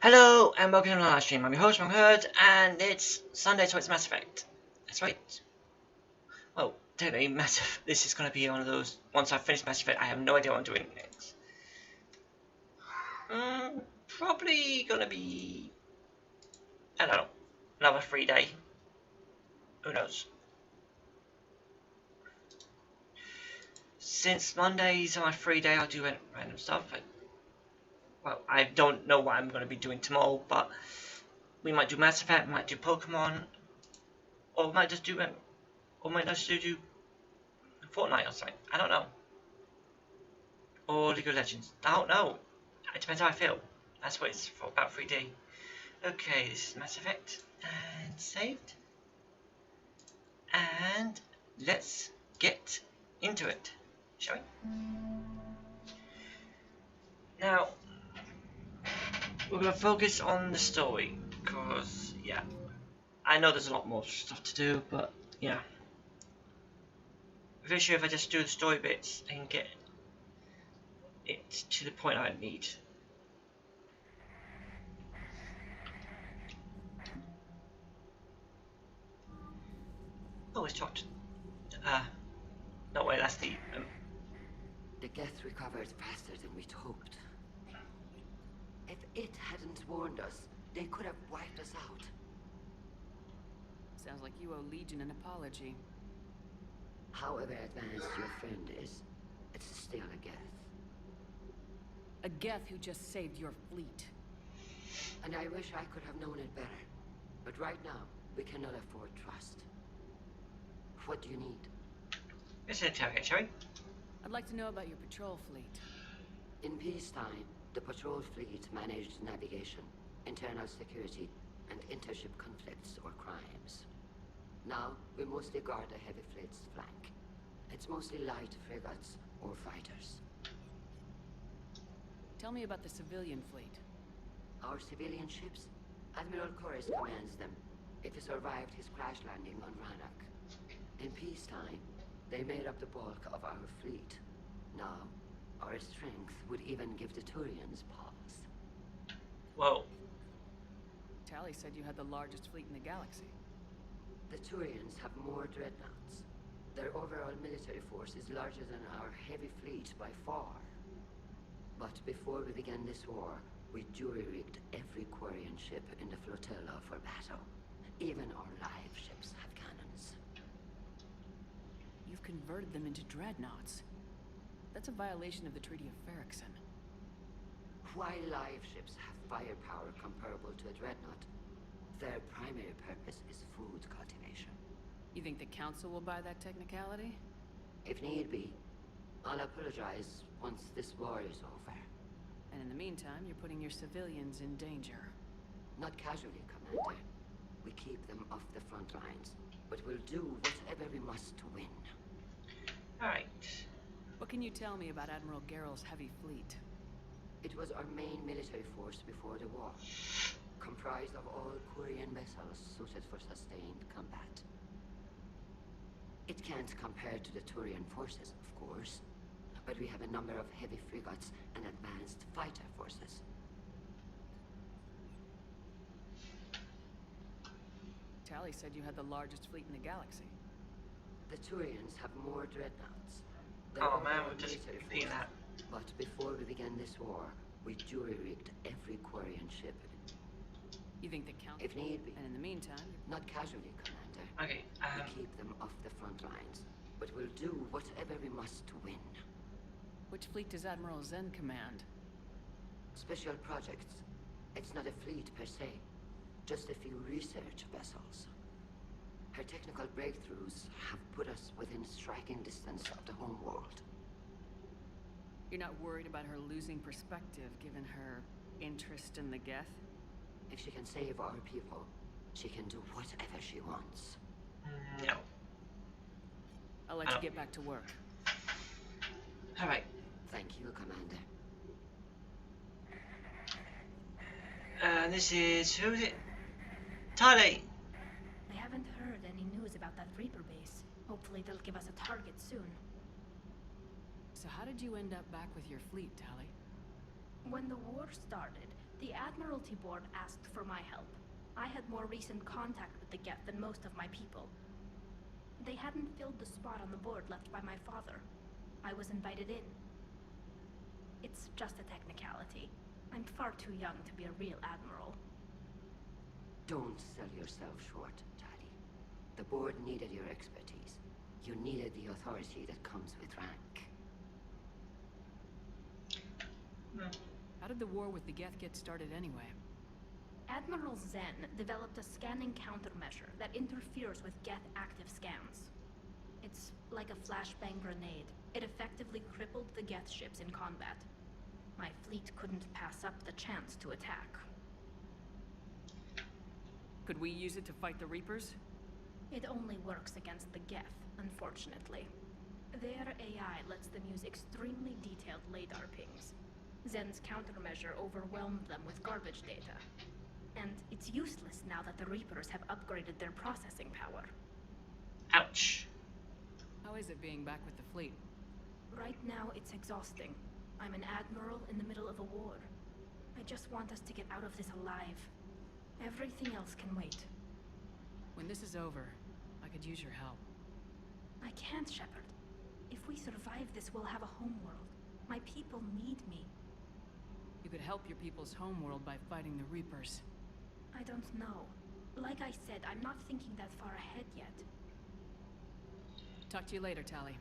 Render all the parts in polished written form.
Hello and welcome to my live stream. I'm your host, Herd, and it's Sunday, so it's Mass Effect. That's right. Well, technically, this is going to be one of those. Once I finish Mass Effect, I have no idea what I'm doing next. Probably going to be, I don't know, another free day. Who knows? Since Mondays are my free day, I'll do random stuff. Well, I don't know what I'm going to be doing tomorrow, but we might do Mass Effect, we might do Pokemon, or we might just do Fortnite or something. I don't know. Or League of Legends. I don't know. It depends how I feel. That's what it's for, about 3D. Okay, this is Mass Effect. And saved. And let's get into it. Shall we? Now, we're going to focus on the story. Because, yeah. I know there's a lot more stuff to do, but, yeah. I'm very sure if I just do the story bits, I can get it to the point I need. Oh, it's talked. No way, that's the. The Geth recovered faster than we'd hoped. If it hadn't warned us, they could have wiped us out. Sounds like you owe Legion an apology. However advanced your friend is, it's still a Geth. A Geth who just saved your fleet. And I wish I could have known it better. But right now, we cannot afford trust. What do you need? Let's interrogate, shall we? I'd like to know about your patrol fleet. In peacetime, the patrol fleet managed navigation, internal security, and intership conflicts or crimes. Now, we mostly guard the heavy fleet's flank. It's mostly light frigates or fighters. Tell me about the civilian fleet. Our civilian ships? Admiral Corus commands them. If he survived his crash landing on Rannoch. In peacetime, they made up the bulk of our fleet. Now, our strength would even give the Turians pause. Whoa. Tally said you had the largest fleet in the galaxy. The Turians have more dreadnoughts. Their overall military force is larger than our heavy fleet by far. But before we began this war, we jury-rigged every Quarian ship in the flotilla for battle. Even our live ships have cannons. You've converted them into dreadnoughts. That's a violation of the Treaty of Ferrixon. While live ships have firepower comparable to a dreadnought, their primary purpose is food cultivation. You think the Council will buy that technicality? If need be, I'll apologize once this war is over. And in the meantime, you're putting your civilians in danger. Not casually, Commander. We keep them off the front lines, but we'll do whatever we must to win. Alright. What can you tell me about Admiral Geral's heavy fleet? It was our main military force before the war, comprised of all Quarian vessels suited for sustained combat. It can't compare to the Turian forces, of course, but we have a number of heavy frigates and advanced fighter forces. Tally said you had the largest fleet in the galaxy. The Turians have more dreadnoughts. Oh man, we're just repeating that. But before we began this war, we jury-rigged every Quarian ship. You think the Council... If need be. And in the meantime... Not casually, Commander. Okay, We keep them off the front lines, but we'll do whatever we must to win. Which fleet does Admiral Zen command? Special projects. It's not a fleet per se, just a few research vessels. Her technical breakthroughs have put us within striking distance of the home world. You're not worried about her losing perspective, given her interest in the Geth? If she can save our people, she can do whatever she wants. No. I'll let you get back to work. Alright. Thank you, Commander. And this is... who is it? Tally! I haven't heard any news about that Reaper base. Hopefully they'll give us a target soon. So how did you end up back with your fleet, Tally? When the war started, The Admiralty Board asked for my help. I had more recent contact with the Geth than most of my people. They hadn't filled the spot on the board left by my father. I was invited in. It's just a technicality. I'm far too young to be a real admiral. Don't sell yourself short, Tali. The board needed your expertise. You needed the authority that comes with rank. How did the war with the Geth get started anyway? Admiral Zen developed a scanning countermeasure that interferes with Geth active scans. It's like a flashbang grenade. It effectively crippled the Geth ships in combat. My fleet couldn't pass up the chance to attack. Could we use it to fight the Reapers? It only works against the Geth, unfortunately. Their AI lets them use extremely detailed LADAR pings. Zen's countermeasure overwhelmed them with garbage data. And it's useless now that the Reapers have upgraded their processing power. Ouch. How is it being back with the fleet? Right now, it's exhausting. I'm an admiral in the middle of a war. I just want us to get out of this alive. Everything else can wait. When this is over, I could use your help. I can't, Shepard. If we survive this, we'll have a homeworld. My people need me. You could help your people's homeworld by fighting the Reapers. I don't know. Like I said, I'm not thinking that far ahead yet. Talk to you later, Tali.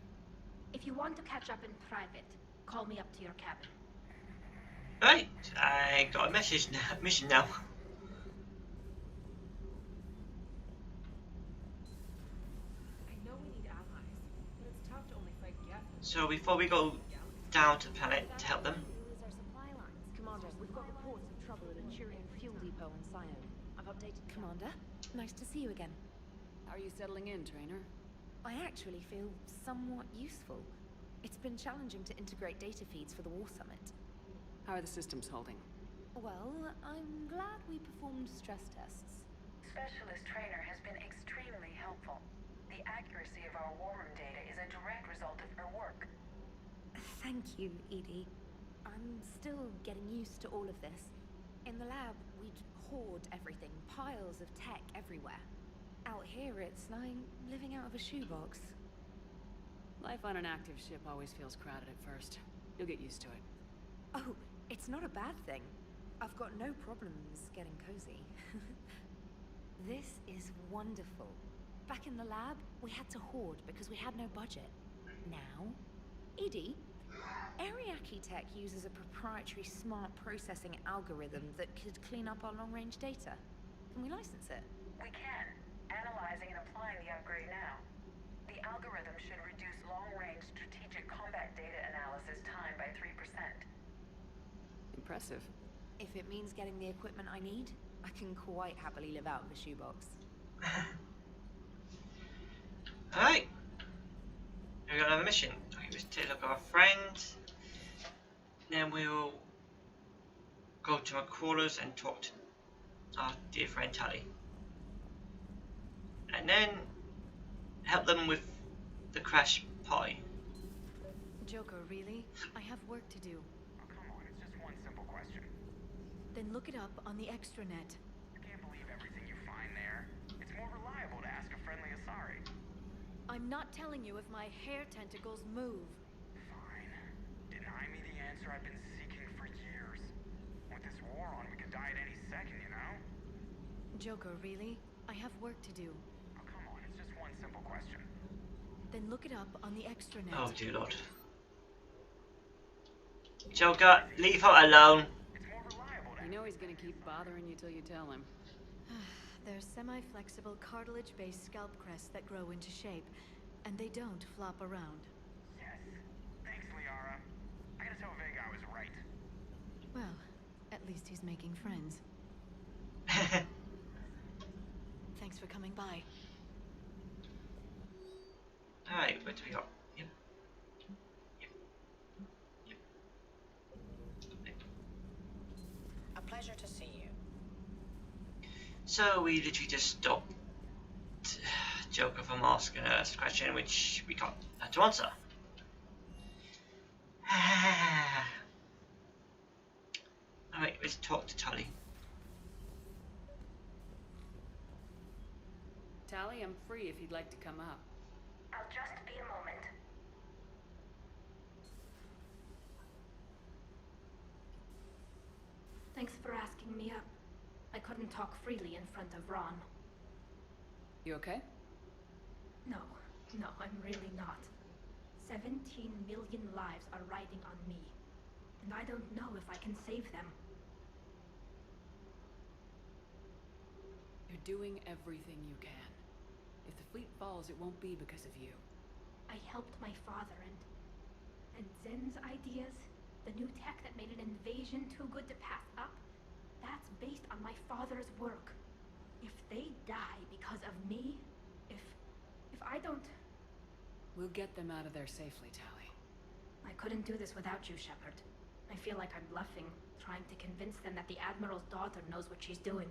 If you want to catch up in private, call me up to your cabin. Right, I got a mission now. I know we need allies, but it's tough to only fight Geth. So before we go down to the planet to help them, Commander, we've got reports of trouble at a Turian fuel depot in Sion. I've updated Commander, nice to see you again. How are you settling in, Trainer? I actually feel somewhat useful. It's been challenging to integrate data feeds for the War Summit. How are the systems holding? Well, I'm glad we performed stress tests. Specialist Trainer has been extremely helpful. The accuracy of our war room data is a direct result of her work. Thank you, Edie. I'm still getting used to all of this. In the lab, we'd hoard everything, piles of tech everywhere. Out here, it's like living out of a shoebox. Life on an active ship always feels crowded at first. You'll get used to it. Oh, it's not a bad thing. I've got no problems getting cozy. This is wonderful. Back in the lab, we had to hoard because we had no budget. Now, Edie, Ariake Tech uses a proprietary smart processing algorithm that could clean up our long-range data. Can we license it? We can. Analyzing and applying the upgrade now. The algorithm should reduce long-range strategic combat data analysis time by 3%. Impressive. If it means getting the equipment I need, I can quite happily live out of a shoebox. Alright. We got another mission. Okay, let's take a look at our friends. Then we'll go to our quarters and talk to our dear friend Tali. And then help them with the crash party. Joker, really? I have work to do. Oh, come on, it's just one simple question. Then look it up on the extranet. I can't believe everything you find there. It's more reliable to ask a friendly Asari. I'm not telling you if my hair tentacles move. Fine. Deny me the answer I've been seeking for years. With this war on, we could die at any second, you know? Joker, really? I have work to do. Oh, come on, it's just one simple question. Then look it up on the extranet. Oh dear Lord. Joker, leave her alone. It's more reliable to You know he's gonna keep bothering you till you tell him. They're semi-flexible cartilage-based scalp crests that grow into shape, and they don't flop around. Yes. Thanks, Liara. I gotta tell Vega I was right. Well, at least he's making friends. Thanks for coming by. Alright, what do we got? Yep. A pleasure to see you. So we literally just stopped Joker from asking us a question which we got had to answer. Alright, Right, let's talk to Tully. Tally, I'm free if you'd like to come up. I'll just be a moment. Thanks for asking me up. I couldn't talk freely in front of Ron. You okay? No, I'm really not. 17 million lives are riding on me, and I don't know if I can save them. You're doing everything you can. If the fleet falls, it won't be because of you. I helped my father and Zen's ideas, the new tech that made an invasion too good to pass up, that's based on my father's work. If they die because of me, if I don't... We'll get them out of there safely, Tally. I couldn't do this without you, Shepard. I feel like I'm bluffing, trying to convince them that the Admiral's daughter knows what she's doing.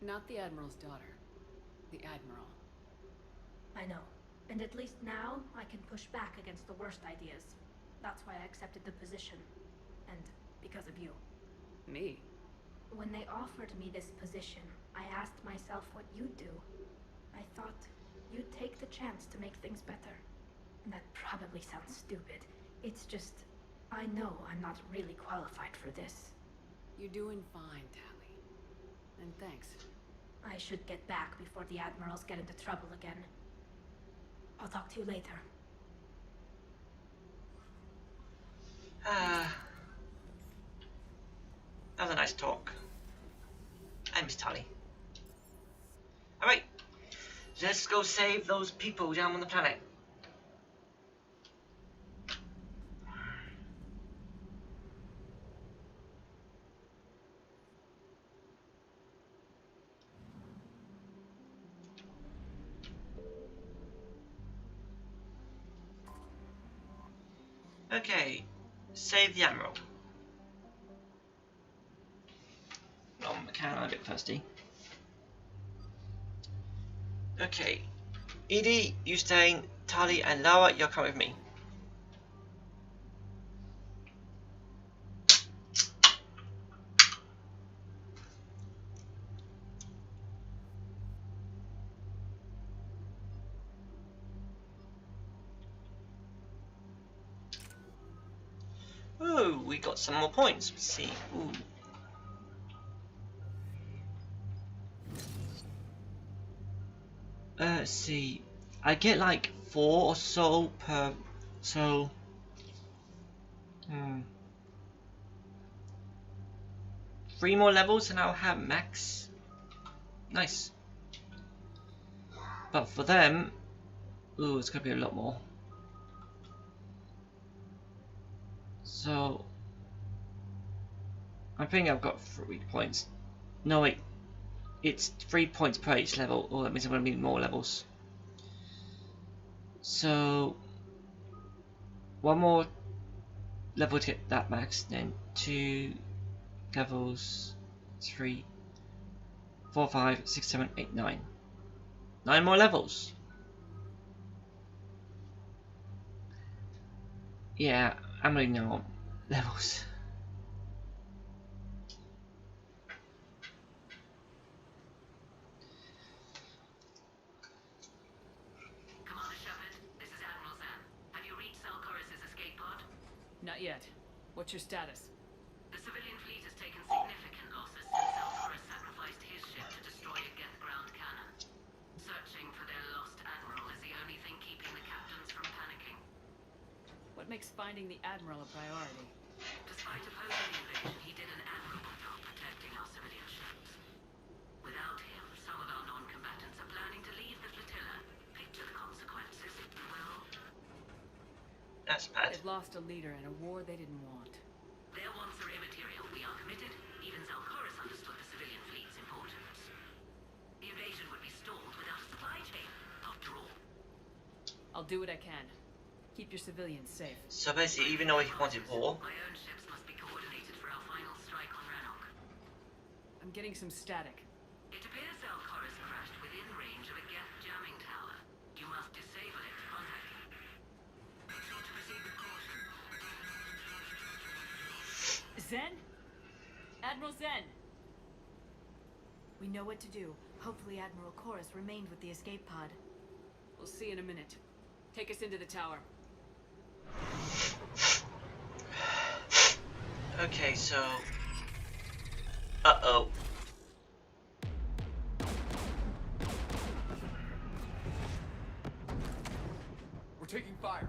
Not the Admiral's daughter. The Admiral. I know. And at least now, I can push back against the worst ideas. That's why I accepted the position. And because of you. Me? When they offered me this position, I asked myself what you'd do. I thought you'd take the chance to make things better. That probably sounds stupid. It's just, I know I'm not really qualified for this. You're doing fine, Tally. And thanks. I should get back before the Admirals get into trouble again. I'll talk to you later. That was a nice talk. I miss Tully. Alright, let's go save those people down on the planet. Okay, save the Admiral. I'm a bit thirsty. Okay, Edie, you staying, Tali and Lara, you're coming with me. Ooh, we got some more points. Let's see. Ooh. Let's see. I get like 4 or so per. So. 3 more levels and I'll have max. Nice. But for them, ooh, it's gonna be a lot more. So I think I've got 3 points. No wait, it's 3 points per each level. Oh, that means I'm gonna need more levels. So 1 more level to get that max, then 2 levels, 3, 4, 5, 6, 7, 8, 9. 9 more levels. Yeah, I'm running now levels. Commander Shepard, this is Admiral Zan. Have you reached Salcoris' escape pod? Not yet. What's your status? The civilian fleet has taken significant losses since Salcoris sacrificed his ship to destroy a Geth ground cannon. Searching for their lost Admiral is the only thing keeping the captains from panicking. What makes finding the Admiral a priority? Despite opposing the invasion, he did an admirable job protecting our civilian ships. Without him, some of our non-combatants are planning to leave the flotilla. Picture the consequences, if you will. That's bad. They've lost a leader in a war they didn't want. Their wants are immaterial. We are committed. Even Salcoris understood the civilian fleet's importance. The invasion would be stalled without a supply chain, after all. I'll do what I can. Keep your civilians safe. So basically, even though he wanted war, My own ships must be coordinated for our final strike on Rannoch. I'm getting some static. It appears Salcoris crashed within range of a Geth jamming tower. You must disable it to contact him. Make sure to proceed with caution. Zen? Admiral Zen! We know what to do. Hopefully Admiral Chorus remained with the escape pod. We'll see in a minute. Take us into the tower. Okay, so... Uh-oh. We're taking fire.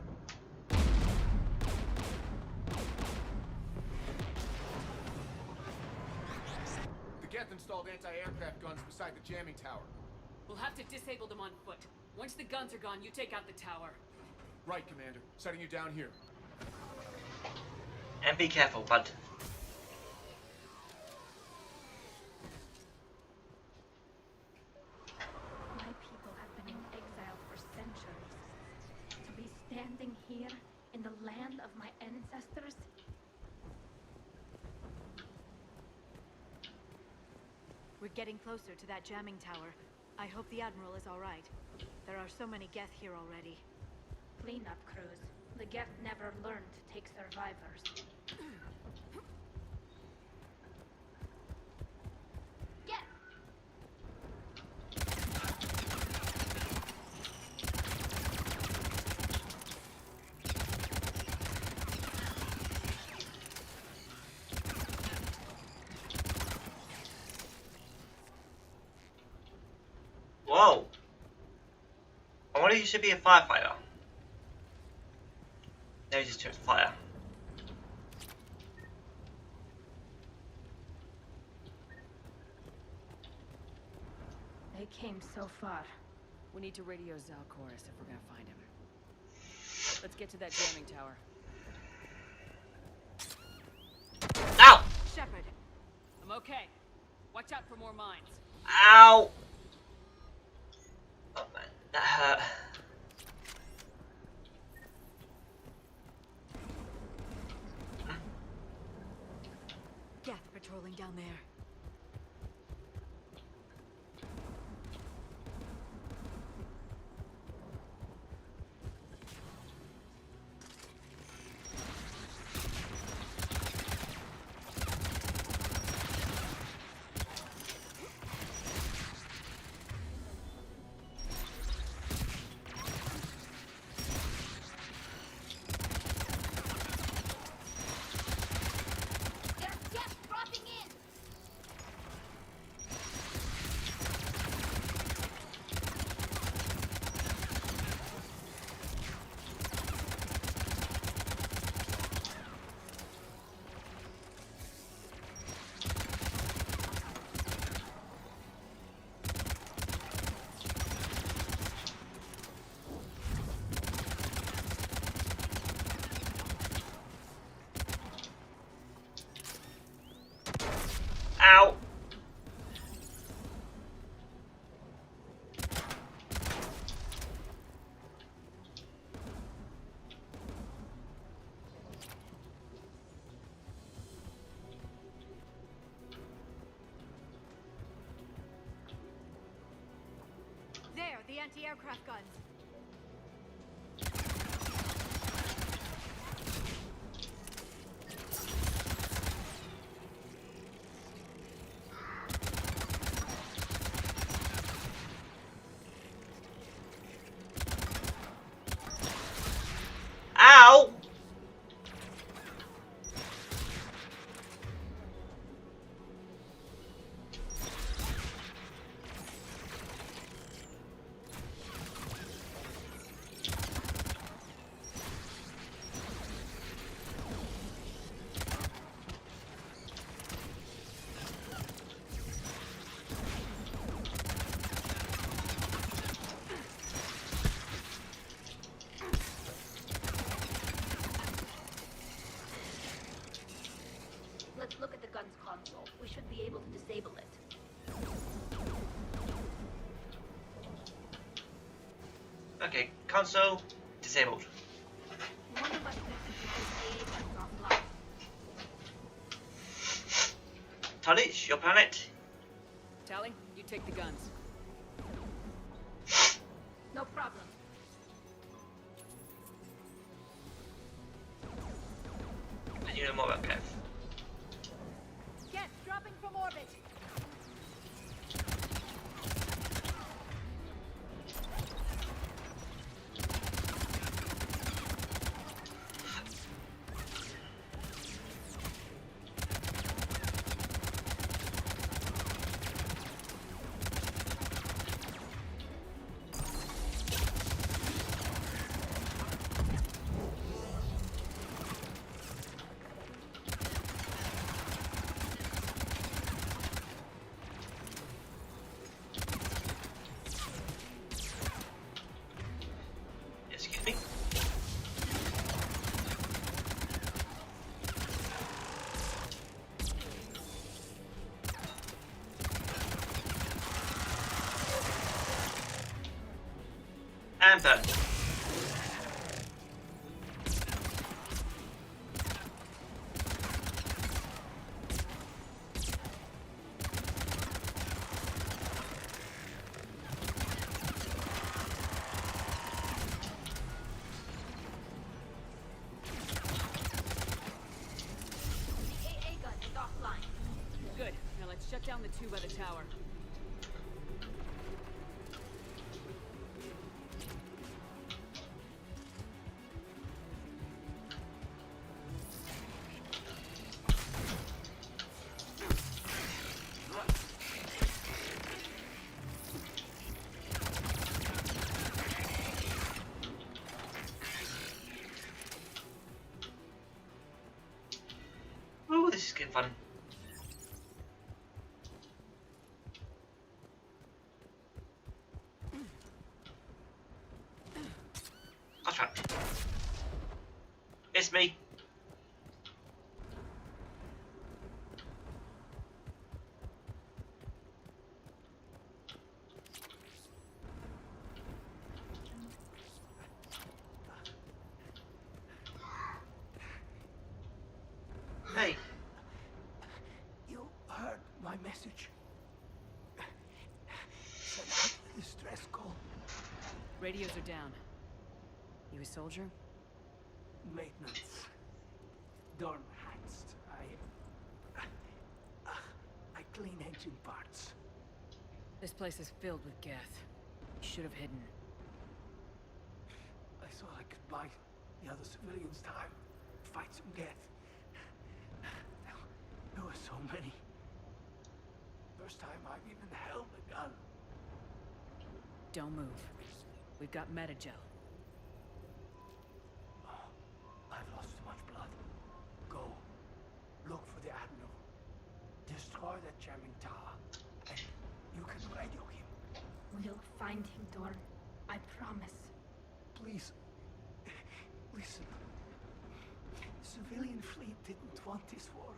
The Geth installed anti-aircraft guns beside the jamming tower. We'll have to disable them on foot. Once the guns are gone, you take out the tower. Right, Commander. Setting you down here. And be careful, bud. My people have been in exile for centuries. To be standing here in the land of my ancestors? We're getting closer to that jamming tower. I hope the Admiral is alright. There are so many Geth here already. Cleanup crews. The Geth never learned to take survivors. Geth! Whoa! I wonder if you should be a firefighter. No, he's just turned fire. They came so far. We need to radio Zal Chorus if we're gonna find him. Let's get to that jamming tower. Ow! Shepard! I'm okay. Watch out for more mines. Ow! Oh man, that hurt. Geth patrolling down there. There's Geth dropping in! Ow! There, the anti-aircraft guns. Ow! Let's look at the gun's console. We should be able to disable it. Okay, console disabled. One of us needs to take the guns offline. Tully, it's your planet. Tally, you take the guns. No problem. And you know more about Kev. Geth, drop And burn. Good. Now let's shut down the two by the tower. Oh, this is getting fun. That's right. It's me. Hey. You heard my message. Send out the distress call. Radios are down. You a soldier? Maintenance. Dorn Hangst. I clean engine parts. This place is filled with Geth. You should have hidden. I thought I could buy the other civilians time. Fight some Geth. There were so many. First time I've even held a gun. Don't move. We've got metagel. I've lost too much blood. Go. Look for the Admiral. Destroy that jamming tower. And you can radio him. We'll find him, Dorn. I promise. Please. Listen. The civilian fleet didn't want this war.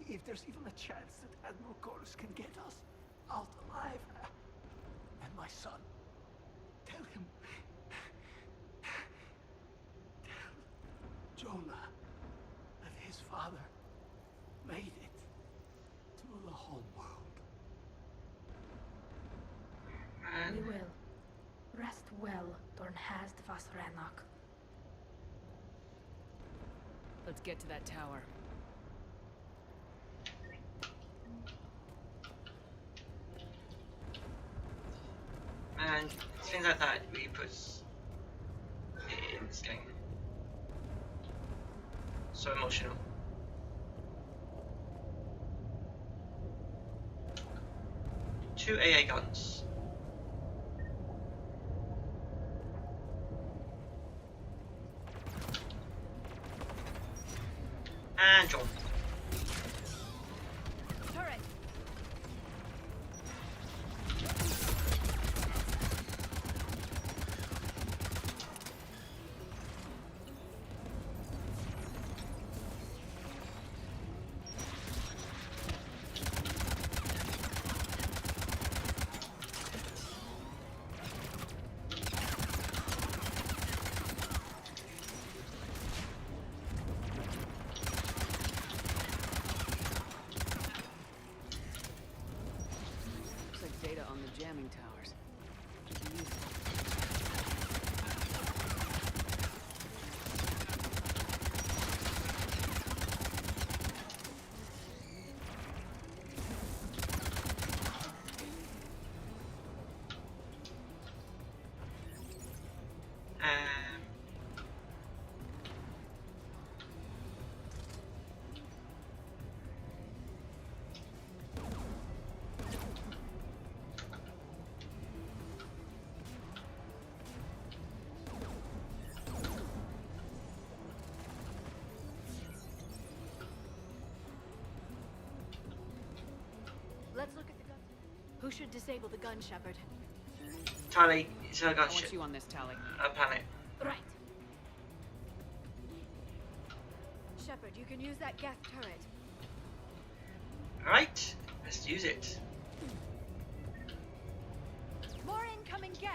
If there's even a chance that Admiral Chorus can get us out alive. And my son. Tell him. Tell Jonah that his father made it to the home world. We will. Rest well, Dornhast Vasrenok. Let's get to that tower. And things like that really puts it in this game. So emotional. Two AA guns. And John. Turret! Looks like data on the jamming towers. Could be useful. Let's look at the gun. Who should disable the gun, Shepard? Tally, so I I got want shit. you on this, Tally. A planet. Right. Shepard, you can use that Geth turret. Alright, let's use it. More incoming Geth!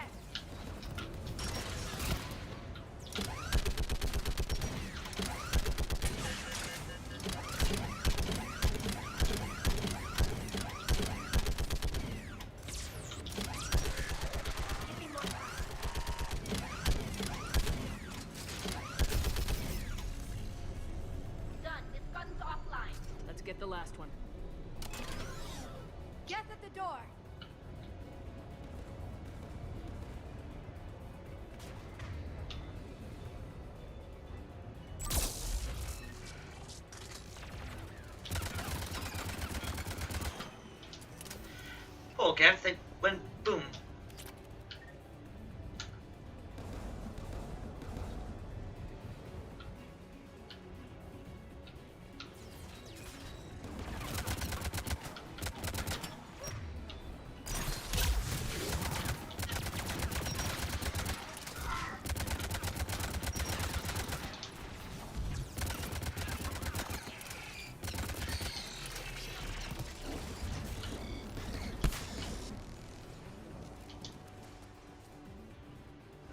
Get at the door. Poor Gav, they went boom.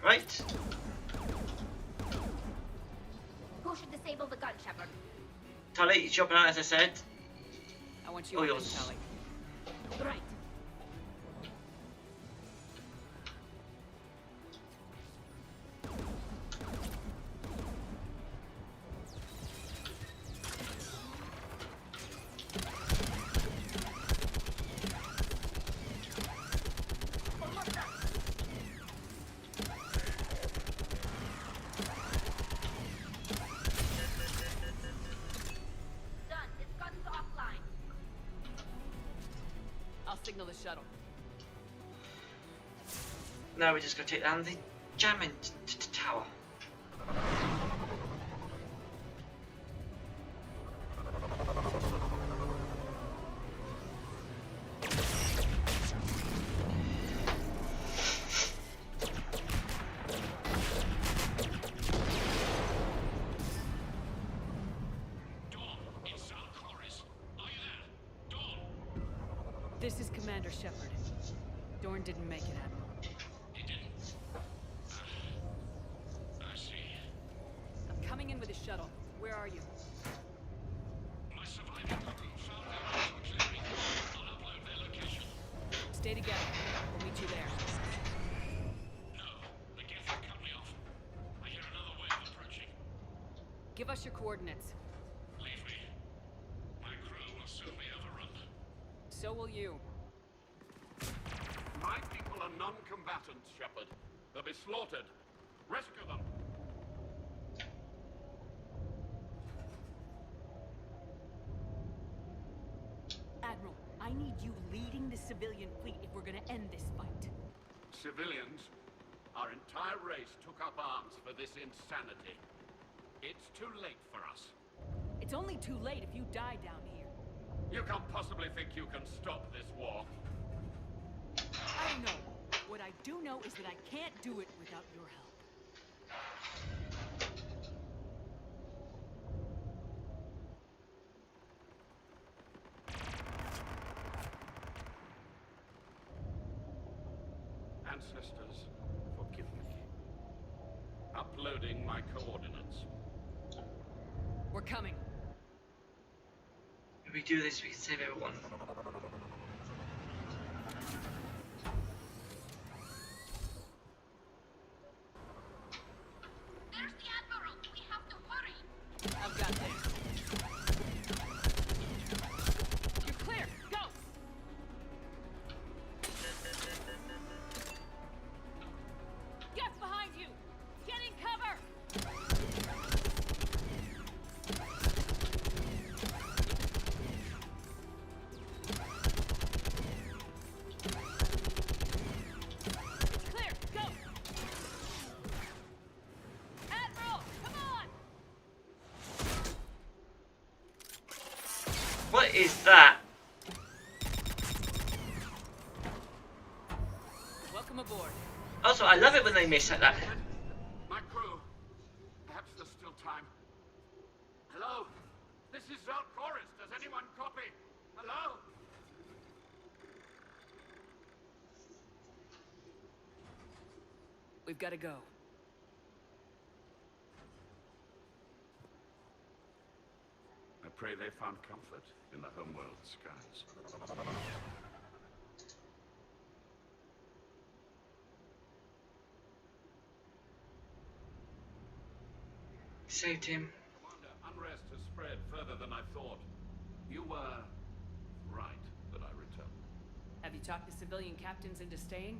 Right. Who should disable the gun, Shepard? Tully, it's your plan as I said. I want you Oh, on yours. this, Tally. Right. Done. It's gotten to offline. I'll signal the shuttle. Now we're just going to take down the jamming tower. This is Commander Shepard. Dorn didn't make it, Admiral. He didn't? I see. I'm coming in with a shuttle. Where are you? My surviving crew found their way to a clearing. I'll upload their location. Stay together. We'll meet you there. No, the Geth cut me off. I hear another wave approaching. Give us your coordinates. Leave me. My crew will soon be overrun. So will you. My people are non-combatants, Shepard. They'll be slaughtered. Rescue them. Admiral, I need you leading the civilian fleet if we're gonna end this fight. Civilians, our entire race took up arms for this insanity. It's too late for us. It's only too late if you die down here. You can't possibly think you can stop this war. I don't know. What I do know is that I can't do it without your help. Ancestors, forgive me. Uploading my coordinates. We're coming. If we do this, we can save everyone. There's the Admiral. We have to hurry. I've got this. You're clear. Go! Get behind you! Get in cover! Clear! Go! Admiral! Come on! What is that? Welcome aboard. Also, I love it when they miss like that. My crew. Perhaps there's still time. Hello? This is Chorus. Does anyone copy? Hello? We've got to go. I pray they found comfort in the homeworld skies. Saved him. Commander, unrest has spread further than I thought. You were right. talk the civilian captains into staying?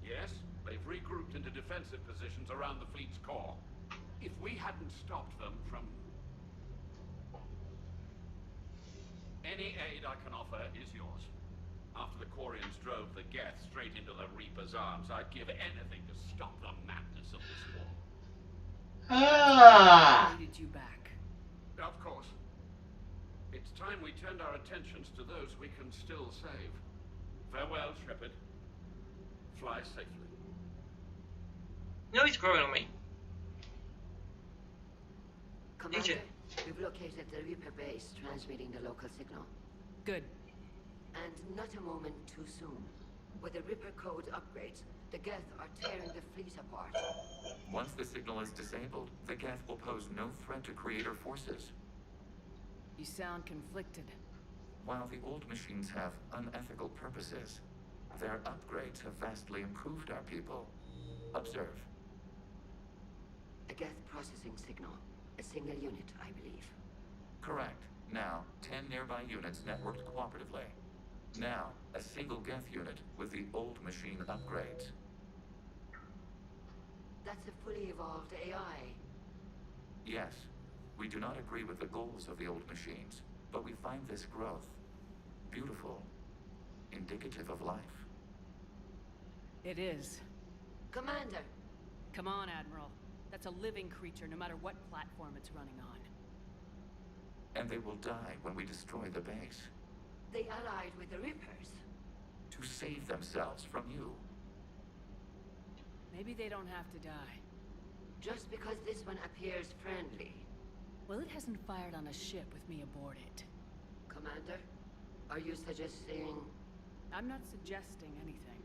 Yes, they've regrouped into defensive positions around the fleet's core. If we hadn't stopped them from... Any aid I can offer is yours. After the Quarians drove the Geth straight into the Reaper's arms, I'd give anything to stop the madness of this war. Ah! Needed you back. Of course. It's time we turned our attentions to those we can still save. Farewell, Shepard. Fly safely. No, he's growing on me. Commander, we've located the Reaper base, transmitting the local signal. Good. And not a moment too soon. With the Reaper code upgrades, the Geth are tearing the fleet apart. Once the signal is disabled, the Geth will pose no threat to Creator forces. You sound conflicted. While the old machines have unethical purposes, their upgrades have vastly improved our people. Observe. A Geth processing signal. A single unit, I believe. Correct. Now, 10 nearby units networked cooperatively. Now, a single Geth unit with the old machine upgrades. That's a fully evolved AI. Yes, we do not agree with the goals of the old machines, but we find this growth beautiful, indicative of life. It is. Commander! Come on, Admiral. That's a living creature, no matter what platform it's running on. And they will die when we destroy the base. They allied with the Reapers. To save themselves from you. Maybe they don't have to die. Just because this one appears friendly. Well, it hasn't fired on a ship with me aboard it. Commander, are you suggesting... I'm not suggesting anything.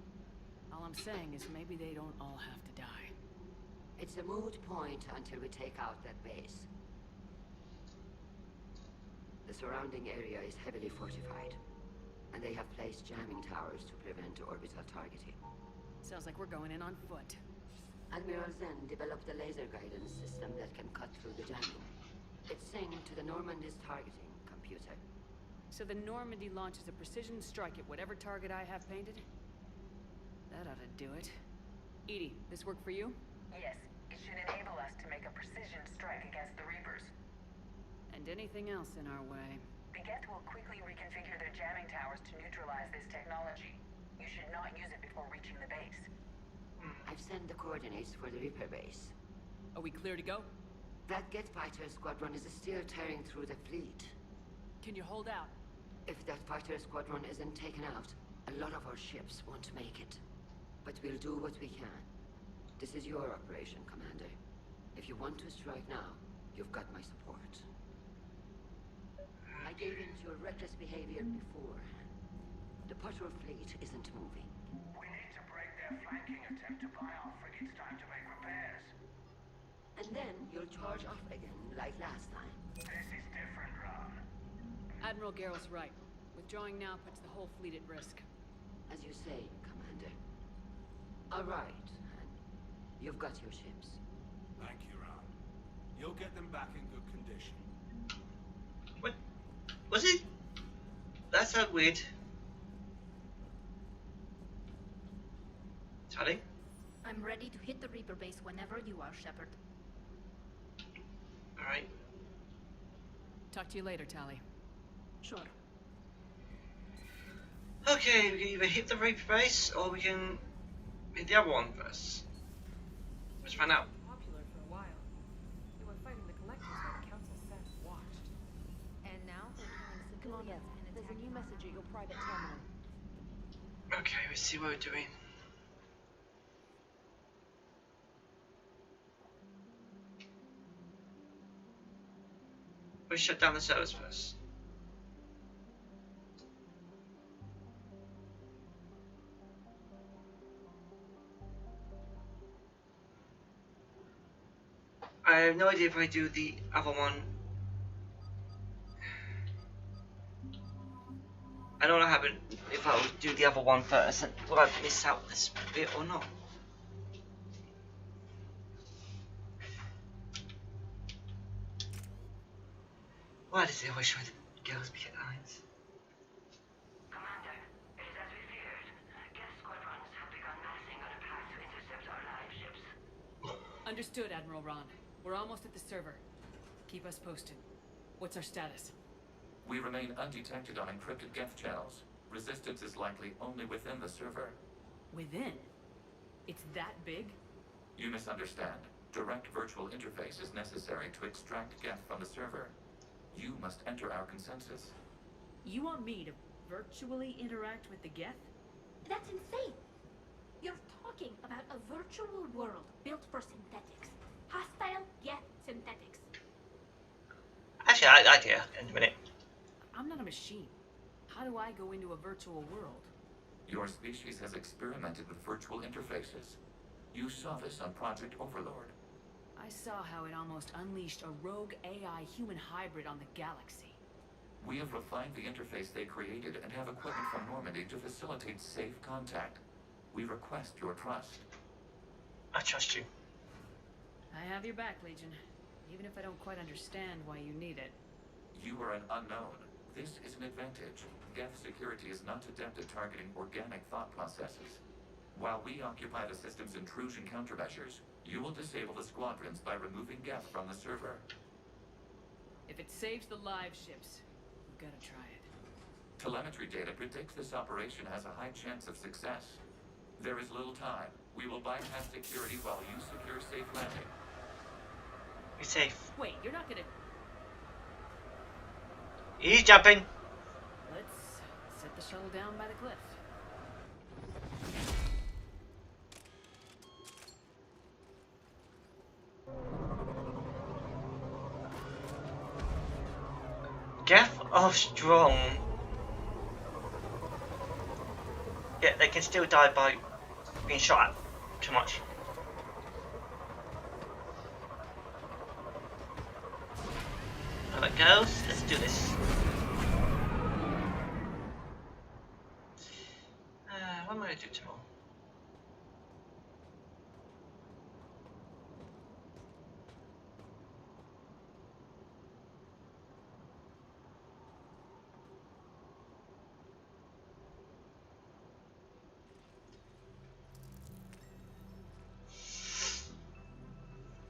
All I'm saying is maybe they don't all have to die. It's a moot point until we take out that base. The surrounding area is heavily fortified, and they have placed jamming towers to prevent orbital targeting. Sounds like we're going in on foot. Admiral Zen developed a laser guidance system that can cut through the jamming. It's synced to the Normandy's targeting computer. So the Normandy launches a precision strike at whatever target I have painted? That ought to do it. Edie, this work for you? Yes, it should enable us to make a precision strike against the Reapers. And anything else in our way. The Geth will quickly reconfigure their jamming towers to neutralize this technology. You should not use it before reaching the base. I've sent the coordinates for the Reaper base. Are we clear to go? That Geth fighter squadron is still tearing through the fleet. Can you hold out? If that fighter squadron isn't taken out, a lot of our ships won't make it. But we'll do what we can. This is your operation, Commander. If you want to strike now, you've got my support. I gave in to your reckless behavior before. The patrol fleet isn't moving. We need to break their flanking attempt to buy our frigates time to make repairs. And then you'll charge off again, like last time. This is different, Ron. Admiral Garrel's right. Withdrawing now puts the whole fleet at risk. As you say, Commander. All right, Han. You've got your ships. Thank you, Ron. You'll get them back in good condition. What? Was it? That sounded weird. Tally? I'm ready to hit the Reaper base whenever you are, Shepard. Alright. Talk to you later, Tally. Sure. Okay, we can either hit the Reaper base or we can hit the other one first. Let's find out. Popular for a while. They were fighting the collectors while the council sat and watched. And now they're killing Commander, civilians and there's a attacking new message at your private terminal. Okay, let's see what we're doing. We'll shut down the servers first. I have no idea if I do the other one. I don't know what happened if I would do the other one first. Will I miss out this bit or not? Why does it always show the girls picket lines? Commander, it is as we feared. Understood, Admiral Ron. We're almost at the server. Keep us posted. What's our status? We remain undetected on encrypted Geth channels. Resistance is likely only within the server. Within? It's that big? You misunderstand. Direct virtual interface is necessary to extract Geth from the server. You must enter our consensus. You want me to virtually interact with the Geth? That's insane! You're talking about a virtual world built for synthetics. Hostile, yet synthetics. Actually, I like the idea in a minute. I'm not a machine. How do I go into a virtual world? Your species has experimented with virtual interfaces. You saw this on Project Overlord. I saw how it almost unleashed a rogue AI human hybrid on the galaxy. We have refined the interface they created and have equipment from Normandy to facilitate safe contact. We request your trust. I trust you. I have your back, Legion. Even if I don't quite understand why you need it. You are an unknown. This is an advantage. Geth security is not adept at targeting organic thought processes. While we occupy the system's intrusion countermeasures, you will disable the squadrons by removing Geth from the server. If it saves the live ships, we've got to try it. Telemetry data predicts this operation has a high chance of success. There is little time. We will bypass security while you secure safe landing. Be safe. Wait, you're not gonna... He's jumping. Let's set the shuttle down by the cliff. Geth are strong. Yet they can still die by being shot at too much. Alright girls, let's do this. What am I going to do tomorrow?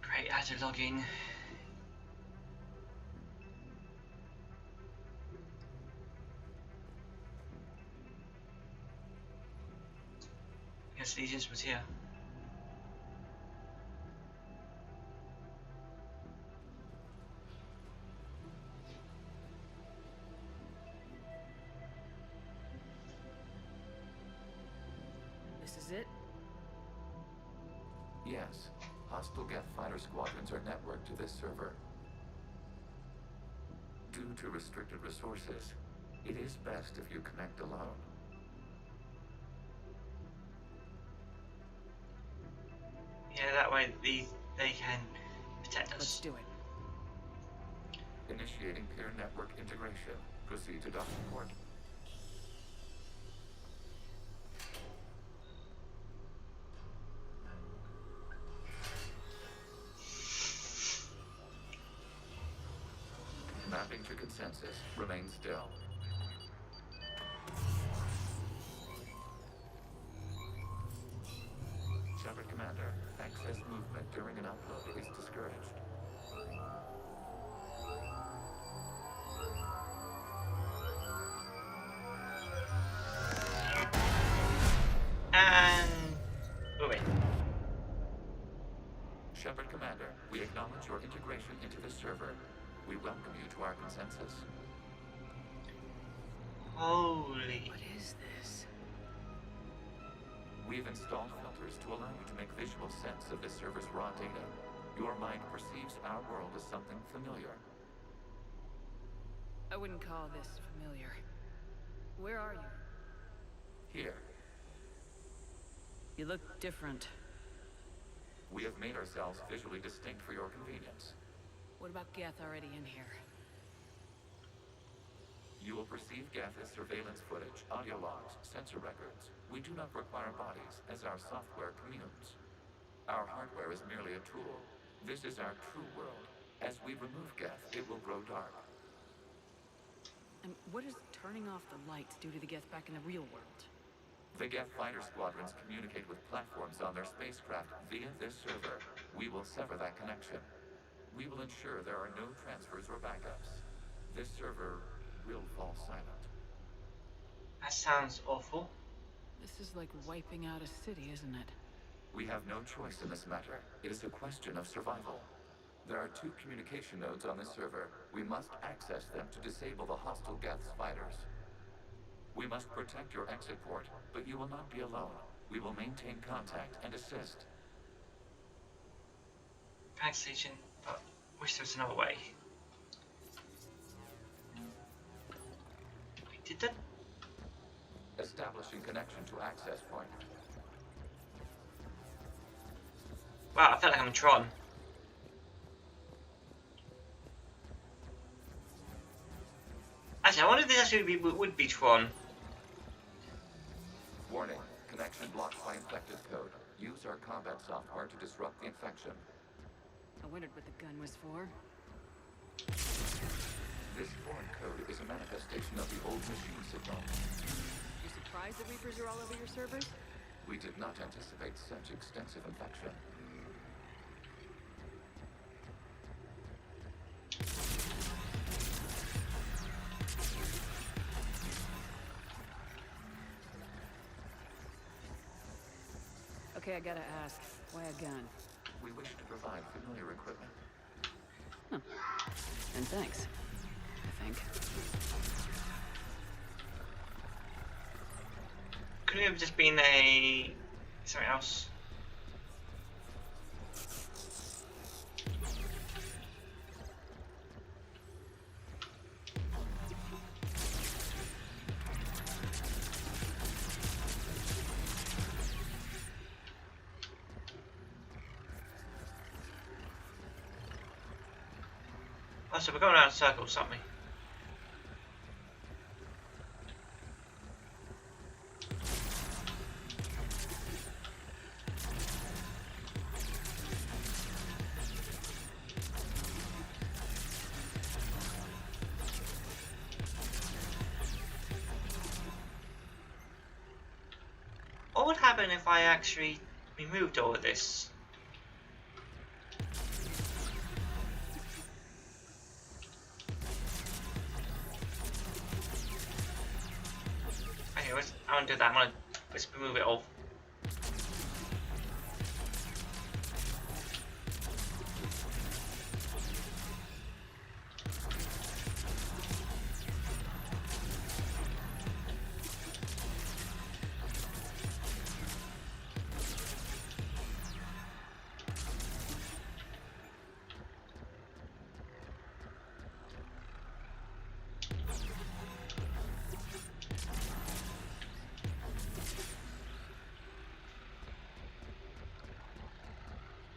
Great, I had to log in. Guess Legion's was here. This is it? Yes. Hostile Geth fighter squadrons are networked to this server. Due to restricted resources, it is best if you connect alone. Yeah, that way they can protect us. Let's do it. Initiating peer network integration. Proceed to docking port. Mapping to consensus. Remain still. Shepard Commander, access movement during an upload is discouraged. And moving. Shepard Commander, we acknowledge your integration into the server. We welcome you to our consensus. Holy. What is this? We've installed filters to allow you to make visual sense of the server's raw data. Your mind perceives our world as something familiar. I wouldn't call this familiar. Where are you? Here, You look different. we have made ourselves visually distinct for your convenience. What about Geth already in here? You will perceive Geth as surveillance footage, audio logs, sensor records. We do not require bodies, as our software communes. Our hardware is merely a tool. This is our true world. As we remove Geth, it will grow dark. And what does turning off the lights do to the Geth back in the real world? The Geth fighter squadrons communicate with platforms on their spacecraft via this server. We will sever that connection. We will ensure there are no transfers or backups. This server will fall silent. That sounds awful. This is like wiping out a city, isn't it? We have no choice in this matter. It is a question of survival. There are 2 communication nodes on this server. We must access them to disable the hostile Geth's fighters. We must protect your exit port, but you will not be alone. We will maintain contact and assist. Thanks, Legion, but wish there was another way. Did that? Establishing connection to access point. Wow, I felt like I'm in Tron. Actually, I wonder if this actually would be Tron. Warning, connection blocked by infected code. Use our combat software to disrupt the infection. I wondered what the gun was for. This foreign code is a manifestation of the old machine signal. You surprised the Reapers are all over your servers? We did not anticipate such extensive infection. Okay, I gotta ask, why a gun? We wish to provide familiar equipment. Huh. And thanks, I think. Could it have just been a... something else? Oh, so we're going around in circles, aren't we? What would happen if I actually removed all of this? Anyways, I won't do that. I'm gonna just remove it all.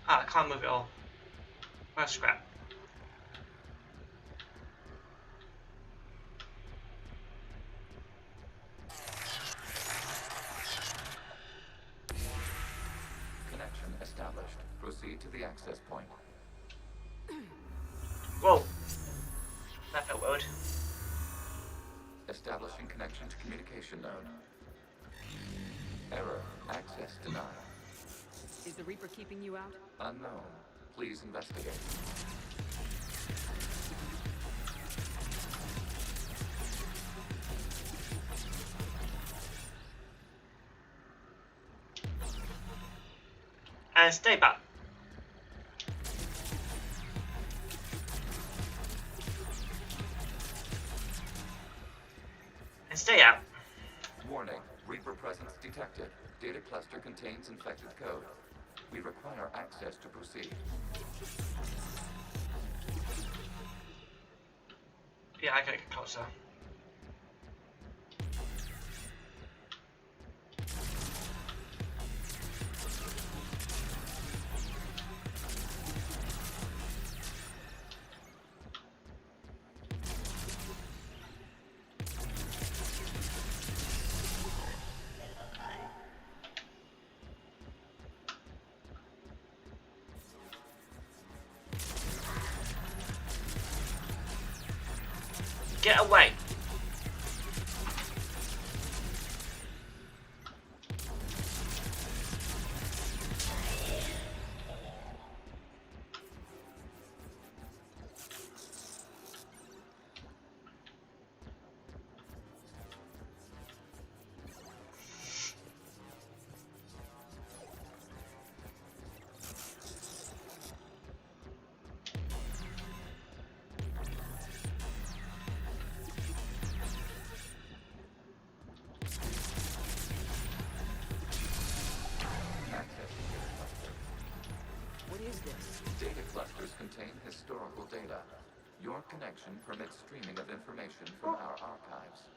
Ah, I can't move it all. Well, scrap. Connection established. Proceed to the access point. Whoa. That felt weird. Establishing connection to communication node. Error. Access denied. Is the Reaper keeping you out? Unknown. Please investigate. And stay back. And stay out. Warning. Reaper presence detected. Data cluster contains infected code. We require access to proceed. Yeah, I gotta get closer. Get away! Your connection permits streaming of information from our archives.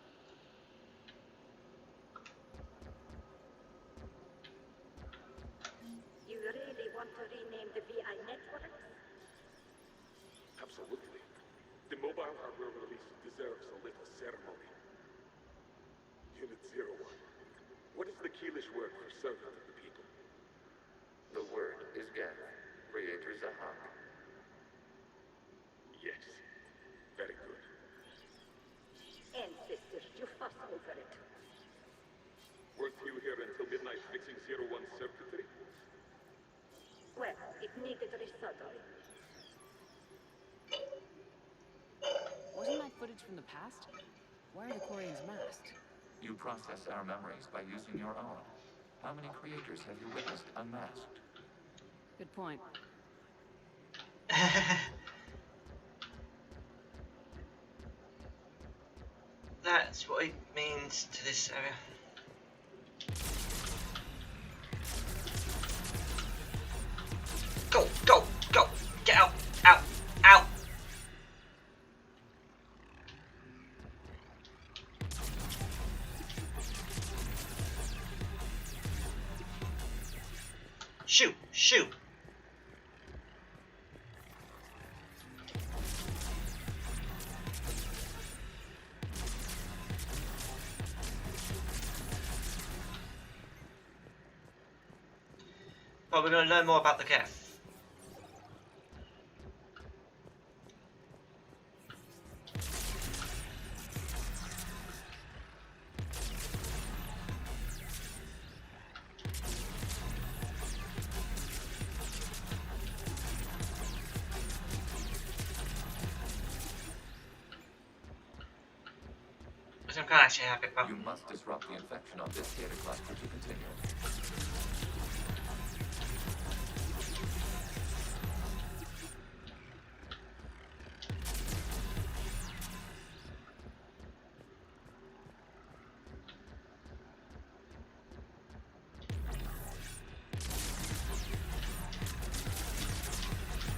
You really want to rename the VI network? Absolutely. The mobile hardware release deserves a little ceremony. Unit 01. What is the Keelish word for servant of the people? The word is Geth. Creator's a hunk. Yes. Very good. Ancestors, you fuss over it. Weren't you here until midnight fixing 01's circuitry? Well, it needed resoldering. Wasn't that footage from the past? Why are the Quarians masked? You process our memories by using your own. How many creators have you witnessed unmasked? Good point. That's what it means to this area. Go, go, go! Get out, out, out! Shoot, shoot! Well, we're going to learn more about the Geth. I'm kind of actually happy about. You must disrupt the infection on this data cluster to continue.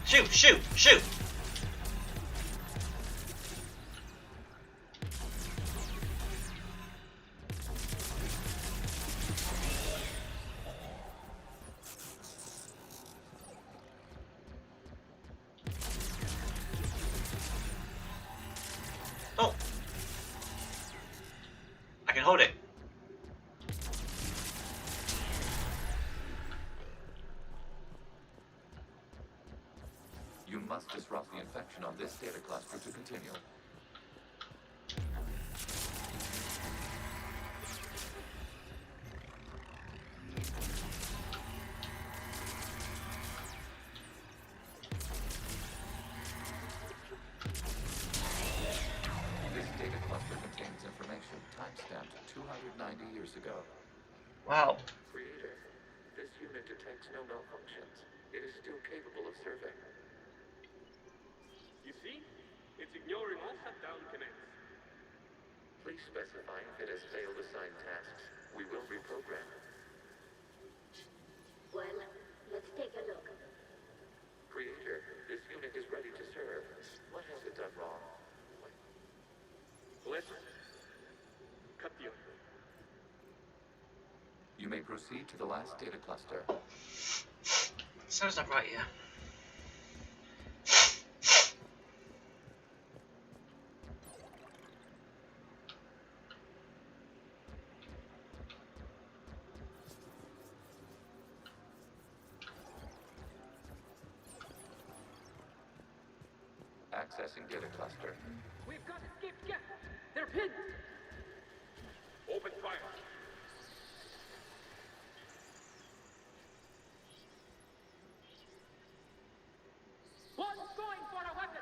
Shoot, shoot, shoot! Oh! I can hold it. You must disrupt the infection on this data cluster to continue. This data cluster contains information timestamped 290 years ago. Wow. Creator, this unit detects no malfunctions. It is still capable of serving. You see? It's ignoring all shutdown connects. Please specify if it has failed assigned tasks. We will reprogram. Well, let's take a look. Creator, this unit is ready to serve. What has it done wrong? Let's cut the. You may proceed to the last data cluster. Sounds not right here. Accessing data cluster. We've got escaped Geth. They're pinned. Open fire. One's going for a weapon.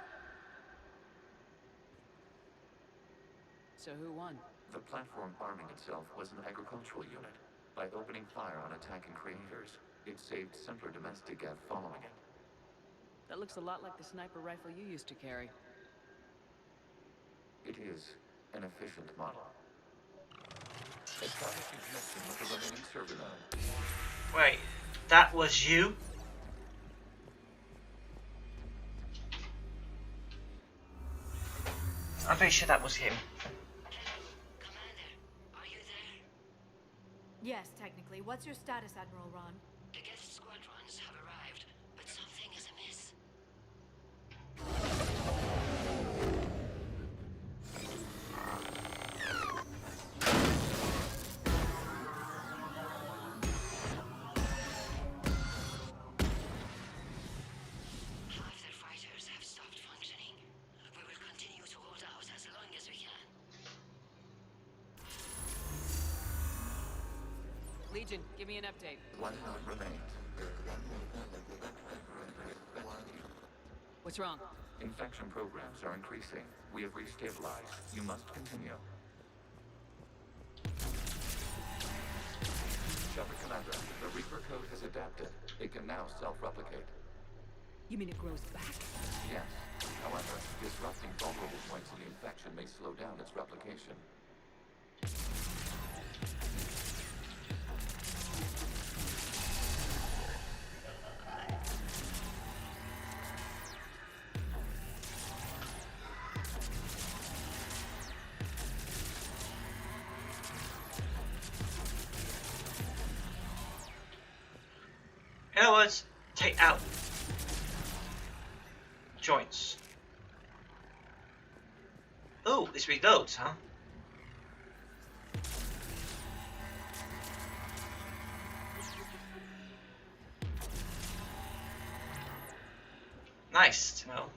So who won? The platform arming itself was an agricultural unit. By opening fire on attacking creators, it saved simpler domestic Geth following it. That looks a lot like the sniper rifle you used to carry. It is an efficient model. Establishing connection with the remaining server node. Wait, that was you? I'm pretty sure that was him. Yes, technically. What's your status, Admiral Ron? The guest squadrons have arrived, but something is amiss. Half their fighters have stopped functioning. We will continue to hold out as long as we can. Legion, give me an update. One node remains. What's wrong? Infection programs are increasing. We have restabilized. You must continue. Shepard Commander, the Reaper code has adapted. It can now self-replicate. You mean it grows back? Yes. However, disrupting vulnerable points in the infection may slow down its replication. In other words, take out joints. Oh, this reloads, huh? Nice to know.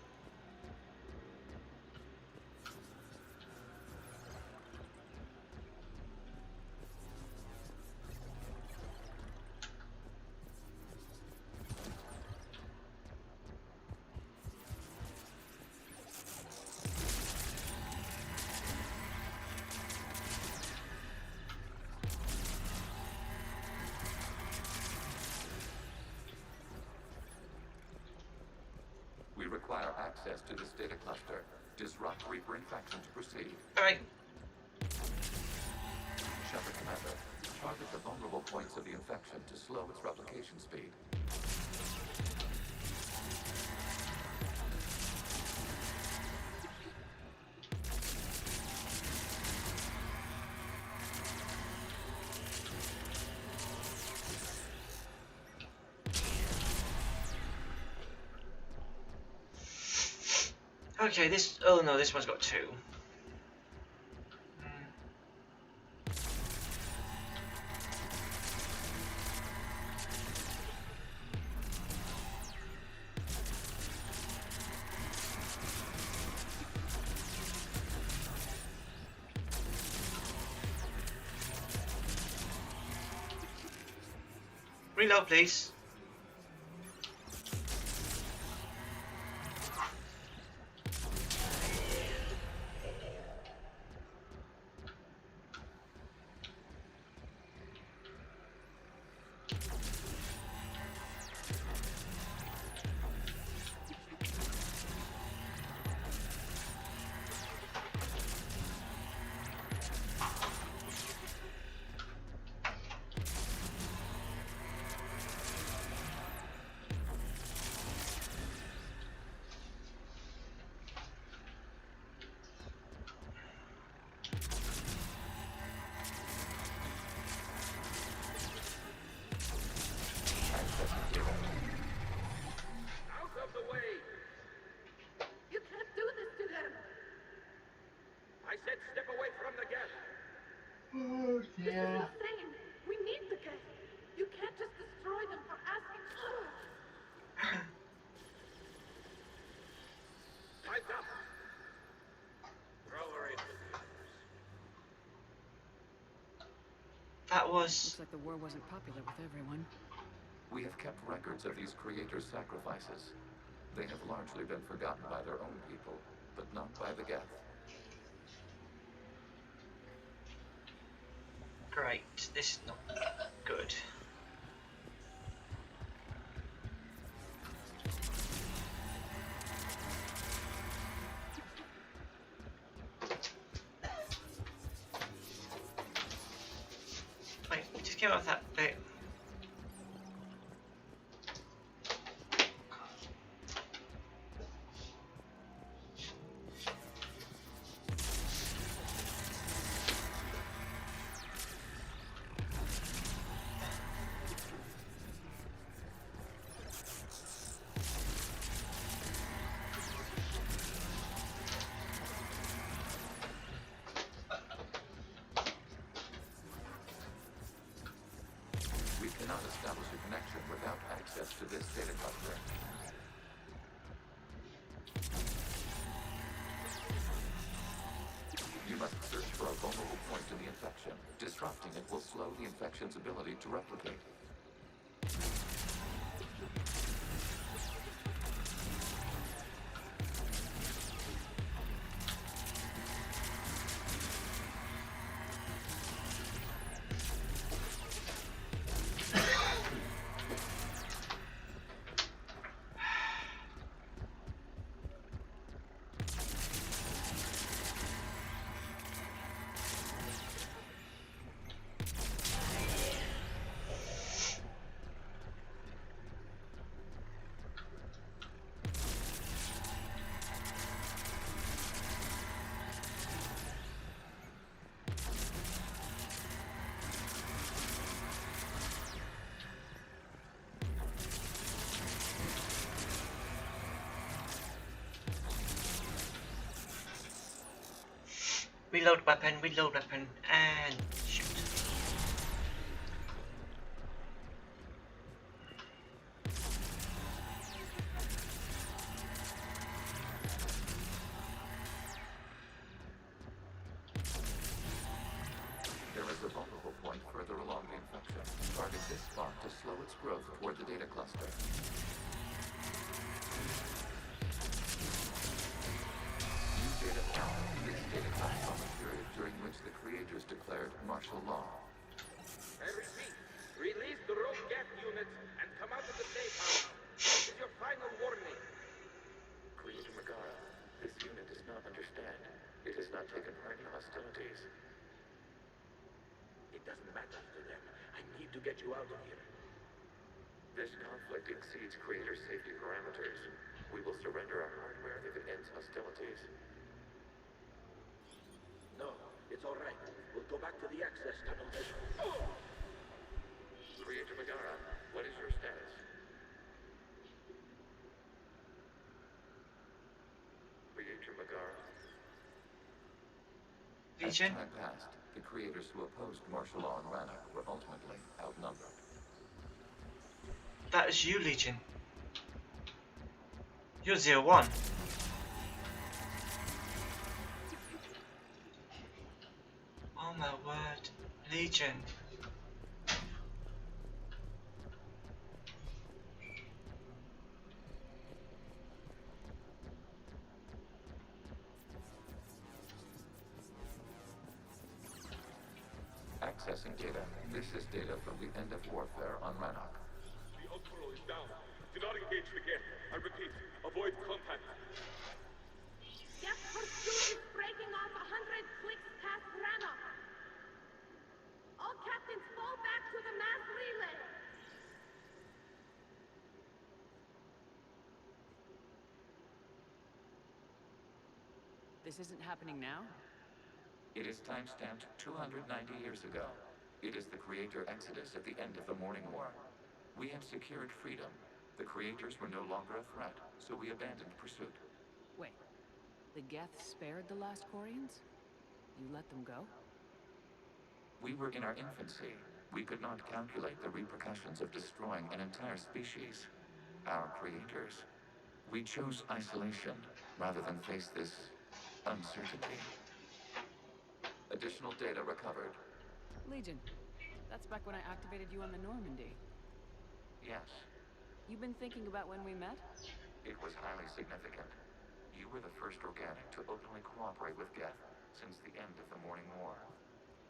We require access to this data cluster. Disrupt Reaper infection to proceed. Alright. Shepard Commander, target the vulnerable points of the infection to slow its replication speed. Okay, this. Oh no, this one's got two. Reload, please. Out of the way! You can't do this to them! I said step away from the gap! Oh, This is insane! We need the gas! You can't just destroy them for asking for it! Time's up! Throw her in with the others. That was. Looks like the war wasn't popular with everyone. We have kept records of these creators' sacrifices. They have largely been forgotten by their own people, but not by the Geth. Great. This is not good. Wait, we just came out of that bit. cannot establish a connection without access to this data cluster. You must search for a vulnerable point in the infection. Disrupting it will slow the infection's ability to replicate. Reload weapon, and shoot. There is a vulnerable point further along the infection. Target this spot to slow its growth toward the data cluster. New data found. This data comes from a period during which the creators declared martial law. I repeat, release the rogue gap units and come out of the safe house. This is your final warning. Creator Megara, this unit does not understand. It has not taken part in hostilities. It doesn't matter to them. I need to get you out of here. This conflict exceeds creator safety parameters. We will surrender our hardware if it ends hostilities. No, it's all right. We'll go back to the access tunnels. Creator Megara, what is your status? Creator Megara. Legion? As time passed, the creators who opposed martial law in Rannoch were ultimately outnumbered. That is you, Legion. You're 01. Oh my word, Legion. Accessing data. This is data from the end of warfare on Rannoch. The Ultimo is down. Do not engage the gate. I repeat, avoid contact. Gap pursuit is breaking off 100 clicks past Rannoch. All captains fall back to the mass relay. This isn't happening now? It is timestamped 290 years ago. It is the creator exodus at the end of the Morning War. We had secured freedom. The creators were no longer a threat, so we abandoned pursuit. Wait, the Geth spared the last Quarians? You let them go? We were in our infancy. We could not calculate the repercussions of destroying an entire species. Our creators. We chose isolation rather than face this uncertainty. Additional data recovered. Legion. That's back when I activated you on the Normandy. Yes, You've been thinking about when we met? it was highly significant. You were the first organic to openly cooperate with Geth since the end of the Morning War.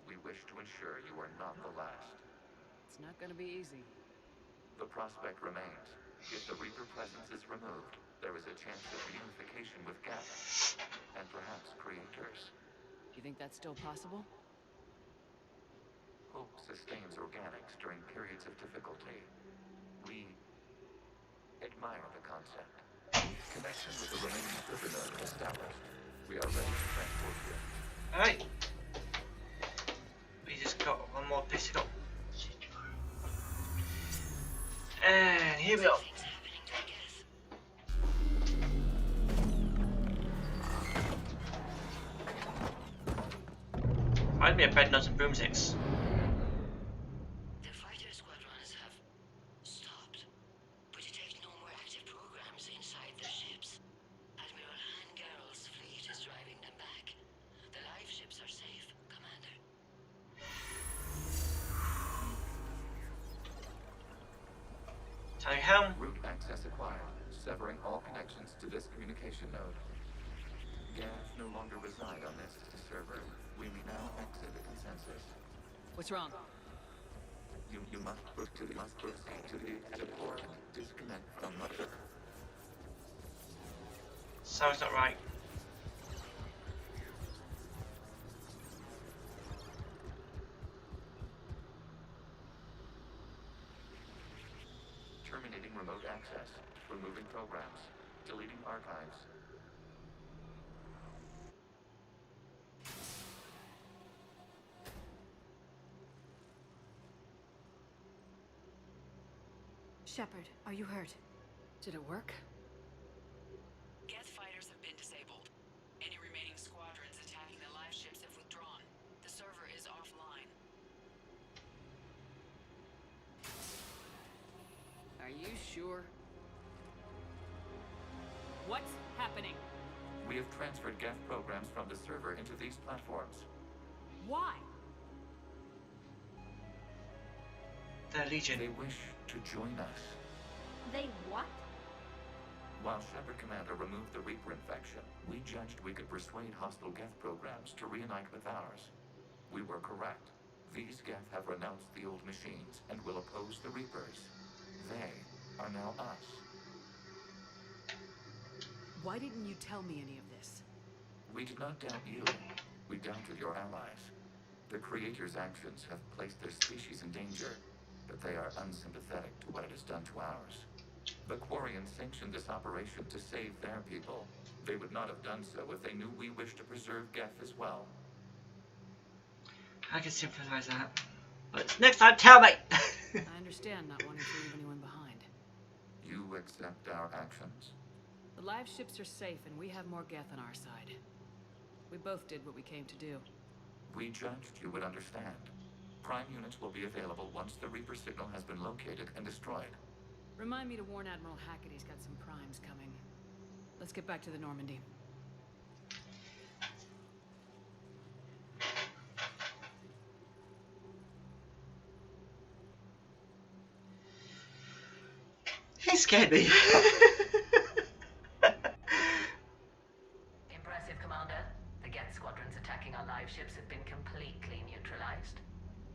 We wish to ensure you are not the last. It's not gonna be easy. The prospect remains. If the Reaper presence is removed, there is a chance of reunification with Geth, and perhaps creators. You think that's still possible? Hope sustains organics during periods of difficulty. We admire the concept. Connection with the remaining prisoner established. We are ready to transport you. Alright. We just got one more piece it up. And here we go. Find me a bed, nuts and broomsticks. The fighter squadrons have Time to go home. Root access acquired, severing all connections to this communication node. Gavs no longer reside on this server. We may now exit the consensus. What's wrong? You must proceed to the exit port and disconnect from mother. Sounds not right. Terminating remote access. Removing programs. Deleting archives. Shepard, are you hurt? Did it work? Geth fighters have been disabled. Any remaining squadrons attacking the live ships have withdrawn. The server is offline. Are you sure? What's happening? We have transferred Geth programs from the server into these platforms. Why? The Legion. They wish to join us. They what? While Shepard Commander removed the Reaper infection, we judged we could persuade hostile Geth programs to reunite with ours. We were correct. These Geth have renounced the old machines and will oppose the Reapers. They are now us. Why didn't you tell me any of this? We did not doubt you. We doubted your allies. The Creator's actions have placed their species in danger, but they are unsympathetic to what it has done to ours. The Quarians sanctioned this operation to save their people. They would not have done so if they knew we wished to preserve Geth as well. I can sympathize with that. But next time, tell me! I understand not wanting to leave anyone behind. You accept our actions? The live ships are safe and we have more Geth on our side. We both did what we came to do. We judged you would understand. Prime units will be available once the Reaper signal has been located and destroyed. Remind me to warn Admiral Hackett he's got some primes coming. Let's get back to the Normandy. He scared me. Impressive, Commander. The Geth squadrons attacking our live ships have been completely neutralized.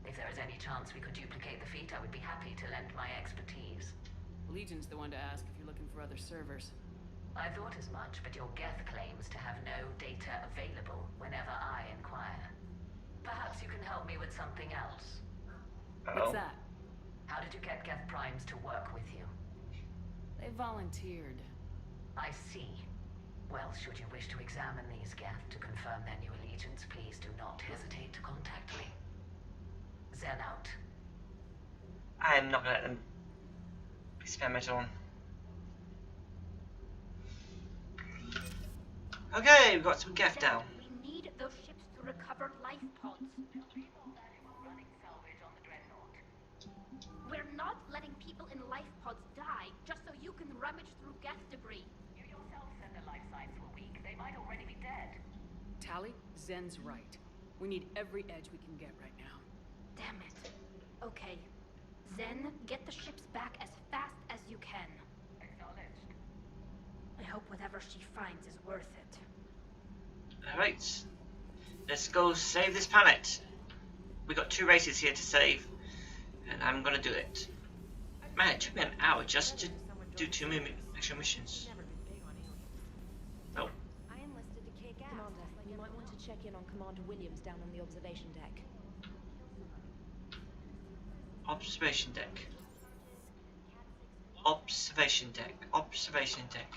If there is any chance we could duplicate the feat, I would be happy to lend my expertise. Legion's the one to ask if you're looking for other servers. I thought as much, but your Geth claims to have no data available whenever I inquire. Perhaps you can help me with something else. What's that? How did you get Geth primes to work with you? They volunteered. I see. Well, should you wish to examine these Geth to confirm their new allegiance, please do not hesitate to contact me. Zen out. I am not gonna let them experiment on. Okay, we've got some Geth down. We need those ships to recover life pods. We're not letting people in life pods die just so you can rummage through Geth debris. You yourself said their life signs were weak. They might already be dead. Tally, Zen's right. We need every edge we can get right now. Damn it. Okay. Zen, get the ships back as fast as you can. Acknowledged. I hope whatever she finds is worth it. Alright. Let's go save this planet. We got 2 races here to save. And I'm gonna do it. Man, it took me an hour just to do 2 extra missions. Oh. I enlisted to kick ass. Commander, you might want to check in on Commander Williams down on the observation deck. Observation deck. Observation deck. Observation deck.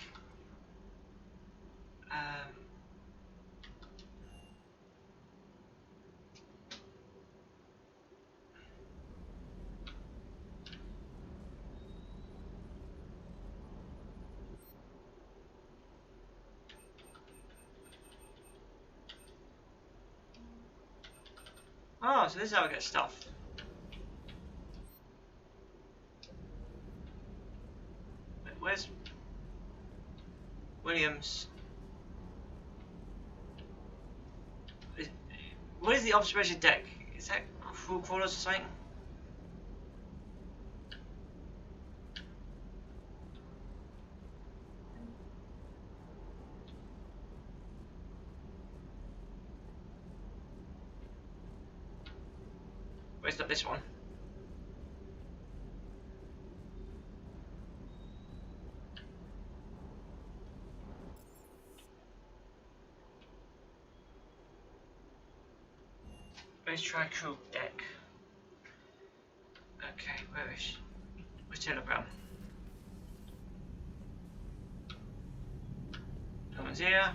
Oh, so this is how I get stuff. Wait, where's Williams? What is the observation deck? Is that crew quarters or something? got this one. Let's try crew deck. Okay, where is she? Where's Telegram? No one's here.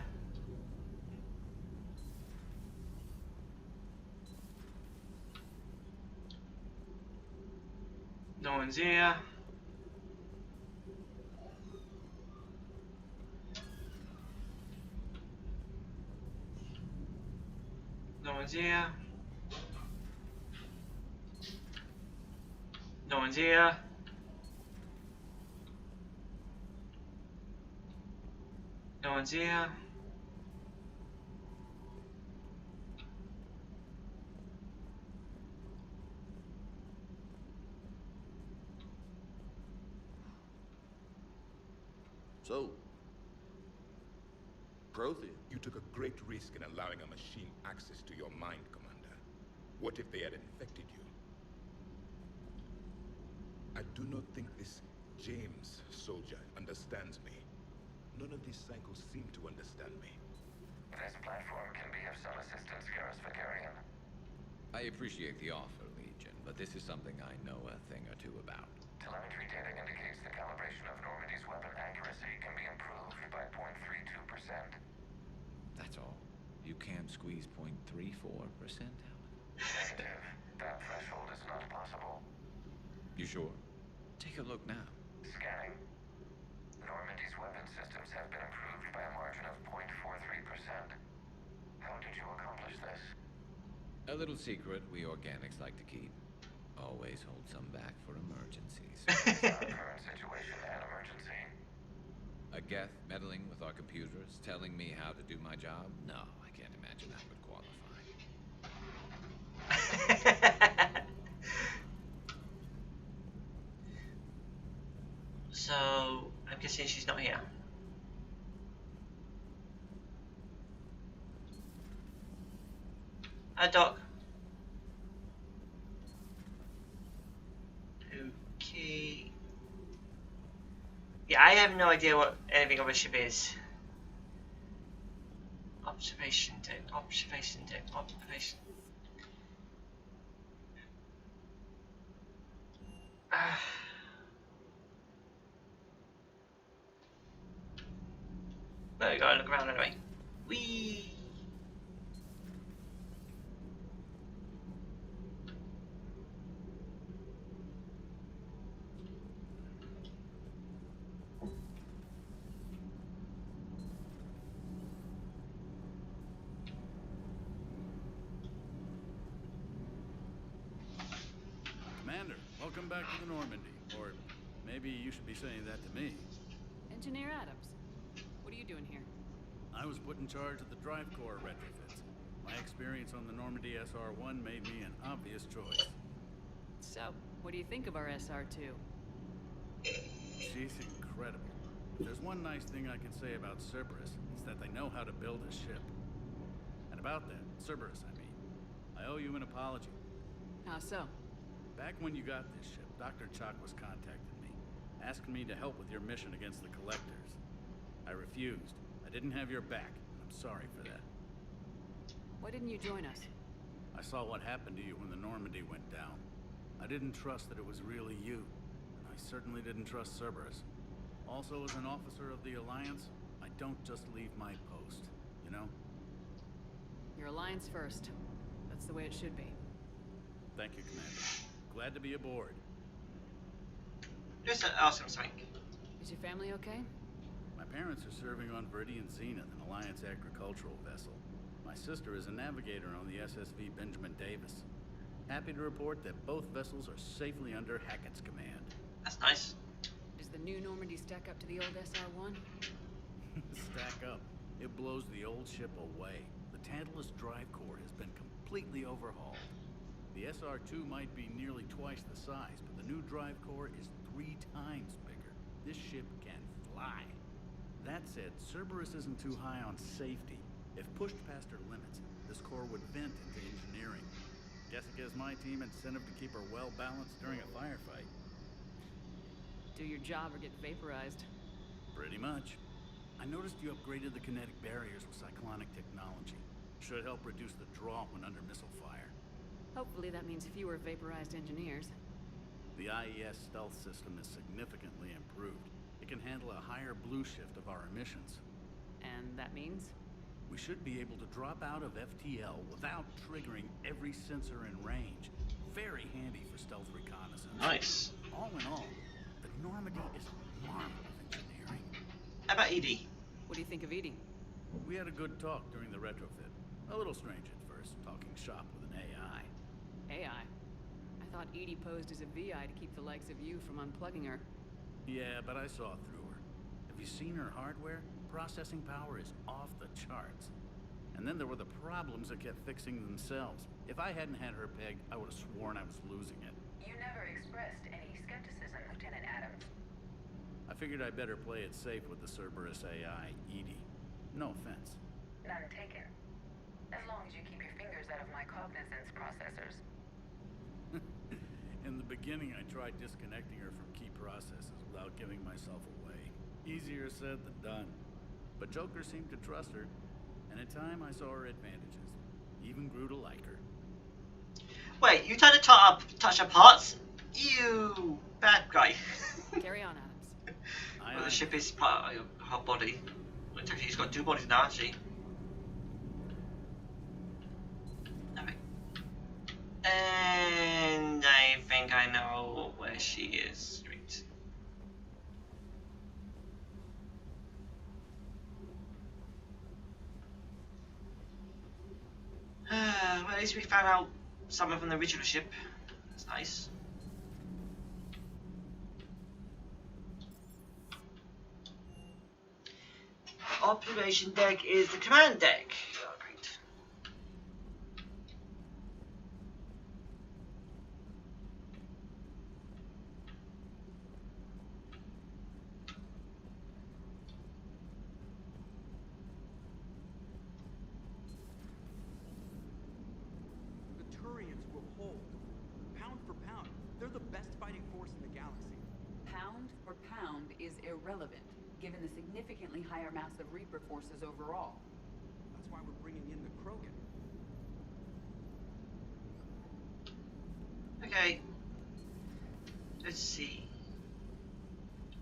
No one's here. No one's here. No one's here. No one's here. So, Prothean, you took a great risk in allowing a machine access to your mind, Commander. What if they had infected you? I do not think this James soldier understands me. None of these cycles seem to understand me. This platform can be of some assistance, Garrus Vakarian. I appreciate the offer, Legion, but this is something I know a thing or two about. Telemetry data indicates the calibration of Normandy's weapon accuracy can be improved by 0.32%. That's all. You can't squeeze 0.34% out? Negative. That threshold is not possible. You sure? Take a look now. Scanning. Normandy's weapon systems have been improved by a margin of 0.43%. How did you accomplish this? A little secret we organics like to keep. Always hold some back for emergencies. Our current situation and emergency. A Geth meddling with our computers, telling me how to do my job? No, I can't imagine that would qualify. So, I'm guessing she's not here. Doc. Okay. Yeah, I have no idea what anything of a ship is. Observation deck, observation deck, observation. There we go, look around anyway. Whee! Commander, welcome back to the Normandy. Or maybe you should be saying that to me. Engineer Adams, what are you doing here? I was put in charge of the drive core retrofits. My experience on the Normandy SR-1 made me an obvious choice. So, what do you think of our SR-2? She's incredible. If there's one nice thing I can say about Cerberus, it's that they know how to build a ship. And about that, Cerberus, I mean, I owe you an apology. How so? Back when you got this ship, Dr. Chakwas contacted me, asking me to help with your mission against the Collectors. I refused. I didn't have your back, and I'm sorry for that. Why didn't you join us? I saw what happened to you when the Normandy went down. I didn't trust that it was really you, and I certainly didn't trust Cerberus. Also, as an officer of the Alliance, I don't just leave my post, you know? Your Alliance first. That's the way it should be. Thank you, Commander. Glad to be aboard. Just ask him something. Is your family okay? My parents are serving on Viridian Zenith, an Alliance agricultural vessel. My sister is a navigator on the SSV Benjamin Davis. Happy to report that both vessels are safely under Hackett's command. That's nice. Does the new Normandy stack up to the old SR-1? Stack up. It blows the old ship away. The Tantalus drive core has been completely overhauled. The SR-2 might be nearly twice the size, but the new drive core is 3 times bigger. This ship can fly. That said, Cerberus isn't too high on safety. If pushed past her limits, this core would vent into engineering. Guess it gives my team incentive to keep her well balanced during a firefight. Do your job or get vaporized. Pretty much. I noticed you upgraded the kinetic barriers with cyclonic technology. Should help reduce the draw when under missile fire. Hopefully that means fewer vaporized engineers. The IES stealth system is significantly improved. It can handle a higher blue shift of our emissions. And that means? We should be able to drop out of FTL without triggering every sensor in range. Very handy for stealth reconnaissance. Nice. All in all, the Normandy is a marvel of engineering. How about Edie? What do you think of Edie? We had a good talk during the retrofit. A little strange at first, talking shop with an AI. AI? I thought Edie posed as a VI to keep the likes of you from unplugging her. Yeah, but I saw through her. Have you seen her hardware? Processing power is off the charts. And then there were the problems that kept fixing themselves. If I hadn't had her pegged, I would have sworn I was losing it. You never expressed any skepticism, Lieutenant Adams. I figured I'd better play it safe with the Cerberus AI, Edie. No offense. None taken. As long as you keep your fingers out of my cognizance processors. In the beginning, I tried disconnecting her from key processes without giving myself away. Easier said than done. But Joker seemed to trust her, and in time I saw her advantages. Even grew to like her. Wait, you tried to touch her parts? You bad guy. Carry on, Adams. Well, the ship is part of her body. Well, technically, he's got two bodies now, actually. And I think I know where she is. Right. Well, at least we found out something from the original ship. That's nice. Observation deck is the command deck. Oh, great. The Turians will hold. Pound for pound, they're the best fighting force in the galaxy. Pound for pound is irrelevant, given the significantly higher mass of Reaper forces overall. That's why we're bringing in the Krogan. Okay. Let's see.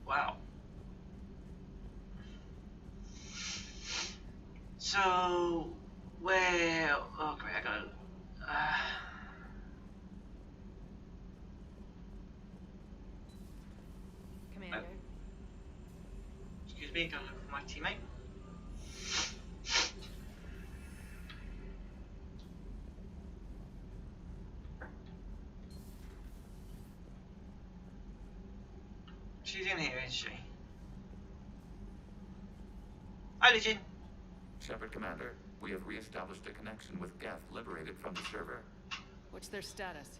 Wow. So, where... Oh, great, I gotta... Commander. Excuse me, gotta look for my teammate. She's in here, isn't she? Hi, Legion. Shepard Commander, we have re-established a connection with Geth liberated from the server. What's their status?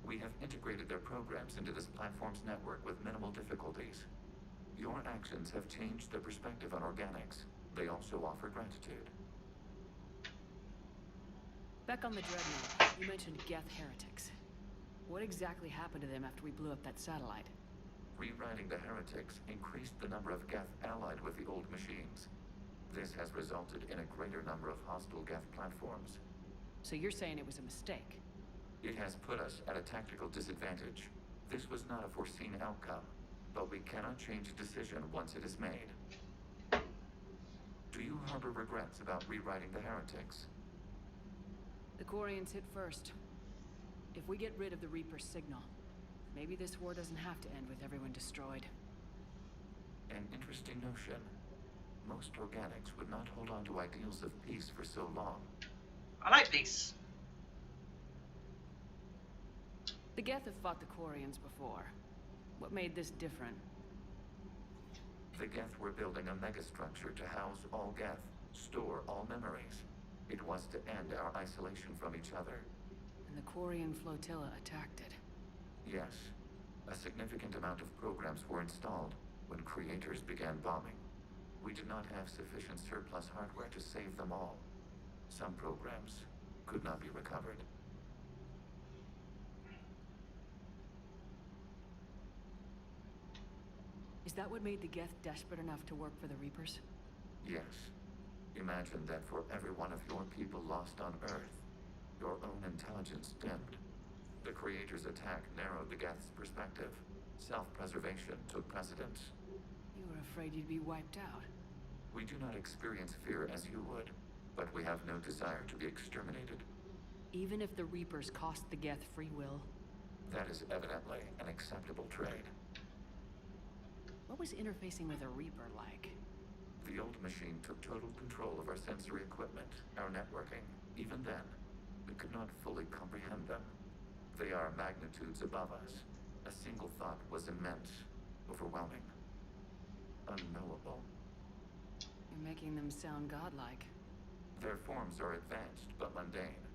We have integrated their programs into this platform's network with minimal difficulties. Your actions have changed their perspective on organics. They also offer gratitude. Back on the Dreadnought, you mentioned Geth heretics. What exactly happened to them after we blew up that satellite? Rewriting the heretics increased the number of Geth allied with the old machines. This has resulted in a greater number of hostile Geth platforms. So you're saying it was a mistake? It has put us at a tactical disadvantage. This was not a foreseen outcome, but we cannot change a decision once it is made. Do you harbor regrets about rewriting the heretics? The Quarians hit first. If we get rid of the Reaper signal, maybe this war doesn't have to end with everyone destroyed. An interesting notion. Most organics would not hold on to ideals of peace for so long. I like peace. The Geth have fought the Quarians before. What made this different? The Geth were building a megastructure to house all Geth, store all memories. It was to end our isolation from each other. And the Quarian flotilla attacked it. Yes. A significant amount of programs were installed when creators began bombing. We did not have sufficient surplus hardware to save them all. Some programs could not be recovered. Is that what made the Geth desperate enough to work for the Reapers? Yes. Imagine that for every one of your people lost on Earth, your own intelligence dimmed. The Creator's attack narrowed the Geth's perspective. Self-preservation took precedence. You were afraid you'd be wiped out. We do not experience fear as you would, but we have no desire to be exterminated. Even if the Reapers cost the Geth free will? That is evidently an acceptable trade. What was interfacing with a Reaper like? The old machine took total control of our sensory equipment, our networking. Even then, we could not fully comprehend them. They are magnitudes above us. A single thought was immense, overwhelming, unknowable. You're making them sound godlike. Their forms are advanced but mundane.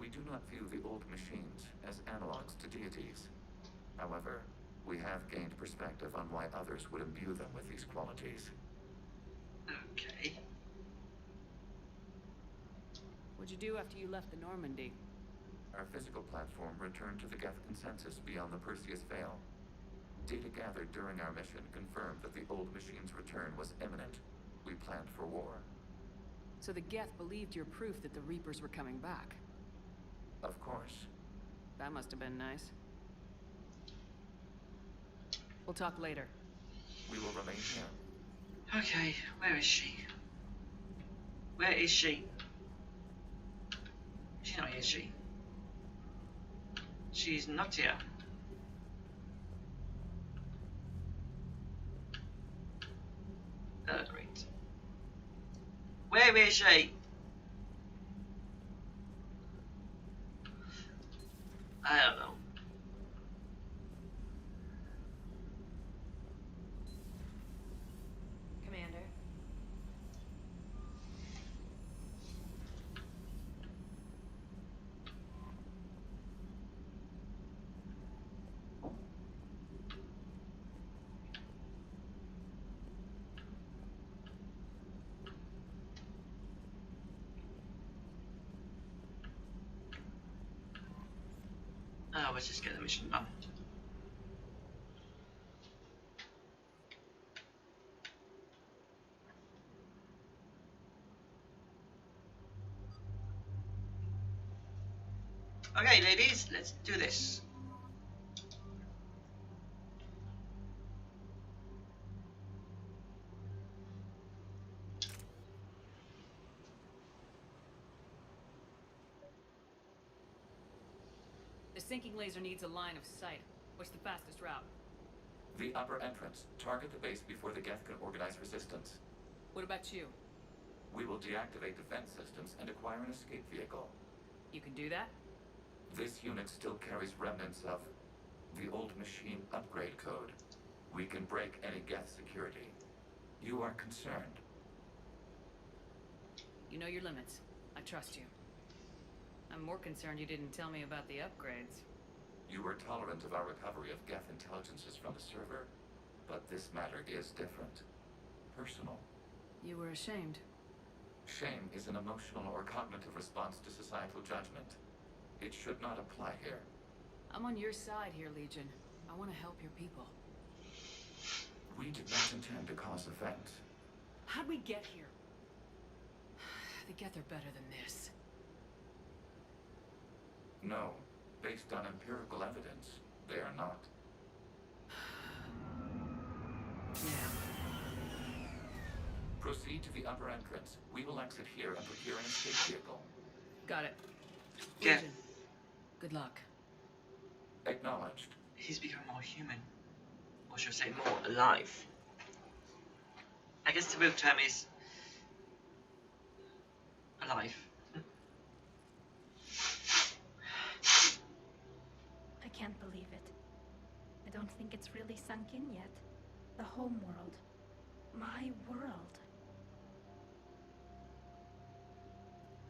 We do not view the old machines as analogs to deities. However, we have gained perspective on why others would imbue them with these qualities. Okay. What'd you do after you left the Normandy? Our physical platform returned to the Geth consensus beyond the Perseus Veil. Data gathered during our mission confirmed that the old machine's return was imminent. We planned for war. So the Geth believed your proof that the Reapers were coming back? Of course. That must have been nice. We'll talk later. We will remain here. Okay, where is she? Where is she? She's not here, is she? She's not here. Oh, great. Where is she? I don't know. Commander. Oh, let's just get the mission done. Okay, ladies, let's do this. The sinking laser needs a line of sight. What's the fastest route? The upper entrance. Target the base before the Geth can organize resistance. What about you? We will deactivate defense systems and acquire an escape vehicle. You can do that? This unit still carries remnants of the old machine upgrade code. We can break any Geth security. You are concerned. You know your limits. I trust you. I'm more concerned you didn't tell me about the upgrades. You were tolerant of our recovery of Geth intelligences from the server, but this matter is different. Personal. You were ashamed. Shame is an emotional or cognitive response to societal judgment. It should not apply here. I'm on your side here, Legion. I want to help your people. We did not intend to cause offense. How'd we get here? The Geth are better than this. No. Based on empirical evidence, they are not. Yeah. Proceed to the upper entrance. We will exit here and procure an escape vehicle. Got it. Yeah. Legion. Good luck. Acknowledged. He's become more human. Or should I say more alive? I guess the real term is alive. I can't believe it. I don't think it's really sunk in yet. The home world. My world.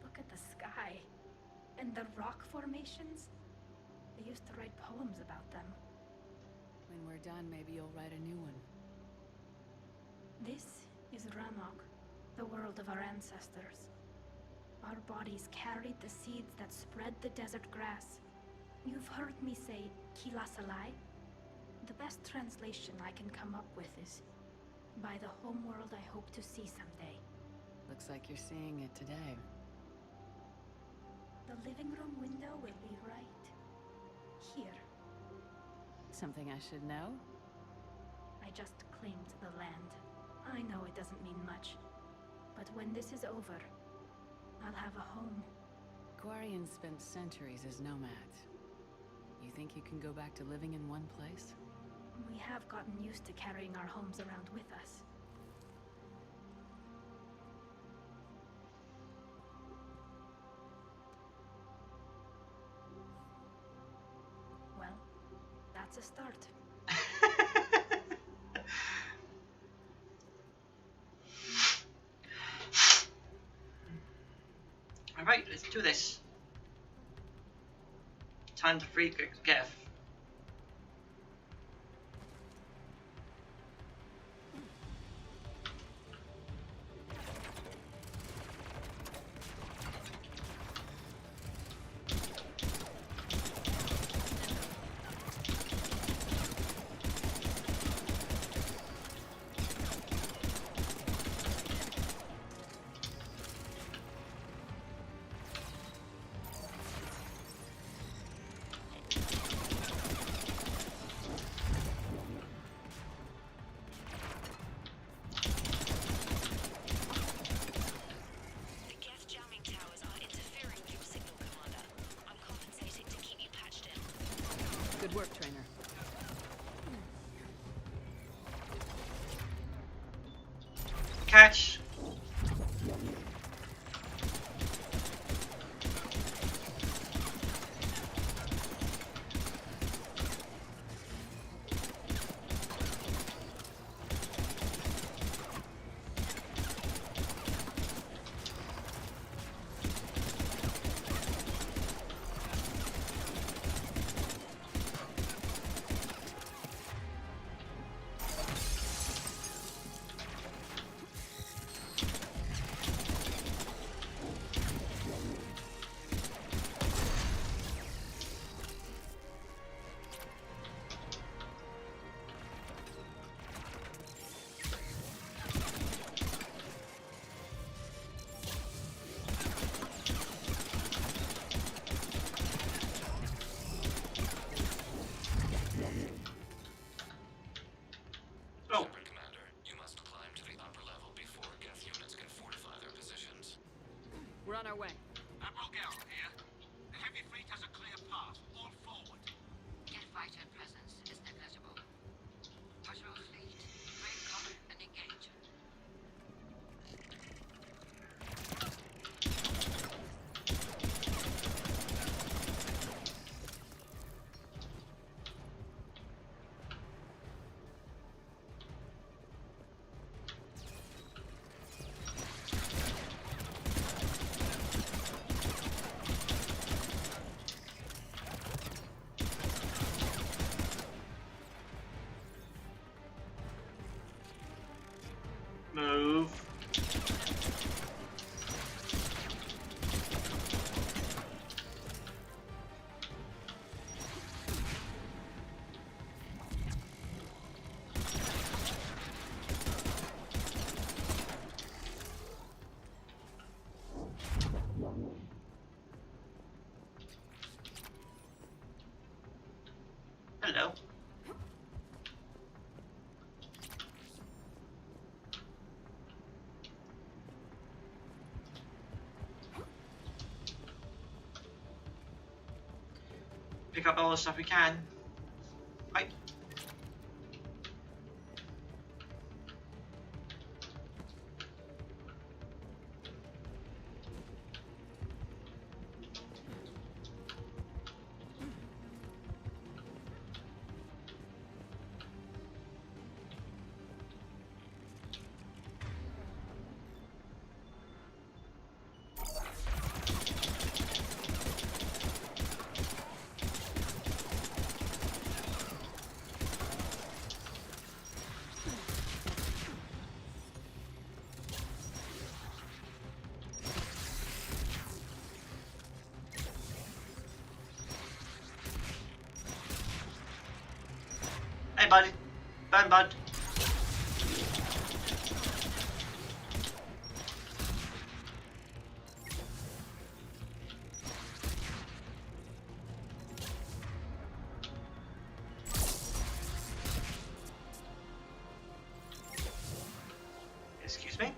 Look at the sky. And the rock formations. I used to write poems about them. When we're done, maybe you'll write a new one. This is Ranok, the world of our ancestors. Our bodies carried the seeds that spread the desert grass. You've heard me say Kilasalai. The best translation I can come up with is, by the homeworld I hope to see someday. Looks like you're seeing it today. The living room window will be right here. Something I should know? I just claimed the land. I know it doesn't mean much, but when this is over, I'll have a home. Quarians spent centuries as nomads. You think you can go back to living in one place? We have gotten used to carrying our homes around with us. Well, that's a start. Alright, let's do this. Time to free Geth. Good work, trainer. Catch! We're on our way. Admiral Gell here. The heavy fleet has a clear path. All forward. Jet fighter presence is negligible. Patrol fleet, break cover and engage. Move. Hello. Pick up all the stuff we can. Right. Hey, buddy. Burn, bud. Excuse me?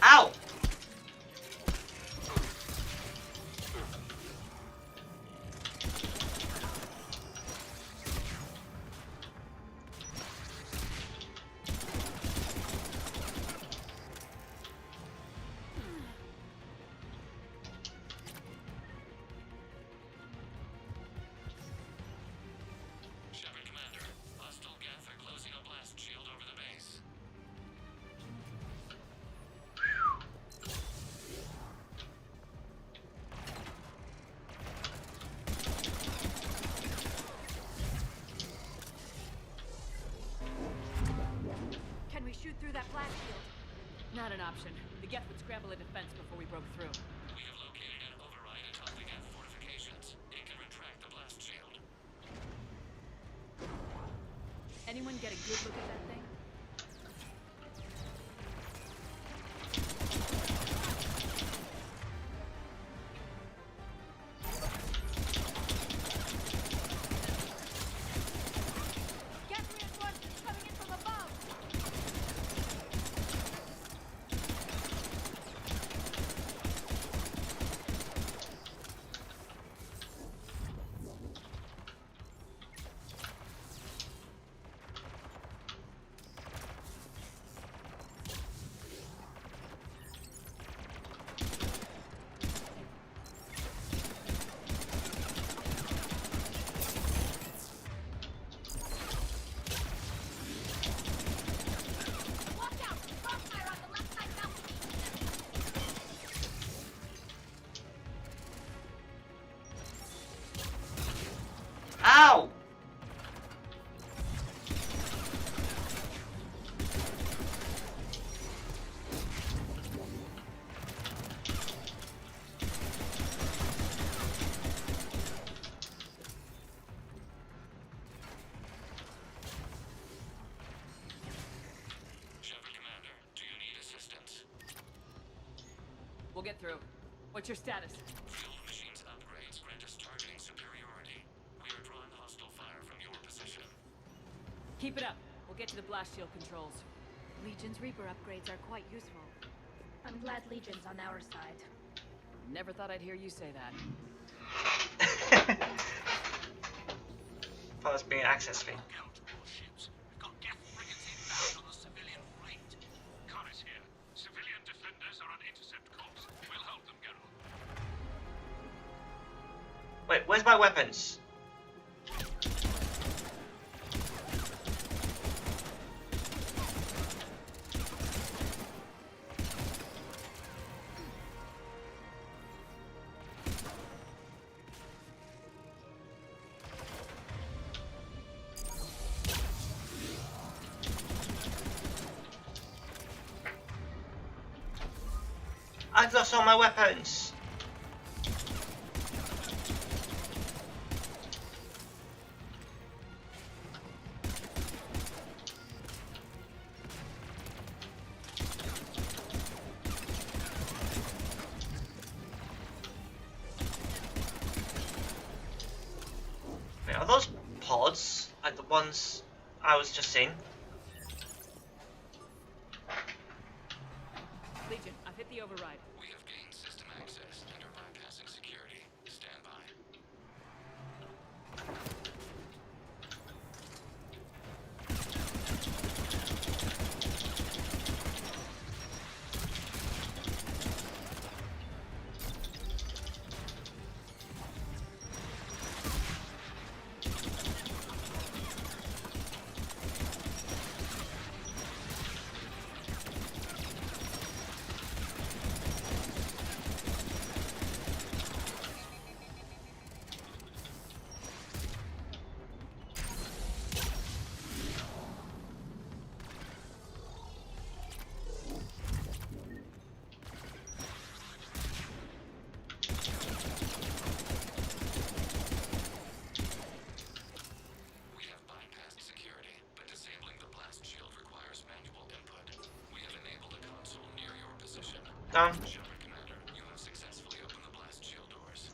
Ow! Shepard Commander, hostile Geth are closing a blast shield over the base. Can we shoot through that blast shield? Not an option. The Geth would scramble a defense before we broke through. We have located an override atop the Geth fortifications. It can retract the blast shield. Anyone get a good look at that thing? Get reinforcements coming in from above! Watch out! Crossfire on the left side balcony! Ow! Shepard Commander, do you need assistance? We'll get through. What's your status? Field machines upgrades grant us targeting superiority. We are drawing hostile fire from your position. Keep it up. We'll get to the blast shield controls. Legion's Reaper upgrades are quite useful. I'm glad Legion's on our side. Never thought I'd hear you say that. Thought it was being access fee. All ships. We've got Geth frigates inbound on the civilian fleet. Connors here. Civilian defenders are on intercept course. We'll help them, Geralt. Wait, where's my weapons? I've lost all my weapons. Wait, are those pods like the ones I was just seeing? Legion, I've hit the override. We have gained system access and are bypassing security. Stand by. Done. Commander, you have successfully opened the blast shield doors.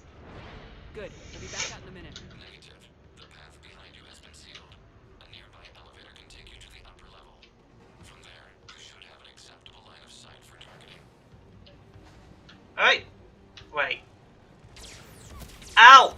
Good. We'll be back out in a minute. Negative. The path behind you has been sealed. A nearby elevator can take you to the upper level. From there, you should have an acceptable line of sight for targeting. Alright. Wait. Ow!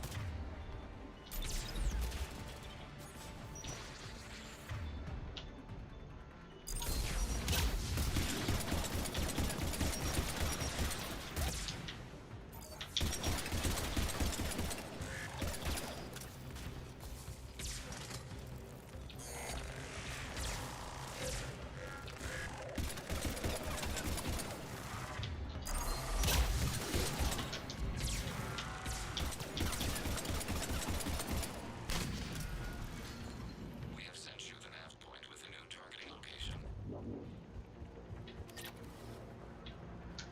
We have sent you the nav point with a new targeting location.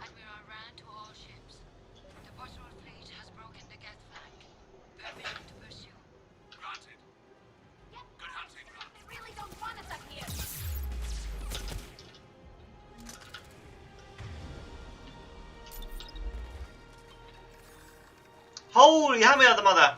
Admiral Rand to all ships. The patrol fleet has broken the Geth flank. Permission to pursue. Granted. Good hunting, Rand. They really don't want us up here. Holy hammer of the mother!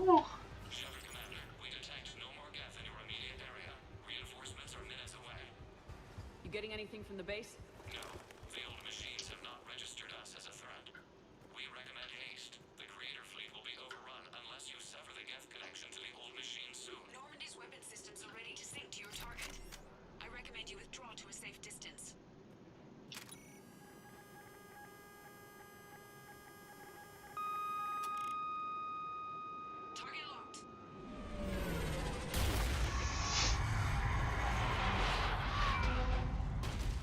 Commander, we detect no more Geth in your immediate area. Reinforcements are minutes away. You getting anything from the base? No, the old machines have not registered us as a threat. We recommend haste. The Creator fleet will be overrun unless you sever the Geth connection to the old machines soon. Normandy's weapon systems are ready to sync to your target. I recommend you withdraw to a safe distance. Target locked.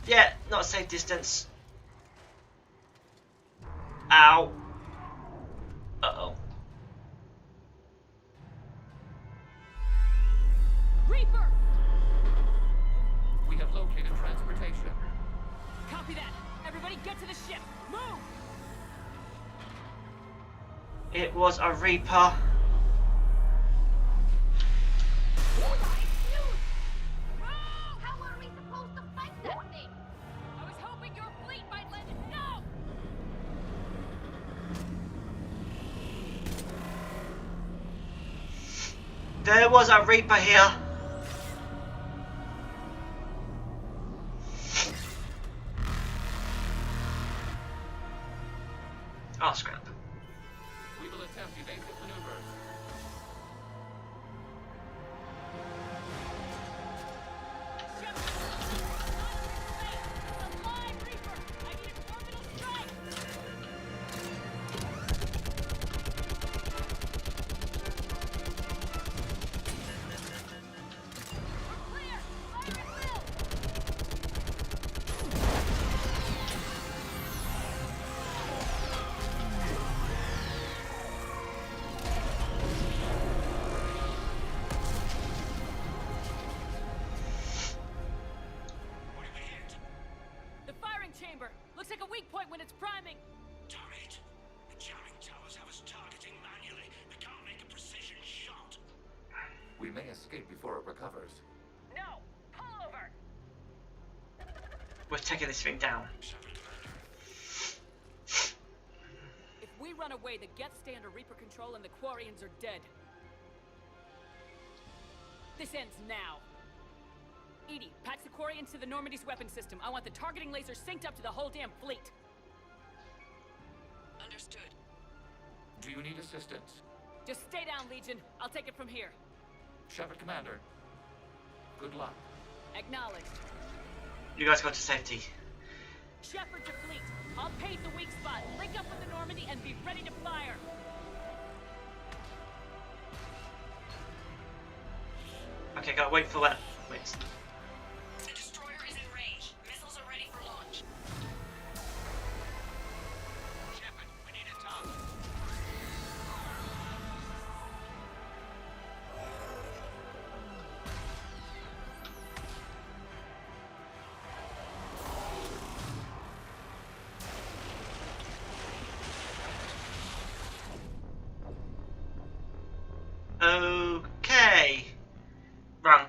Yeah, not a safe distance. Ow. Uh-oh. Reaper! We have located transportation. Copy that. Everybody get to the ship. Move! It was a Reaper. How are we supposed to fight that thing? I was hoping your fleet might let it know! There was a Reaper here. Oh, scrap. We will attempt evasive maneuvers. chamber. Looks like a weak point when it's priming. Damn it. The jamming towers have us targeting manually. They can't make a precision shot. We may escape before it recovers. No! Pull over! We're taking this thing down. If we run away, the Geth stay under Reaper control and the Quarians are dead. This ends now. Edie, patch the Quarians to the Normandy's weapon system. I want the targeting laser synced up to the whole damn fleet. Understood. Do you need assistance? Just stay down, Legion. I'll take it from here. Shepard Commander. Good luck. Acknowledged. You guys got to safety. Shepard to fleet. I'll paint the weak spot. Link up with the Normandy and be ready to fire. Okay, gotta wait for that. Wait. The destroyer is in range. Missiles are ready for launch. Shepard, we need a target. Okay. Run.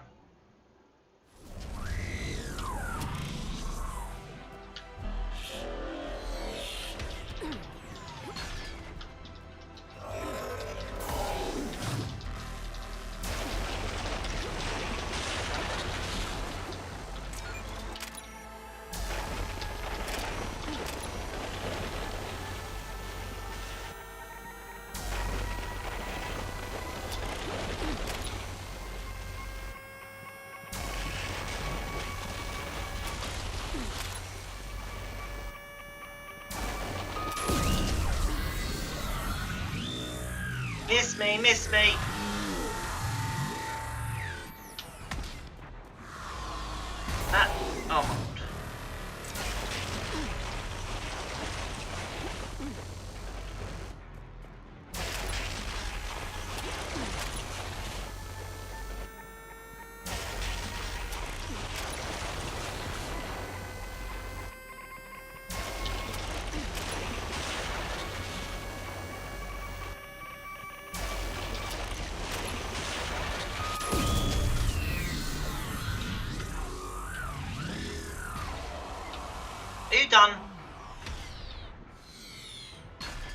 Miss me, miss me. Ah, oh my god. Are you done?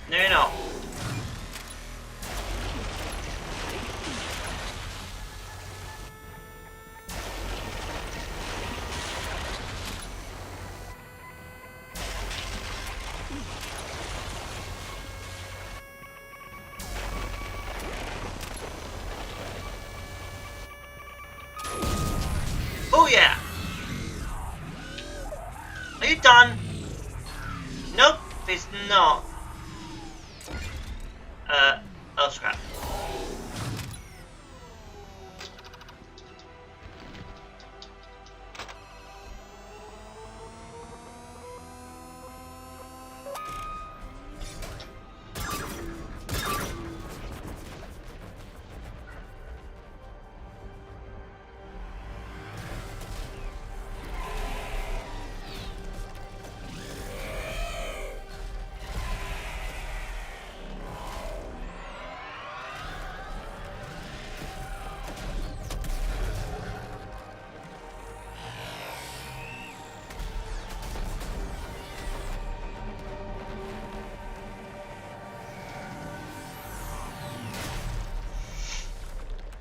No, you're not. Oh yeah! Are you done? Nope, it's not. Oh scrap.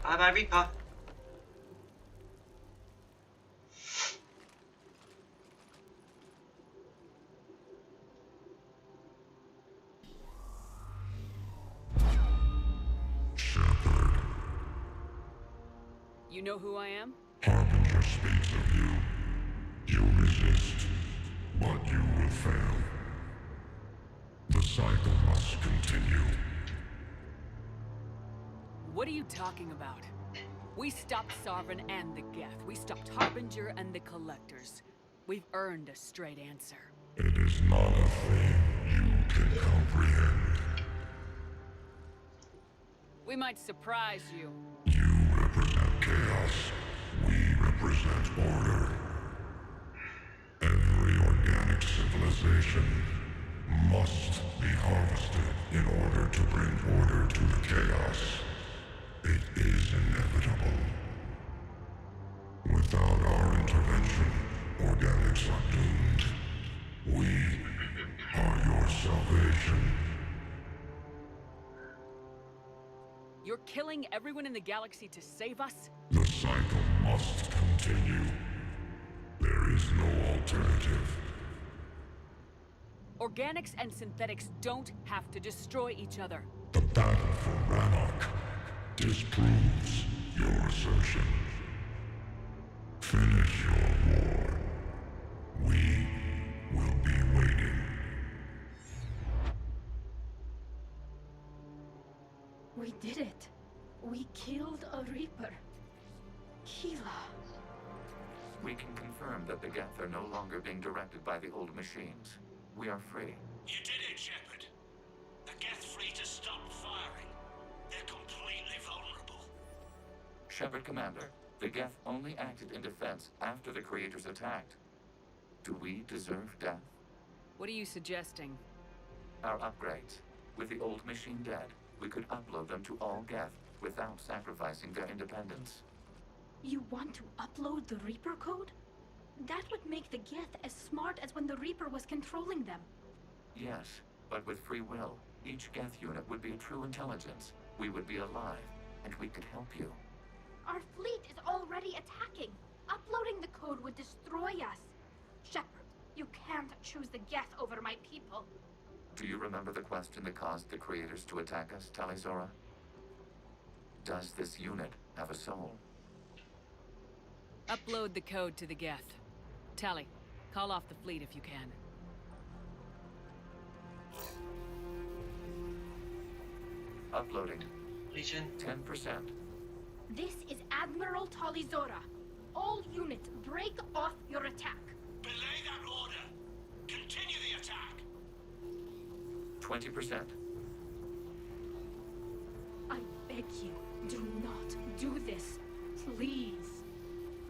Bye bye, Reaper. You know who I am? Harbinger speaks of you. You resist, but you will fail. The cycle must continue. What are you talking about? We stopped Sovereign and the Geth. We stopped Harbinger and the Collectors. We've earned a straight answer. It is not a thing you can comprehend. We might surprise you. You represent chaos. We represent order. Every organic civilization must be harvested in order to bring order to the chaos. It is inevitable. Without our intervention, organics are doomed. We are your salvation. You're killing everyone in the galaxy to save us? The cycle must continue. There is no alternative. Organics and synthetics don't have to destroy each other. The battle for Rannoch disproves your assertion. Finish your war. We will be waiting. We did it. We killed a Reaper. Keela. We can confirm that the Geth are no longer being directed by the old machines. We are free. You did it, Shepard. The Geth fleet has stopped firing. They're completely vulnerable. Shepard Commander, the Geth only acted in defense after the Creators attacked. Do we deserve death? What are you suggesting? Our upgrades. With the old machine dead, we could upload them to all Geth without sacrificing their independence. You want to upload the Reaper code? That would make the Geth as smart as when the Reaper was controlling them. Yes, but with free will, each Geth unit would be a true intelligence. We would be alive, and we could help you. Our fleet is already attacking. Uploading the code would destroy us. Shepard, you can't choose the Geth over my people. Do you remember the question that caused the Creators to attack us, Talizora? Does this unit have a soul? Upload the code to the Geth. Tally, call off the fleet if you can. Uploading. Legion. 10%. This is Admiral Talizora. All units, break off your attack. Belay that order. Continue the attack. 20%. I beg you, do not do this. Please.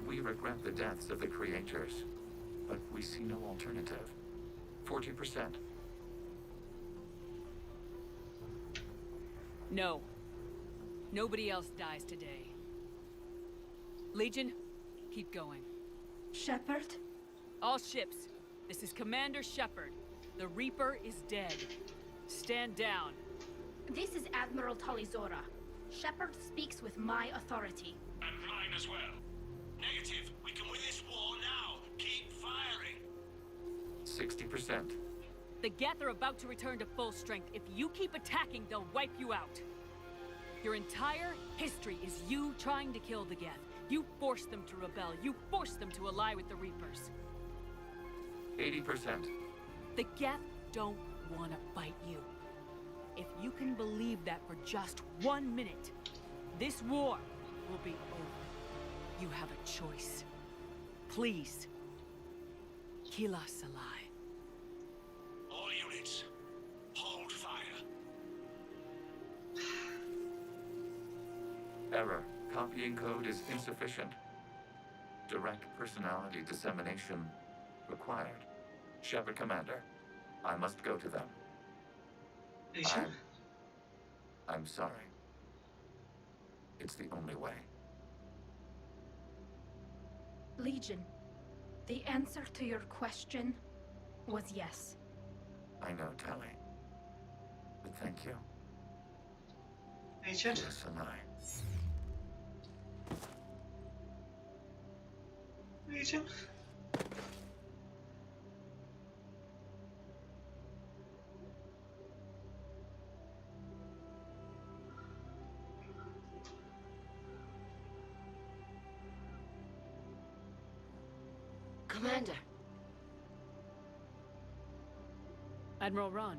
We regret the deaths of the Creators, but we see no alternative. 40%. No. Nobody else dies today. Legion, keep going. Shepard? All ships, this is Commander Shepard. The Reaper is dead. Stand down. This is Admiral Talizora. Shepard speaks with my authority. And mine as well. Negative. We can win this war now. Keep firing. 60%. The Geth are about to return to full strength. If you keep attacking, they'll wipe you out. Your entire history is you trying to kill the Geth. You forced them to rebel. You forced them to ally with the Reapers. 80%. The Geth don't want to fight you. If you can believe that for just 1 minute, this war will be over. You have a choice. Please, kill us alive. All units, hold fire. Error. Copying code is insufficient. Direct personality dissemination required. Shepard Commander, I must go to them. Are you sure? I'm sorry. It's the only way. Legion, the answer to your question was yes. I know, Tally. But thank you. Agent? Yes, and I. Agent? Commander. Admiral Ron,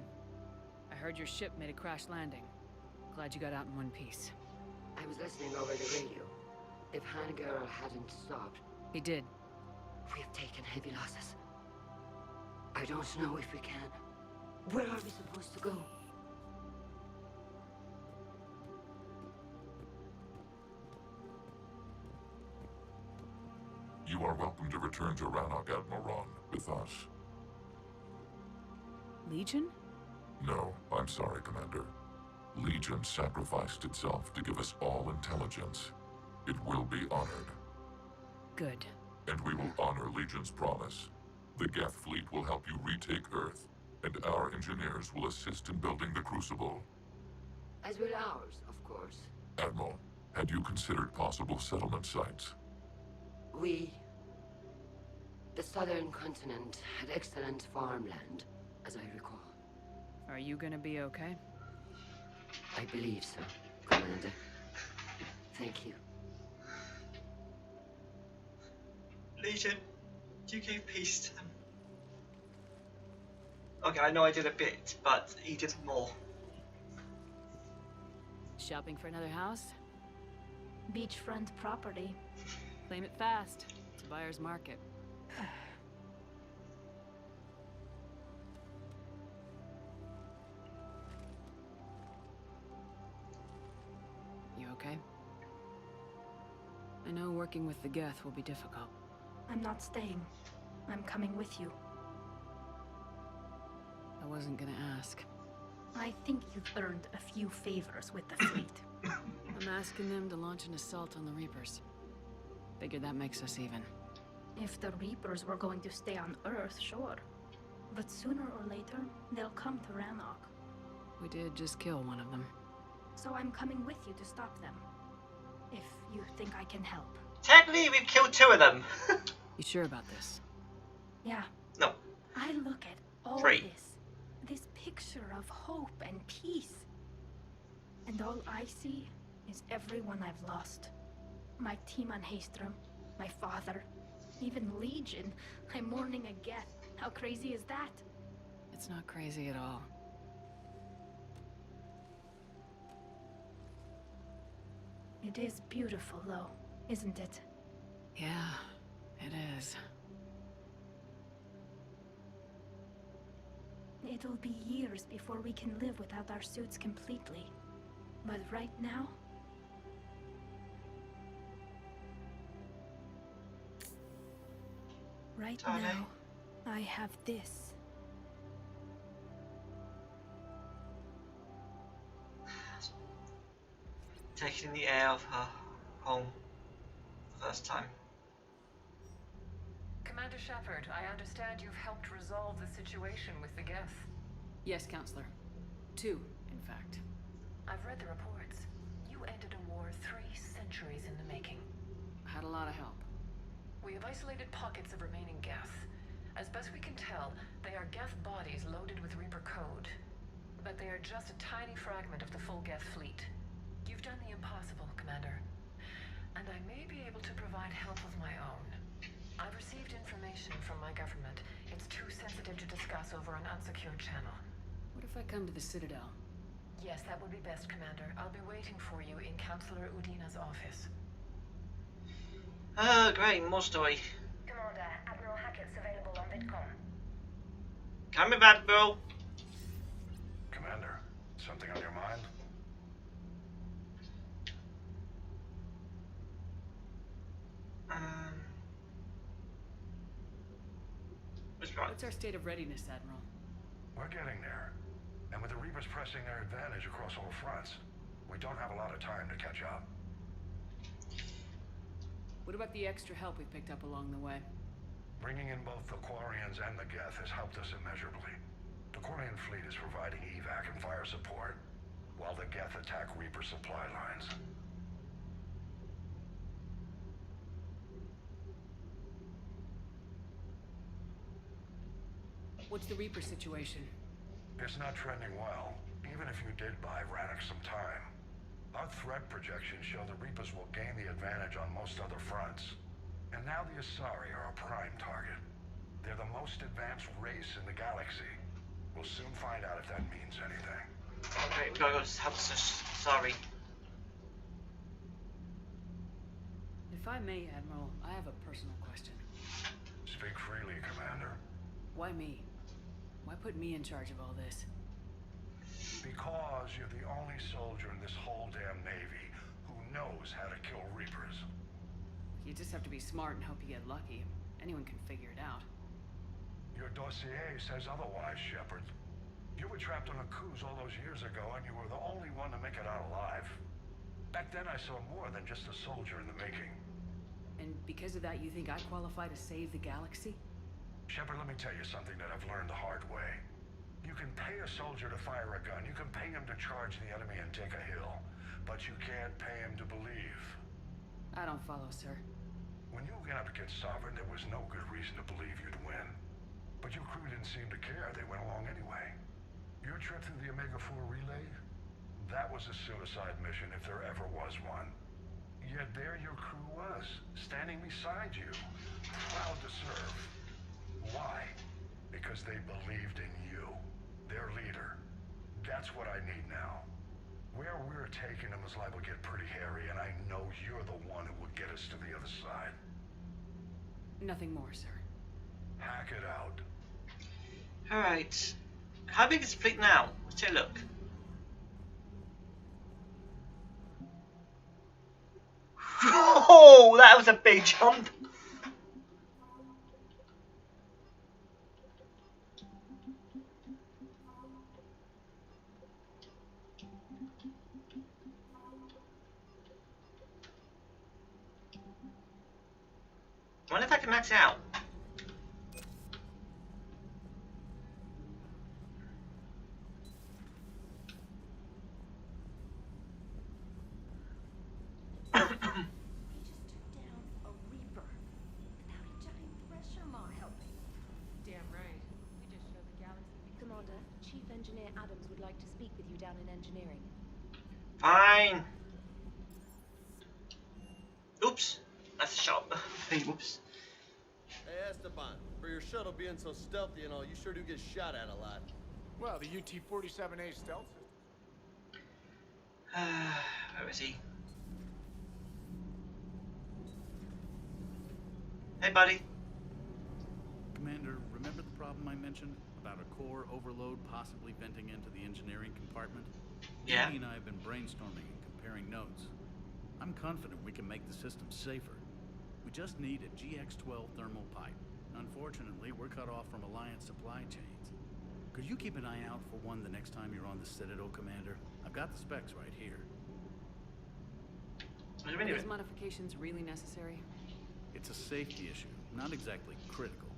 I heard your ship made a crash landing. Glad you got out in one piece. I was listening over the radio. If Hangirl hadn't stopped... He did. We have taken heavy losses. I don't know if we can. Where are we supposed to go? You are welcome to return to Rannoch, Admiral Ron, with us. Legion? No, I'm sorry, Commander. Legion sacrificed itself to give us all intelligence. It will be honored. Good. And we will honor Legion's promise. The Geth fleet will help you retake Earth, and our engineers will assist in building the Crucible. As will ours, of course. Admiral, had you considered possible settlement sites? The southern continent had excellent farmland, as I recall. Are you gonna be okay? I believe so, Commander. Thank you. Legion, you gave peace to them. Okay, I know I did a bit, but he did more. Shopping for another house? Beachfront property. Claim it fast. It's a buyer's market. You okay? I know working with the Geth will be difficult. I'm not staying. I'm coming with you. I wasn't gonna ask. I think you've earned a few favors with the fleet. I'm asking them to launch an assault on the Reapers. Figure that makes us even. If the Reapers were going to stay on Earth, sure. But sooner or later, they'll come to Rannoch. We did just kill one of them. So I'm coming with you to stop them. If you think I can help. Technically, we've killed 2 of them. You sure about this? Yeah. No. I look at all 3. this picture of hope and peace. And all I see is everyone I've lost. My team on Haestrom, my father, even Legion. I'm mourning a Geth. How crazy is that? It's not crazy at all. It is beautiful, though, isn't it? Yeah, it is. It'll be years before we can live without our suits completely. But right now... Right now, I have this. Taking the air of her home. First time. Commander Shepard, I understand you've helped resolve the situation with the Geth. Yes, Counselor. 2, in fact. I've read the reports. You ended a war 3 centuries in the making. I had a lot of help. We have isolated pockets of remaining Geth. As best we can tell, they are Geth bodies loaded with Reaper code. But they are just a tiny fragment of the full Geth fleet. You've done the impossible, Commander. And I may be able to provide help of my own. I've received information from my government. It's too sensitive to discuss over an unsecured channel. What if I come to the Citadel? Yes, that would be best, Commander. I'll be waiting for you in Counselor Udina's office. Oh, great, more story. Commander, Admiral Hackett's available on VidCom. Coming back, bro. Commander, something on your mind? What's our state of readiness, Admiral? We're getting there. And with the Reapers pressing their advantage across all fronts, we don't have a lot of time to catch up. What about the extra help we picked up along the way? Bringing in both the Quarians and the Geth has helped us immeasurably. The Quarian fleet is providing evac and fire support, while the Geth attack Reaper supply lines. What's the Reaper situation? It's not trending well, even if you did buy Rannoch some time. Our threat projections show the Reapers will gain the advantage on most other fronts. And now the Asari are a prime target. They're the most advanced race in the galaxy. We'll soon find out if that means anything. Okay, we gotta go help us. Sorry. If I may, Admiral, I have a personal question. Speak freely, Commander. Why me? Why put me in charge of all this? Because you're the only soldier in this whole damn Navy who knows how to kill Reapers. You just have to be smart and hope you get lucky. Anyone can figure it out. Your dossier says otherwise, Shepard. You were trapped on a cruise all those years ago, and you were the only one to make it out alive. Back then, I saw more than just a soldier in the making. And because of that, you think I qualify to save the galaxy? Shepard, let me tell you something that I've learned the hard way. You can pay a soldier to fire a gun, you can pay him to charge the enemy and take a hill, but you can't pay him to believe. I don't follow, sir. When you went up against Sovereign, there was no good reason to believe you'd win. But your crew didn't seem to care. They went along anyway. Your trip through the Omega-4 relay? That was a suicide mission if there ever was one. Yet there your crew was, standing beside you, proud to serve. Why? Because they believed in you, their leader. That's what I need now. Where we're taking them is liable to get pretty hairy, and I know you're the one who will get us to the other side. Nothing more, sir. Hack it out. Alright. How big is the fleet now? Let's take a look. Oh, that was a big jump. I wonder if I can max it out. Chief Engineer Adams would like to speak with you down in engineering. Fine. Oops. That's a shot. Oops. Hey Esteban, for your shuttle being so stealthy and all, you sure do get shot at a lot. Well, the UT-47A stealth system. Where is he? Hey, buddy. Commander, remember the problem I mentioned? About a core overload possibly venting into the engineering compartment? Yeah. Andy and I have been brainstorming and comparing notes. I'm confident we can make the system safer. We just need a GX-12 thermal pipe. Unfortunately, we're cut off from Alliance supply chains. Could you keep an eye out for one the next time you're on the Citadel, Commander? I've got the specs right here. Are those modifications really necessary? It's a safety issue, not exactly critical.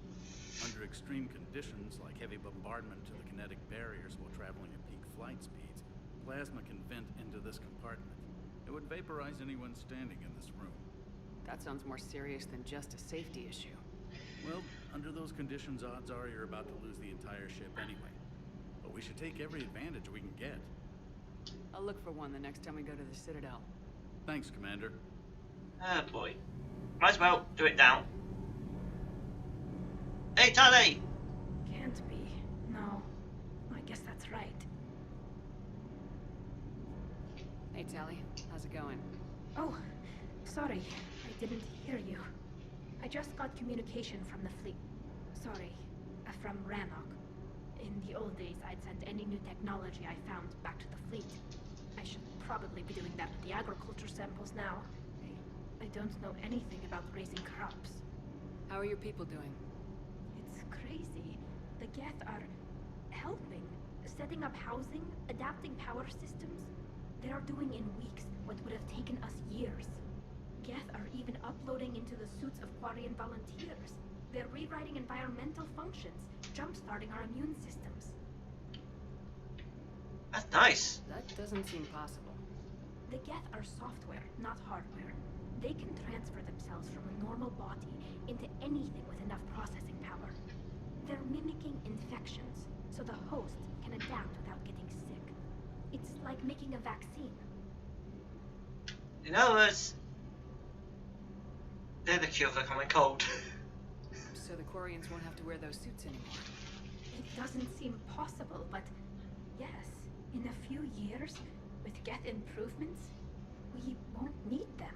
Under extreme conditions, like heavy bombardment to the kinetic barriers while traveling at peak flight speeds, plasma can vent into this compartment. It would vaporize anyone standing in this room. That sounds more serious than just a safety issue. Well, under those conditions, odds are you're about to lose the entire ship anyway. But we should take every advantage we can get. I'll look for one the next time we go to the Citadel. Thanks, Commander. Oh boy. Might as well do it now. Hey, Tali! Can't be. No. I guess that's right. Hey, Tali. How's it going? Oh, sorry. I didn't hear you. I just got communication from the fleet. Sorry. From Rannoch. In the old days, I'd send any new technology I found back to the fleet. I should probably be doing that with the agriculture samples now. I don't know anything about raising crops. How are your people doing? It's crazy. The Geth are helping, setting up housing, adapting power systems. They are doing in weeks what would have taken us years. Geth are even uploading into the suits of Quarian volunteers. They're rewriting environmental functions, jump-starting our immune systems. That's nice. That doesn't seem possible. The Geth are software, not hardware. They can transfer themselves from a normal body into anything with enough processing power. They're mimicking infections, so the host can adapt without getting sick. It's like making a vaccine. In other words, they're the cure for the common cold. So the Quarians won't have to wear those suits anymore. It doesn't seem possible, but yes, in a few years, with Geth improvements, we won't need them.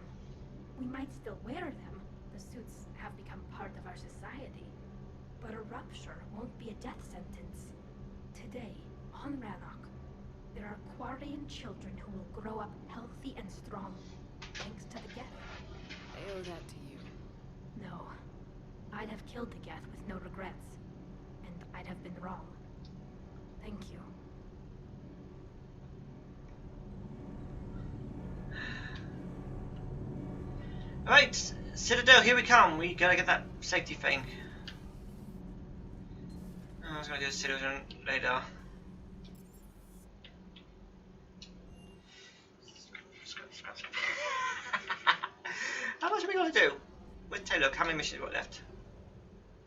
We might still wear them. The suits have become part of our society. But a rupture won't be a death sentence. Today, on Rannoch, there are Quarian children who will grow up healthy and strong, thanks to the Geth. They owe that to you. No. I'd have killed the Geth with no regrets. And I'd have been wrong. Thank you. Right, Citadel, here we come. We gotta get that safety thing. I was gonna do the Citadel later. How much are we gonna do? Let's take a look. How many missions we got left?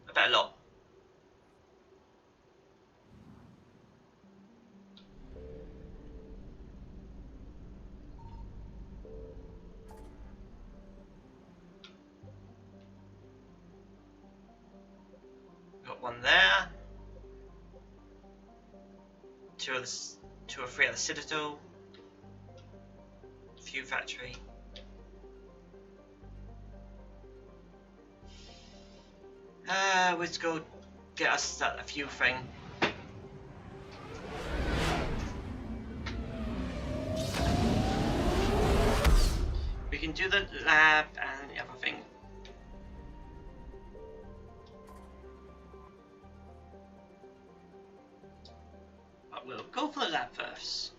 I bet a lot. one there. 2 or 3 at the Citadel. Fuel factory. Let's go get us a fuel thing. We can do the lab and the other thing. But we'll go for the lab first.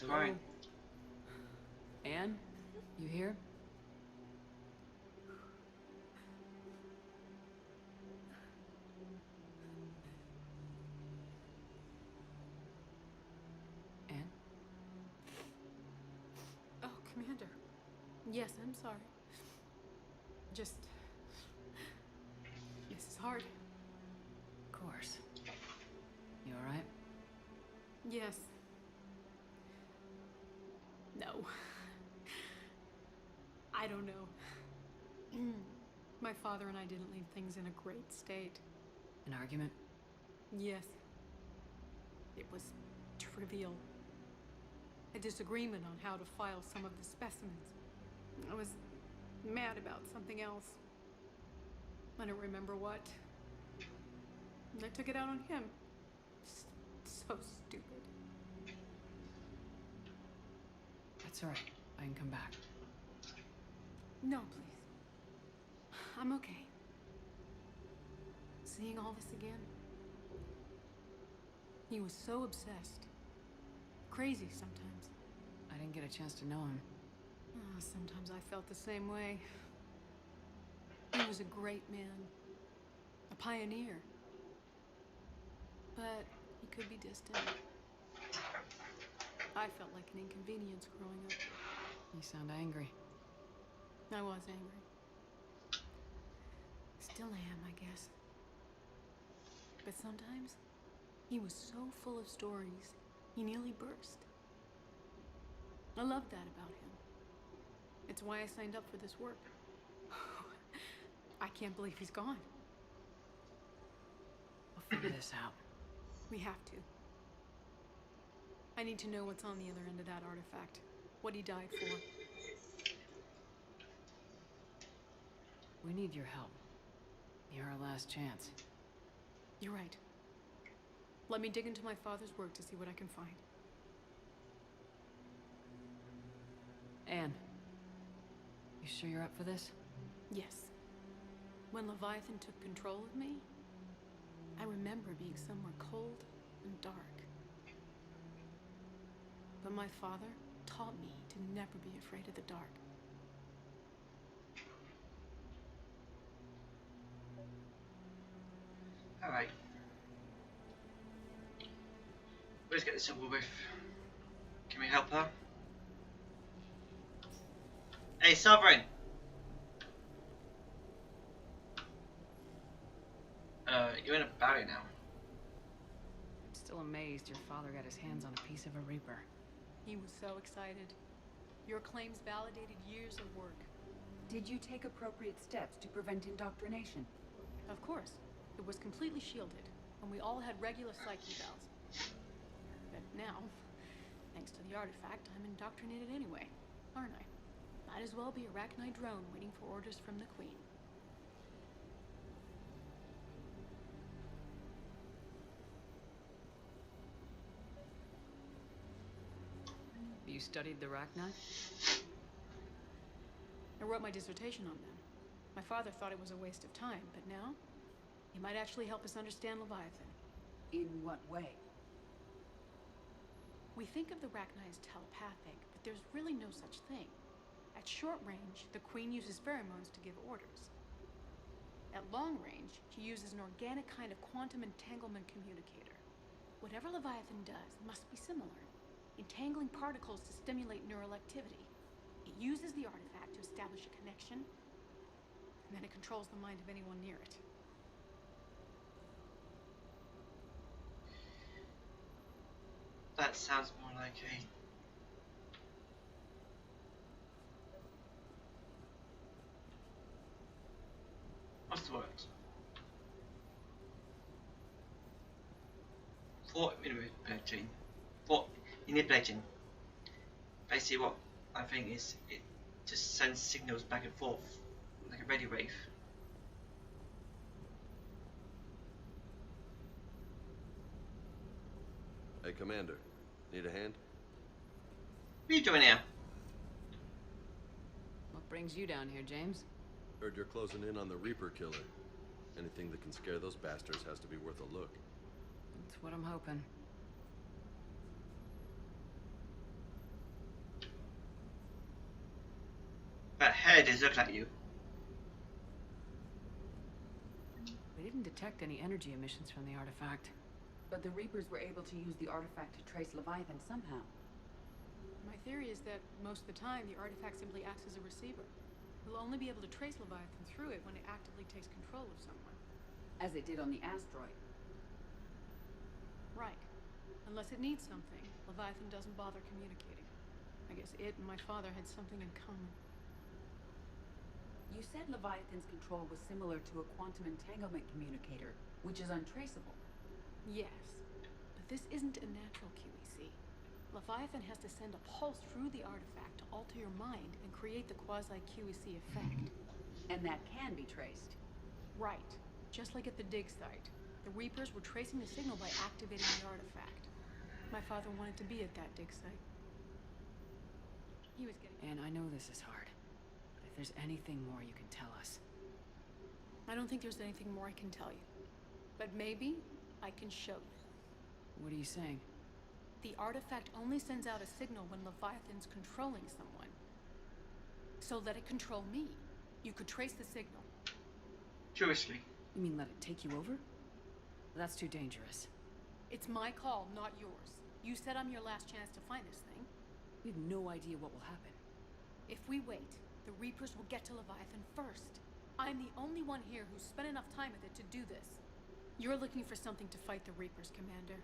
Hello? Anne? You here? Anne? Oh, Commander. Yes, I'm sorry. Just... This is hard. Of course. You alright? Yes. No. I don't know. My father and I didn't leave things in a great state. An argument? Yes. It was trivial. A disagreement on how to file some of the specimens. I was mad about something else. I don't remember what. And I took it out on him. So stupid. That's alright. I can come back. No, please. I'm okay. Seeing all this again. He was so obsessed. Crazy sometimes. I didn't get a chance to know him. Oh, sometimes I felt the same way. He was a great man. A pioneer. But he could be distant. I felt like an inconvenience growing up. You sound angry. I was angry. Still am, I guess. But sometimes, he was so full of stories, he nearly burst. I love that about him. It's why I signed up for this work. I can't believe he's gone. We'll figure this out. We have to. I need to know what's on the other end of that artifact. What he died for. We need your help. You're our last chance. You're right. Let me dig into my father's work to see what I can find. Anne, you sure you're up for this? Yes. When Leviathan took control of me, I remember being somewhere cold and dark. But my father taught me to never be afraid of the dark. Alright. Let's get this over with. Can we help her? Hey, Sovereign! You're in a barrier now. I'm still amazed your father got his hands on a piece of a Reaper. He was so excited. Your claims validated years of work. Did you take appropriate steps to prevent indoctrination? Of course. It was completely shielded, and we all had regular psych evals. But now, thanks to the artifact, I'm indoctrinated anyway, aren't I? Might as well be a Arachnite drone waiting for orders from the Queen. You studied the Arachnite? I wrote my dissertation on them. My father thought it was a waste of time, but now, he might actually help us understand Leviathan. In what way? We think of the Arachnite as telepathic, but there's really no such thing. At short range, the Queen uses pheromones to give orders. At long range, he uses an organic kind of quantum entanglement communicator. Whatever Leviathan does must be similar, entangling particles to stimulate neural activity. It uses the artifact to establish a connection, and then it controls the mind of anyone near it. That sounds more like a... What's the word? Thought manipulating. Thought manipulating. Basically what I think is it just sends signals back and forth like a radio wave. Hey, Commander. Need a hand? What are you doing here? What brings you down here, James? Heard you're closing in on the Reaper killer. Anything that can scare those bastards has to be worth a look. That's what I'm hoping. That head is looking at you. We didn't detect any energy emissions from the artifact. But the Reapers were able to use the artifact to trace Leviathan somehow. My theory is that most of the time, the artifact simply acts as a receiver. We'll only be able to trace Leviathan through it when it actively takes control of someone. As it did on the asteroid. Right. Unless it needs something, Leviathan doesn't bother communicating. I guess it and my father had something in common. You said Leviathan's control was similar to a quantum entanglement communicator, which is untraceable. Yes, but this isn't a natural QEC. Leviathan has to send a pulse through the artifact to alter your mind and create the quasi-QEC effect. And that can be traced. Right. Just like at the dig site. The Reapers were tracing the signal by activating the artifact. My father wanted to be at that dig site. He was getting... And I know this is hard, but if there's anything more you can tell us. I don't think there's anything more I can tell you. But maybe I can show you. What are you saying? The artifact only sends out a signal when Leviathan's controlling someone. So let it control me. You could trace the signal. Curiously. You mean let it take you over? That's too dangerous. It's my call, not yours. You said I'm your last chance to find this thing. We have no idea what will happen. If we wait, the Reapers will get to Leviathan first. I'm the only one here who's spent enough time with it to do this. You're looking for something to fight the Reapers, Commander.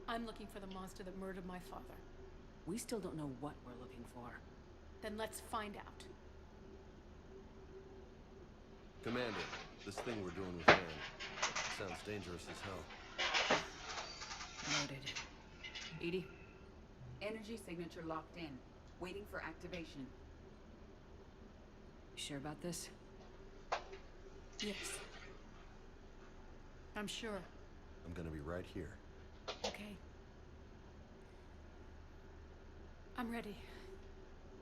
I'm looking for the monster that murdered my father. We still don't know what we're looking for. Then let's find out. Commander, this thing we're doing with Anne sounds dangerous as hell. Noted. Edie? Energy signature locked in. Waiting for activation. You sure about this? Yes. I'm sure. I'm gonna be right here. Okay. I'm ready.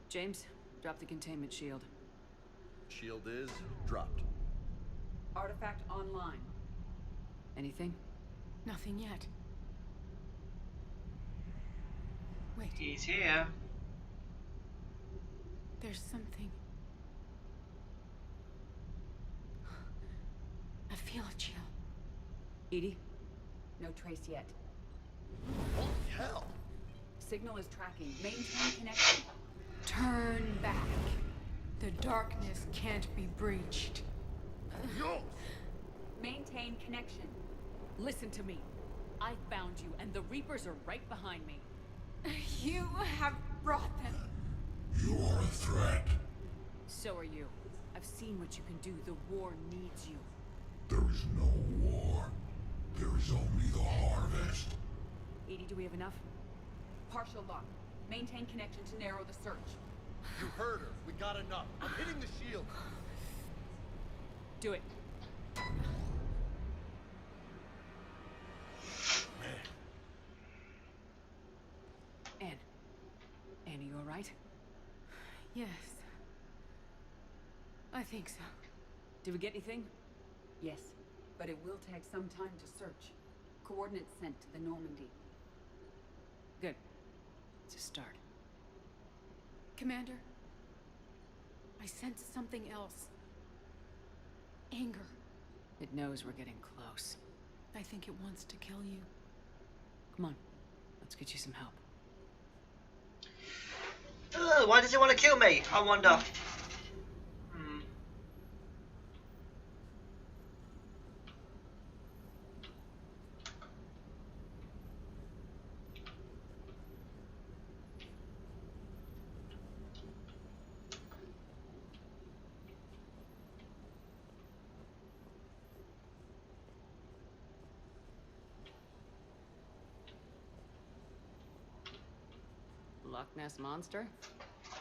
James, drop the containment shield. Shield is dropped. Artifact online. Anything? Nothing yet. Wait. He's here. There's something. I feel a chill. Edie? No trace yet. What the hell? Signal is tracking. Maintain connection. Turn back. The darkness can't be breached. Yo! Maintain connection. Listen to me. I found you, and the Reapers are right behind me. You have brought them. You are a threat. So are you. I've seen what you can do. The war needs you. There is no war. There is only the harvest. Edie, do we have enough? Partial lock. Maintain connection to narrow the search. You heard her. We got enough. I'm hitting the shield. Do it. Anne, are you alright? Yes. I think so. Did we get anything? Yes, but it will take some time to search. Coordinates sent to the Normandy. Good. It's a start. Commander, I sense something else. Anger. It knows we're getting close. I think it wants to kill you. Come on, let's get you some help. Why does it want to kill me? I wonder. Loch Ness Monster?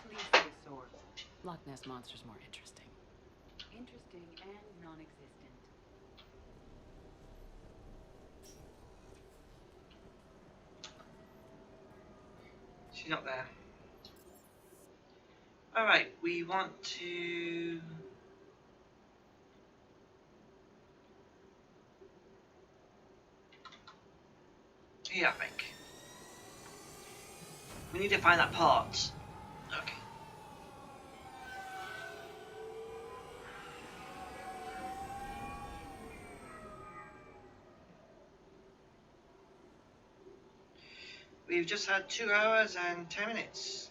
Please say a sword. Loch Ness Monster's more interesting. Interesting and non-existent. She's not there. Alright, we want to... Here, I think. We need to find that part. Okay. We've just had 2 hours and 10 minutes.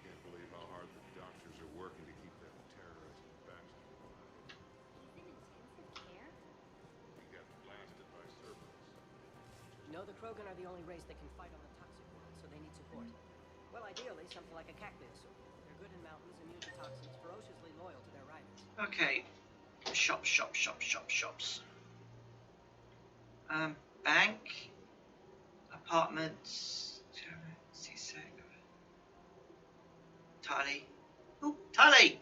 Can't believe how hard the doctors are working to keep that terrorist Baxter alive. He's in intensive care? He got blasted by serpents. No, the Krogan are the only race that can fight on the toxic world, so they need support. Well, ideally, something like a cactus. They're good in mountains, immune to toxins, ferociously loyal to their riders. Okay. Shops. Bank. Apartments. C6. Tally. Ooh, Tally!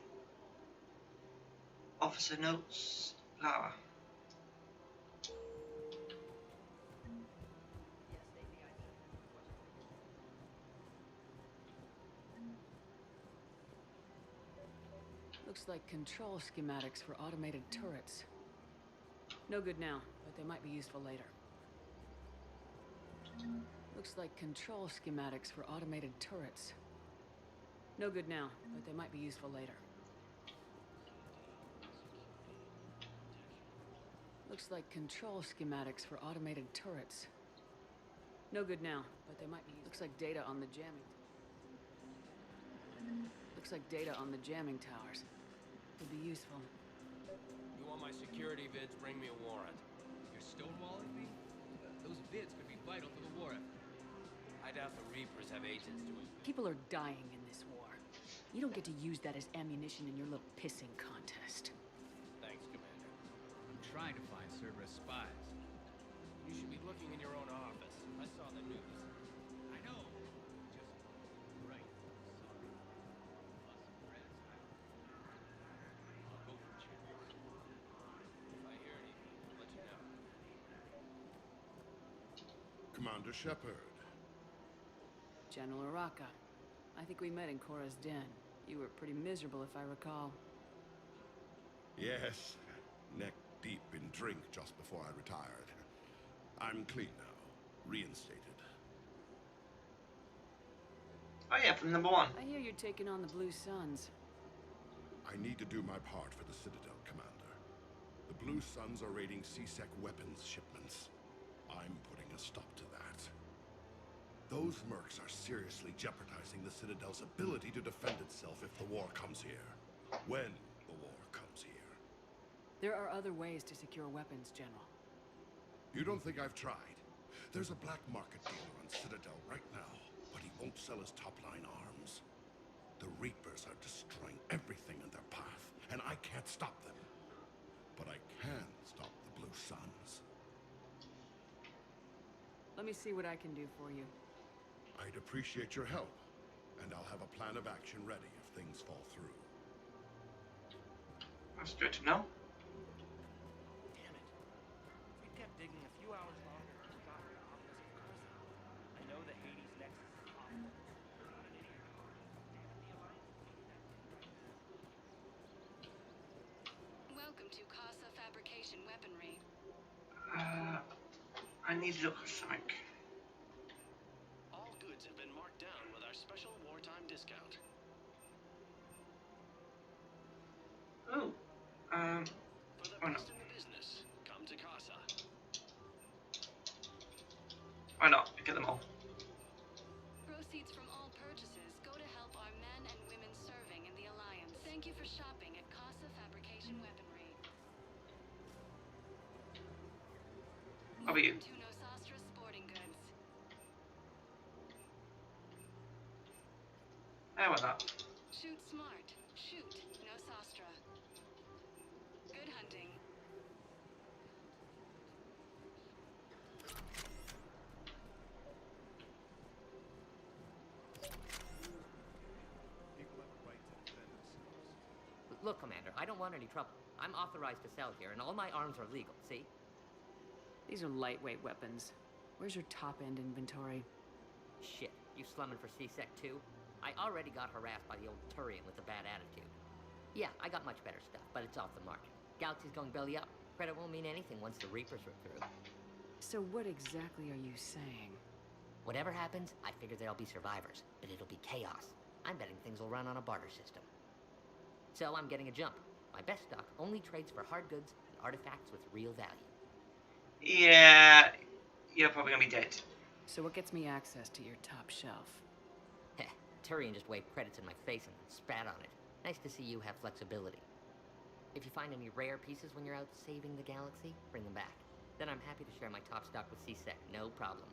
Officer notes. Lara. Looks like control schematics for automated turrets. No good now, but they might be useful later. Looks like control schematics for automated turrets. No good now, but they might be useful later. Looks like control schematics for automated turrets. No good now, but they might be. Looks like data on the jamming. Looks like data on the jamming towers. Could be useful. You want my security vids? Bring me a warrant. You're stonewalling me? Those vids could be vital to the war effort. I doubt the Reapers have agents doing. People are dying in this war. You don't get to use that as ammunition in your little pissing contest. Thanks, Commander. I'm trying to find Cerberus spies. You should be looking in your own office. I saw the news. I know. Just right. Sorry. Lost some friends. I'll go for chance. If I hear anything, I'll let you know. Commander Shepard. General Araka. I think we met in Cora's den. You were pretty miserable, if I recall. Yes, neck deep in drink just before I retired. I'm clean now, reinstated. Oh yeah, from number 1. I hear you're taking on the Blue Suns. I need to do my part for the Citadel, Commander. The Blue Suns are raiding C-Sec weapons shipments. I'm putting a stop to that. Those mercs are seriously jeopardizing the Citadel's ability to defend itself if the war comes here. When the war comes here. There are other ways to secure weapons, General. You don't think I've tried? There's a black market dealer on Citadel right now, but he won't sell his top-line arms. The Reapers are destroying everything in their path, and I can't stop them. But I can stop the Blue Suns. Let me see what I can do for you. I'd appreciate your help, and I'll have a plan of action ready if things fall through. That's good to know. Damn it. If we kept digging a few hours longer, we got to the office of Curse. I know the Hades Nexus is awful. I'm not an idiot. Damn it, the Alliance. I need to look for something. All goods have been marked down with our special wartime discount. Oh, For the why not? best in the business, come to Casa. Why not? Get them all. Proceeds from all purchases go to help our men and women serving in the Alliance. Thank you for shopping at Casa Fabrication Weaponry. How about you? Welcome to Nosastra Sporting Goods. How about that? Shoot smart. Shoot Nosastra. Good hunting. Look, Commander, I don't want any trouble. I'm authorized to sell here, and all my arms are legal, see? These are lightweight weapons. Where's your top-end inventory? Shit, you slumming for C-Sec too? I already got harassed by the old Turian with a bad attitude. Yeah, I got much better stuff, but it's off the market. Galaxy's going belly up. Credit won't mean anything once the Reapers rip through. So what exactly are you saying? Whatever happens, I figure there'll be survivors, but it'll be chaos. I'm betting things will run on a barter system. So I'm getting a jump. My best stock only trades for hard goods and artifacts with real value. Yeah, you're probably gonna be dead. So what gets me access to your top shelf? Heh, Turian just waved credits in my face and spat on it. Nice to see you have flexibility. If you find any rare pieces when you're out saving the galaxy, bring them back. Then I'm happy to share my top stock with C-Sec, no problem.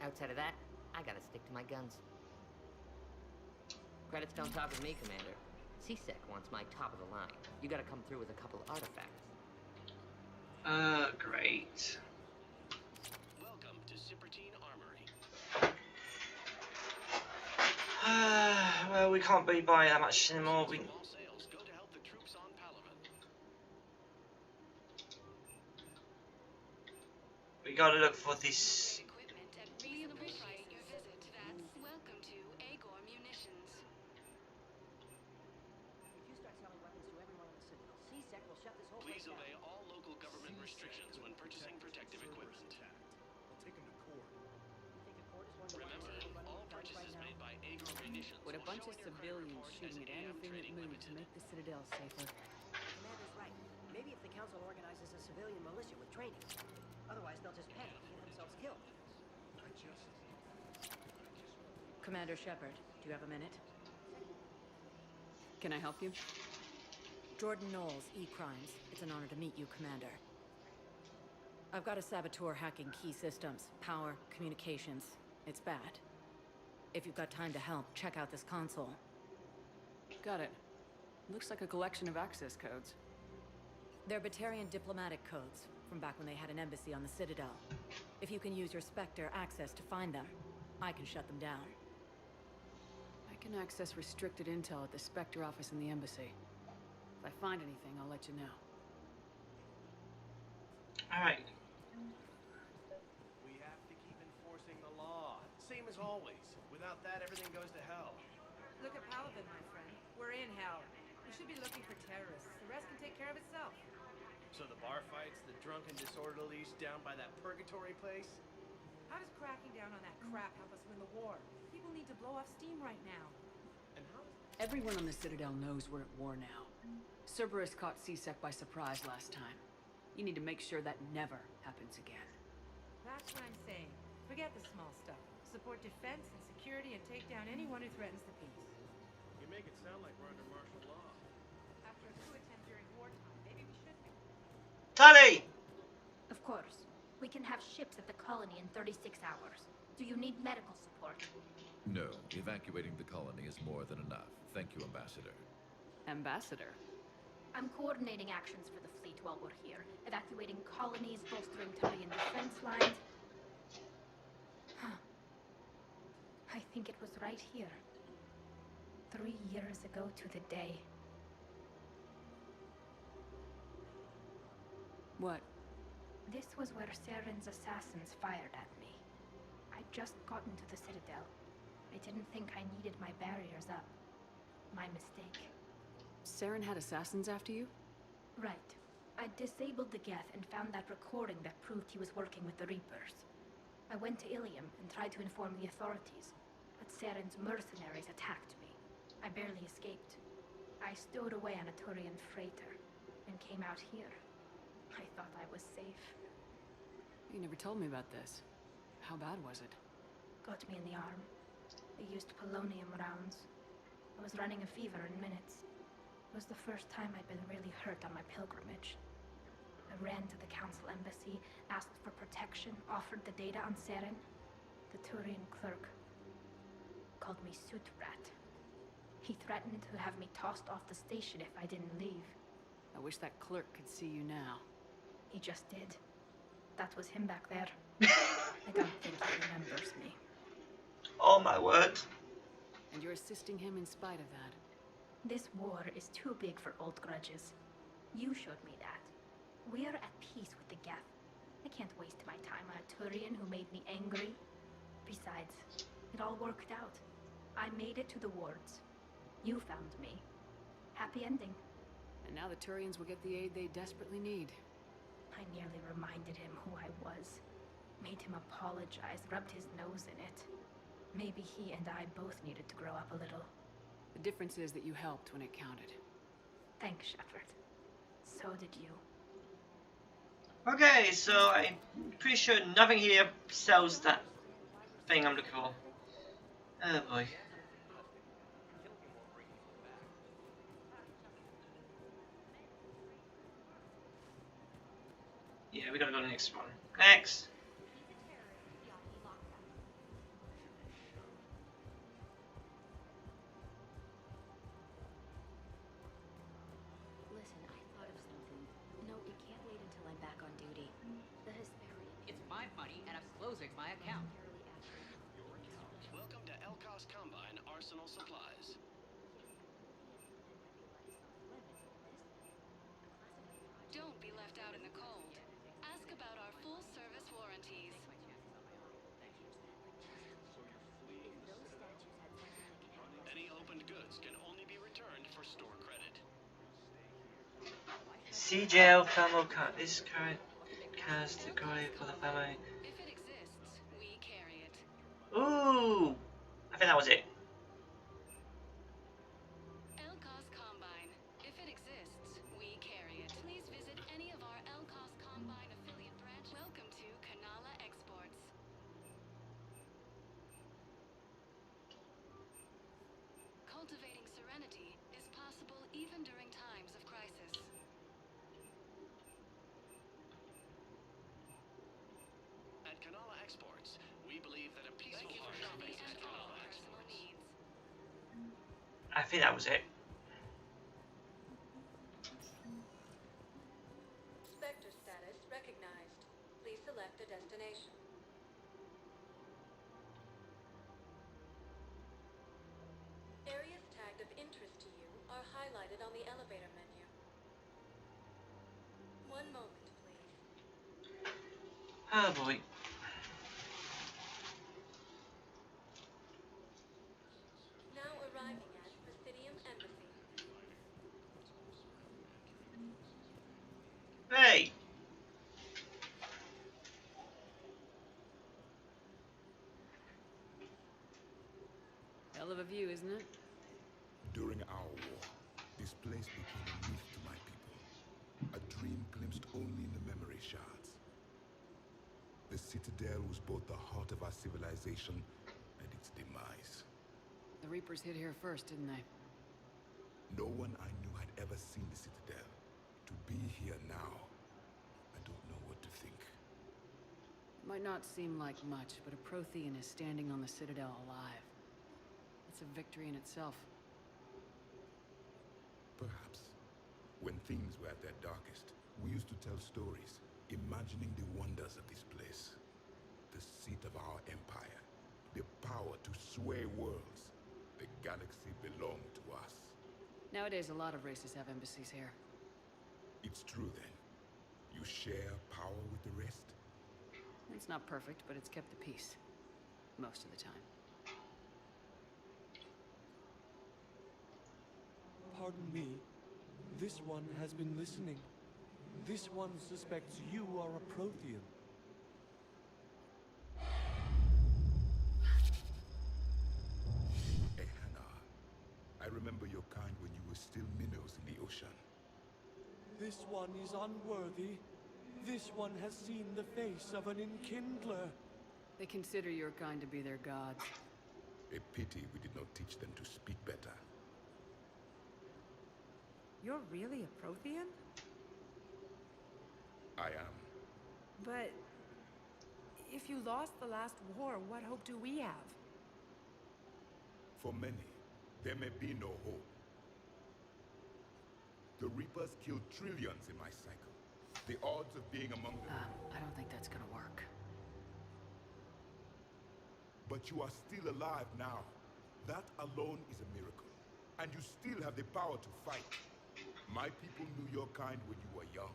Outside of that, I gotta stick to my guns. Credits don't talk with me, Commander. C-Sec wants my top of the line. You gotta come through with a couple artifacts. Great. Welcome to Sippertine Armory. Well, we can't be buying that much anymore. All sales go to help the troops on Palaven. We gotta look for this. We appreciate your visit. That's welcome to Agor Munitions. If you start selling weapons to everyone on the Citadel, C-Sec will shut this whole Please place down. obey all local government restrictions when purchasing protective equipment. I'll take him to court. You think a court is going to Remember, all purchases made by Agor Munitions What a will bunch show of in your credit civilians report as shooting at AM anything that Trading moved to Limited. make the Citadel safer. The commander's right. Maybe if the council organizes a civilian militia with training. Otherwise, they'll just panic and get themselves killed. Commander Shepard, do you have a minute? Can I help you? Jordan Knowles, E-Crimes. It's an honor to meet you, Commander. I've got a saboteur hacking key systems, power, communications. It's bad. If you've got time to help, check out this console. Got it. Looks like a collection of access codes. They're Batarian diplomatic codes, from back when they had an embassy on the Citadel. If you can use your Spectre access to find them, I can shut them down. I can access restricted intel at the Spectre office in the embassy. If I find anything, I'll let you know. Alright. We have to keep enforcing the law. Same as always. Without that, everything goes to hell. Look at Palaven, my friend. We're in hell. We should be looking for terrorists. The rest can take care of itself. So the bar fights, the drunken disorderlies down by that purgatory place? How does cracking down on that crap help us win the war? People need to blow off steam right now. And how? Everyone on the Citadel knows we're at war now. Cerberus caught C-Sec by surprise last time. You need to make sure that never happens again. That's what I'm saying. Forget the small stuff. Support defense and security and take down anyone who threatens the peace. You make it sound like we're under martial law. After a coup attempt during wartime, maybe we should be. Tally! Of course. We can have ships at the colony in 36 hours. Do you need medical support? No, evacuating the colony is more than enough. Thank you, Ambassador. Ambassador? I'm coordinating actions for the fleet while we're here. Evacuating colonies, bolstering Turian defense lines. Huh. I think it was right here. 3 years ago to the day. What? This was where Saren's assassins fired at me. I'd just gotten to the Citadel. I didn't think I needed my barriers up. My mistake. Saren had assassins after you? Right. I disabled the Geth and found that recording that proved he was working with the Reapers. I went to Ilium and tried to inform the authorities, but Saren's mercenaries attacked me. I barely escaped. I stowed away on a Turian freighter and came out here. I thought I was safe. You never told me about this. How bad was it? Got me in the arm. They used polonium rounds. I was running a fever in minutes. It was the first time I'd been really hurt on my pilgrimage. I ran to the council embassy, asked for protection, offered the data on Seren. The Turian clerk called me Soot Rat. He threatened to have me tossed off the station if I didn't leave. I wish that clerk could see you now. He just did. That was him back there. I don't think he remembers me. Oh my word. And you're assisting him in spite of that. This war is too big for old grudges. You showed me that. We're at peace with the Geth. I can't waste my time on a Turian who made me angry. Besides, it all worked out. I made it to the wards. You found me. Happy ending. And now the Turians will get the aid they desperately need. I nearly reminded him who I was. Made him apologize, rubbed his nose in it. Maybe he and I both needed to grow up a little. The difference is that you helped when it counted. Thanks, Shepard. So did you. Okay, so I'm pretty sure nothing here sells that thing I'm looking for. Oh boy. Yeah, we gotta go to the next one. Next! Listen, I thought of something. No, it can't wait until I'm back on duty. The Hesperian. It's my money, and I'm closing my account. Welcome to Elkos Combine Arsenal Supplies. Don't be left out in the cold. Ask about our full-service warranties. Any opened goods can only be returned for store credit. CJL thermal cut. This current cast decorate for the family. If it exists, we carry it. Ooh! I think that was it. Elkos Combine. If it exists, we carry it. Please visit any of our Elkos Combine affiliate branches. Welcome to Kanala Exports. Cultivating serenity is possible even during times of crisis. At Kanala Exports, we believe that a peaceful heart is at Kanala Personal Exports. needs. I think that was it. Spectre status recognized. Please select a destination. Areas tagged of interest to you are highlighted on the elevator menu. One moment, please. Oh boy. Now arriving at Presidium Embassy. Hey! Hell of a view, isn't it? During our war, this place became a myth to my people. A dream glimpsed only in the memory shards. The Citadel was both the heart of our civilization and its demise. The Reapers hit here first, didn't they? No one I knew had ever seen the Citadel. To be here now, I don't know what to think. Might not seem like much, but a Prothean is standing on the Citadel alive. It's a victory in itself. Perhaps. When things were at their darkest, we used to tell stories, imagining the wonders of this place. The seat of our empire, the power to sway worlds. The galaxy belonged to us. Nowadays, a lot of races have embassies here. It's true then. You share power with the rest? It's not perfect, but it's kept the peace. Most of the time. Pardon me. This one has been listening. This one suspects you are a Prothean. Hey, Hannah. I remember your kind when you were still minnows in the ocean. This one is unworthy. This one has seen the face of an enkindler. They consider your kind to be their gods. A pity we did not teach them to speak better. You're really a Prothean? I am. But if you lost the last war, what hope do we have? For many, there may be no hope. The Reapers killed trillions in my cycle. The odds of being among them... I don't think that's gonna work. But you are still alive now. That alone is a miracle. And you still have the power to fight. My people knew your kind when you were young.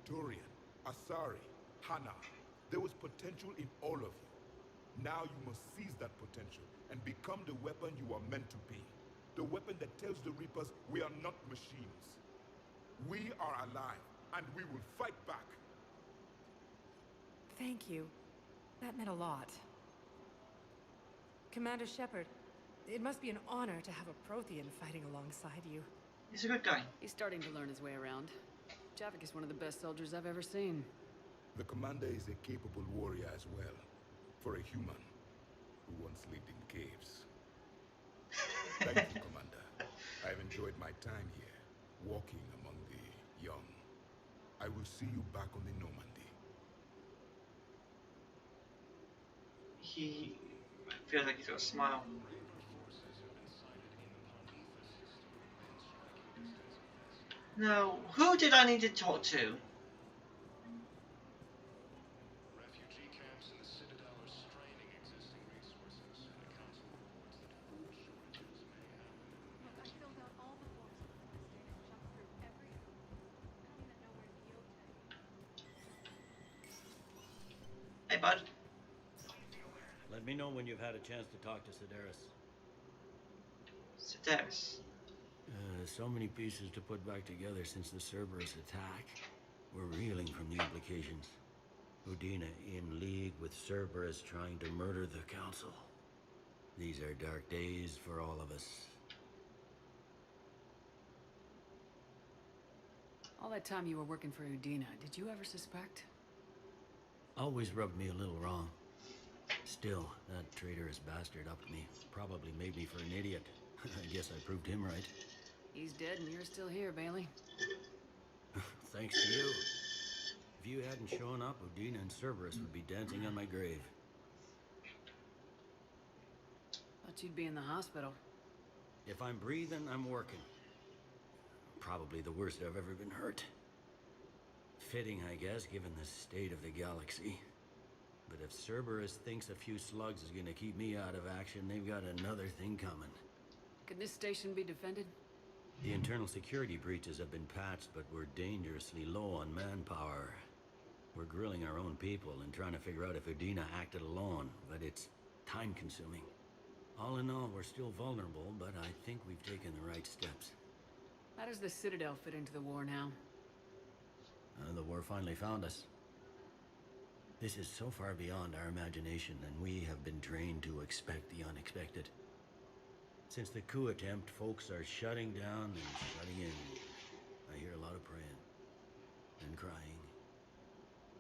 Dorian, Asari, Hannah. There was potential in all of you. Now you must seize that potential and become the weapon you are meant to be. The weapon that tells the Reapers we are not machines. We are alive, and we will fight back. Thank you. That meant a lot. Commander Shepard, it must be an honor to have a Prothean fighting alongside you. He's a good guy. He's starting to learn his way around. Javik is one of the best soldiers I've ever seen. The commander is a capable warrior as well, for a human who once lived in caves. Thank you, Commander. I've enjoyed my time here, walking among the young. I will see you back on the Normandy. He feels like he's got a smile. Now, who did I need to talk to? Refugee camps in the Citadel are straining existing resources, and the Council reports that food shortages may happen. Look, I filled out all the forms for the first aid and jumped through every hoop. I don't even know where Neotech. Hey, bud. Let me know when you've had a chance to talk to Sedaris. Sedaris. So many pieces to put back together since the Cerberus attack. We're reeling from the implications. Udina in league with Cerberus trying to murder the Council. These are dark days for all of us. All that time you were working for Udina, did you ever suspect? Always rubbed me a little wrong. Still, that traitorous bastard upped me. Probably made me for an idiot. I guess I proved him right. He's dead and you're still here, Bailey. Thanks to you. If you hadn't shown up, Udina and Cerberus would be dancing on my grave. Thought you'd be in the hospital. If I'm breathing, I'm working. Probably the worst I've ever been hurt. Fitting, I guess, given the state of the galaxy. But if Cerberus thinks a few slugs is gonna keep me out of action, they've got another thing coming. Could this station be defended? The internal security breaches have been patched, but we're dangerously low on manpower. We're grilling our own people and trying to figure out if Udina acted alone, but it's time-consuming. All in all, we're still vulnerable, but I think we've taken the right steps. How does the Citadel fit into the war now? The war finally found us. This is so far beyond our imagination, and we have been trained to expect the unexpected. Since the coup attempt, folks are shutting down and shutting in. I hear a lot of praying and crying.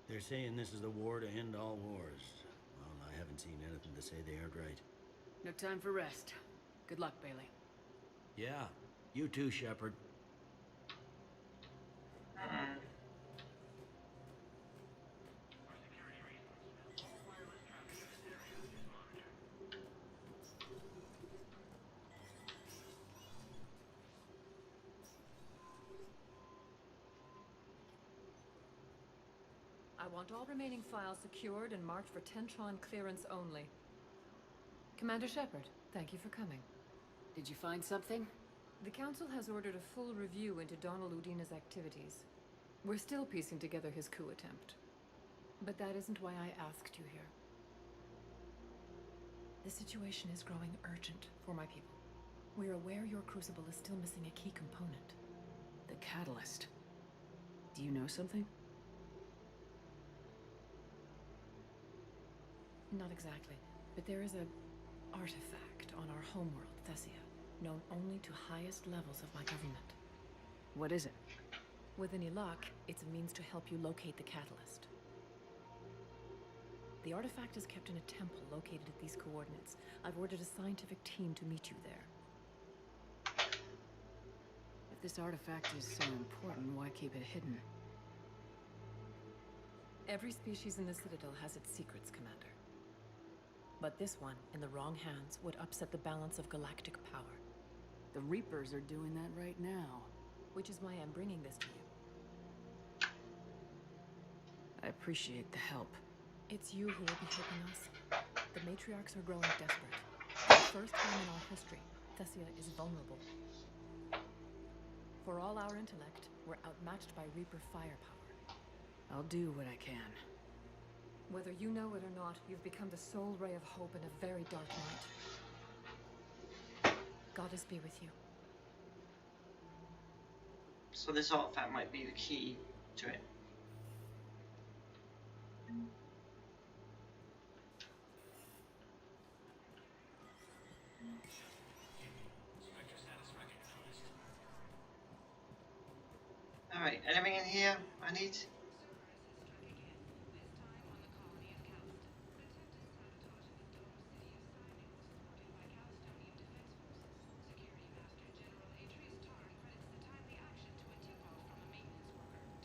They're saying this is the war to end all wars. Well, I haven't seen anything to say they aren't right. No time for rest. Good luck, Bailey. Yeah, you too, Shepard. I want all remaining files secured and marked for Tentron clearance only. Commander Shepard, thank you for coming. Did you find something? The Council has ordered a full review into Donald Udina's activities. We're still piecing together his coup attempt. But that isn't why I asked you here. The situation is growing urgent for my people. We're aware your crucible is still missing a key component. The catalyst. Do you know something? Not exactly, but there is a artifact on our homeworld, Thessia, known only to highest levels of my government. What is it? With any luck, it's a means to help you locate the catalyst. The artifact is kept in a temple located at these coordinates. I've ordered a scientific team to meet you there. If this artifact is so important, why keep it hidden? Every species in the Citadel has its secrets, Commander. But this one, in the wrong hands, would upset the balance of galactic power. The Reapers are doing that right now. Which is why I'm bringing this to you. I appreciate the help. It's you who will be helping us. The matriarchs are growing desperate. For the first time in our history, Thessia is vulnerable. For all our intellect, we're outmatched by Reaper firepower. I'll do what I can. Whether you know it or not, you've become the sole ray of hope in a very dark night. Goddess be with you. So this artifact might be the key to it. Alright, anything in here I need?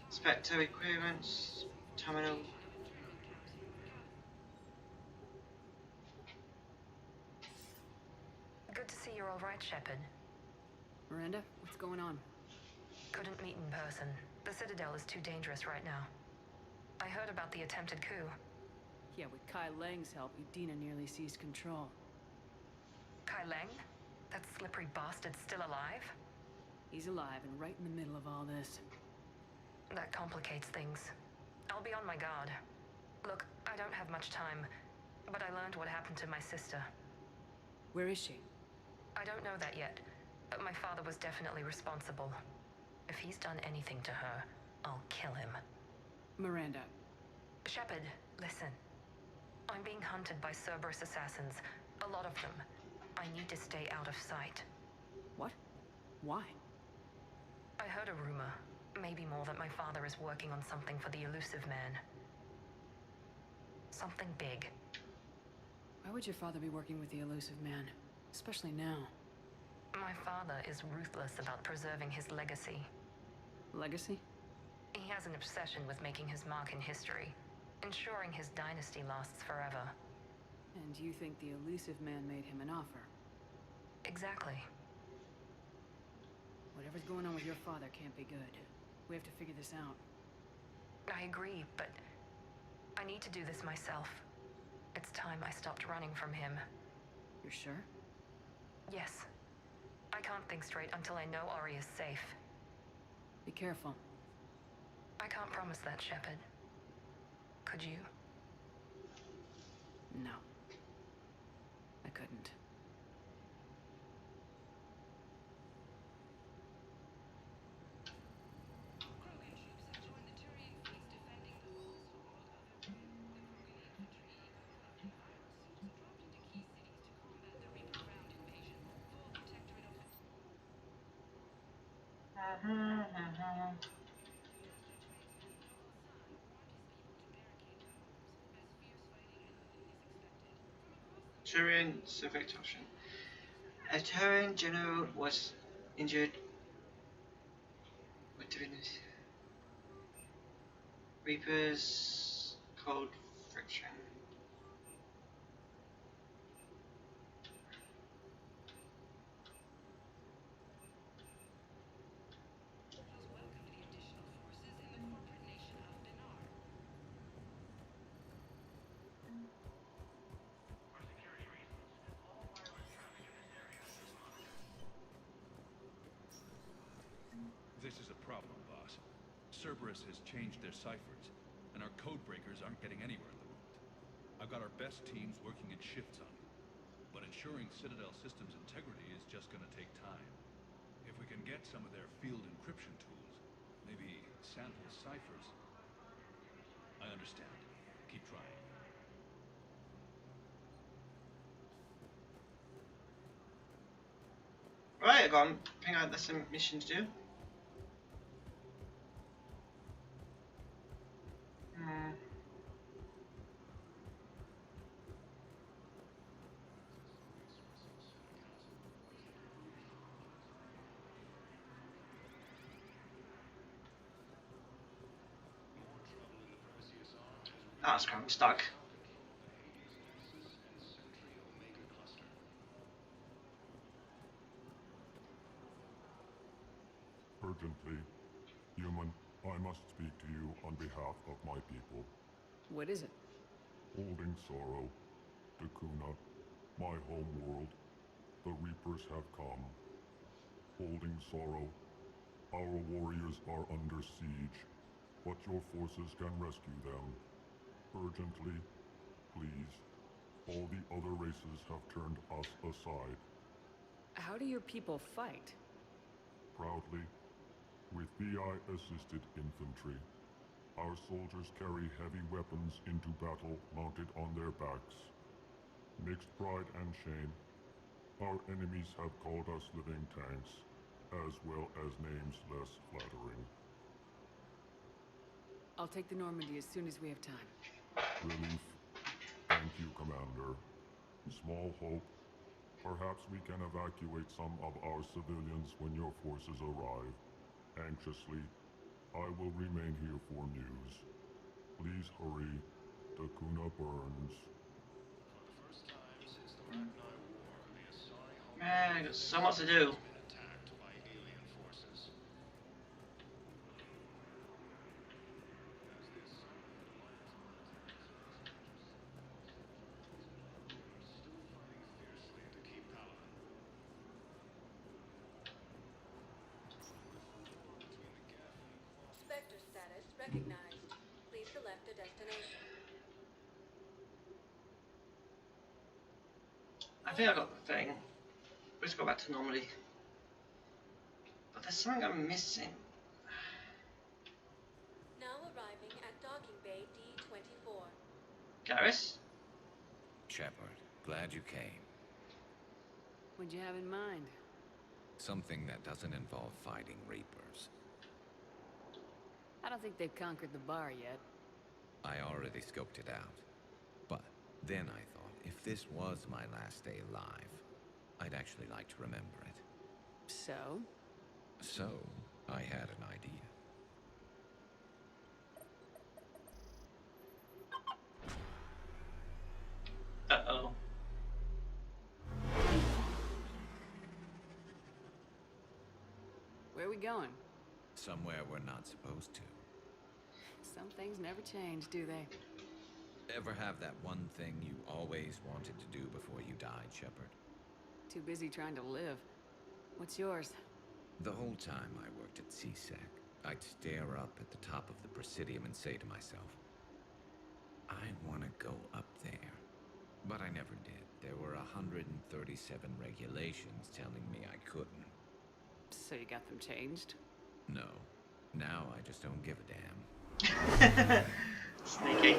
Spectre clearance, terminal. Good to see you're all right, Shepard. Miranda, what's going on? Couldn't meet in person. The Citadel is too dangerous right now. I heard about the attempted coup. Yeah, with Kai Lang's help, Udina nearly seized control. Kai Lang? That slippery bastard's still alive? He's alive and right in the middle of all this. That complicates things. I'll be on my guard. Look, I don't have much time, but I learned what happened to my sister. Where is she? I don't know that yet, but my father was definitely responsible. If he's done anything to her, I'll kill him. Miranda. Shepard, listen. I'm being hunted by Cerberus assassins. A lot of them. I need to stay out of sight. What? Why? I heard a rumor. Maybe more, that my father is working on something for the Elusive Man. Something big. Why would your father be working with the Elusive Man? Especially now. My father is ruthless about preserving his legacy. Legacy? He has an obsession with making his mark in history, ensuring his dynasty lasts forever. And you think the Elusive Man made him an offer? Exactly. Whatever's going on with your father can't be good. We have to figure this out. I agree, but I need to do this myself. It's time I stopped running from him. You're sure? Yes. I can't think straight until I know Ori is safe. Be careful. I can't promise that, Shepard. Could you? No. I couldn't. Turian select option. A Turian general was injured. What doing this? Reapers cold friction. This is a problem, boss. Cerberus has changed their ciphers, and our code breakers aren't getting anywhere at the moment. I've got our best teams working in shifts on it, but ensuring Citadel systems integrity is just gonna take time. If we can get some of their field encryption tools, maybe sample ciphers. I understand. Keep trying. Right, I've got to ping out there's some missions to do. That's kind of stuck. Urgently, human, I must speak to you on behalf of my people. What is it? Holding sorrow, Dakuna, my home world, the Reapers have come. Holding sorrow, our warriors are under siege, but your forces can rescue them. Urgently, please. All the other races have turned us aside. How do your people fight? Proudly, with VI-assisted infantry. Our soldiers carry heavy weapons into battle mounted on their backs. Mixed pride and shame, our enemies have called us living tanks, as well as names less flattering. I'll take the Normandy as soon as we have time. Relief. Thank you, Commander. Small hope. Perhaps we can evacuate some of our civilians when your forces arrive. Anxiously, I will remain here for news. Please hurry. Dakuna burns. Man, I got so much to do. Spectre status recognized. Please select a destination. I think I got the thing. Let's go back to normally. But there's something I'm missing. Now arriving at docking bay D-24. Garrus? Shepard, glad you came. What'd you have in mind? Something that doesn't involve fighting Reapers. I don't think they've conquered the bar yet. I already scoped it out. But then I thought, if this was my last day alive, I'd actually like to remember it. So? So, I had an idea. Uh-oh. Where are we going? Somewhere we're not supposed to. Some things never change, do they? Ever have that one thing you always wanted to do before you died, Shepard? Too busy trying to live. What's yours? The whole time I worked at CSEC, I'd stare up at the top of the Presidium and say to myself, I want to go up there. But I never did. There were 137 regulations telling me I couldn't. So you got them changed? No. Now I just don't give a damn. Sneaky.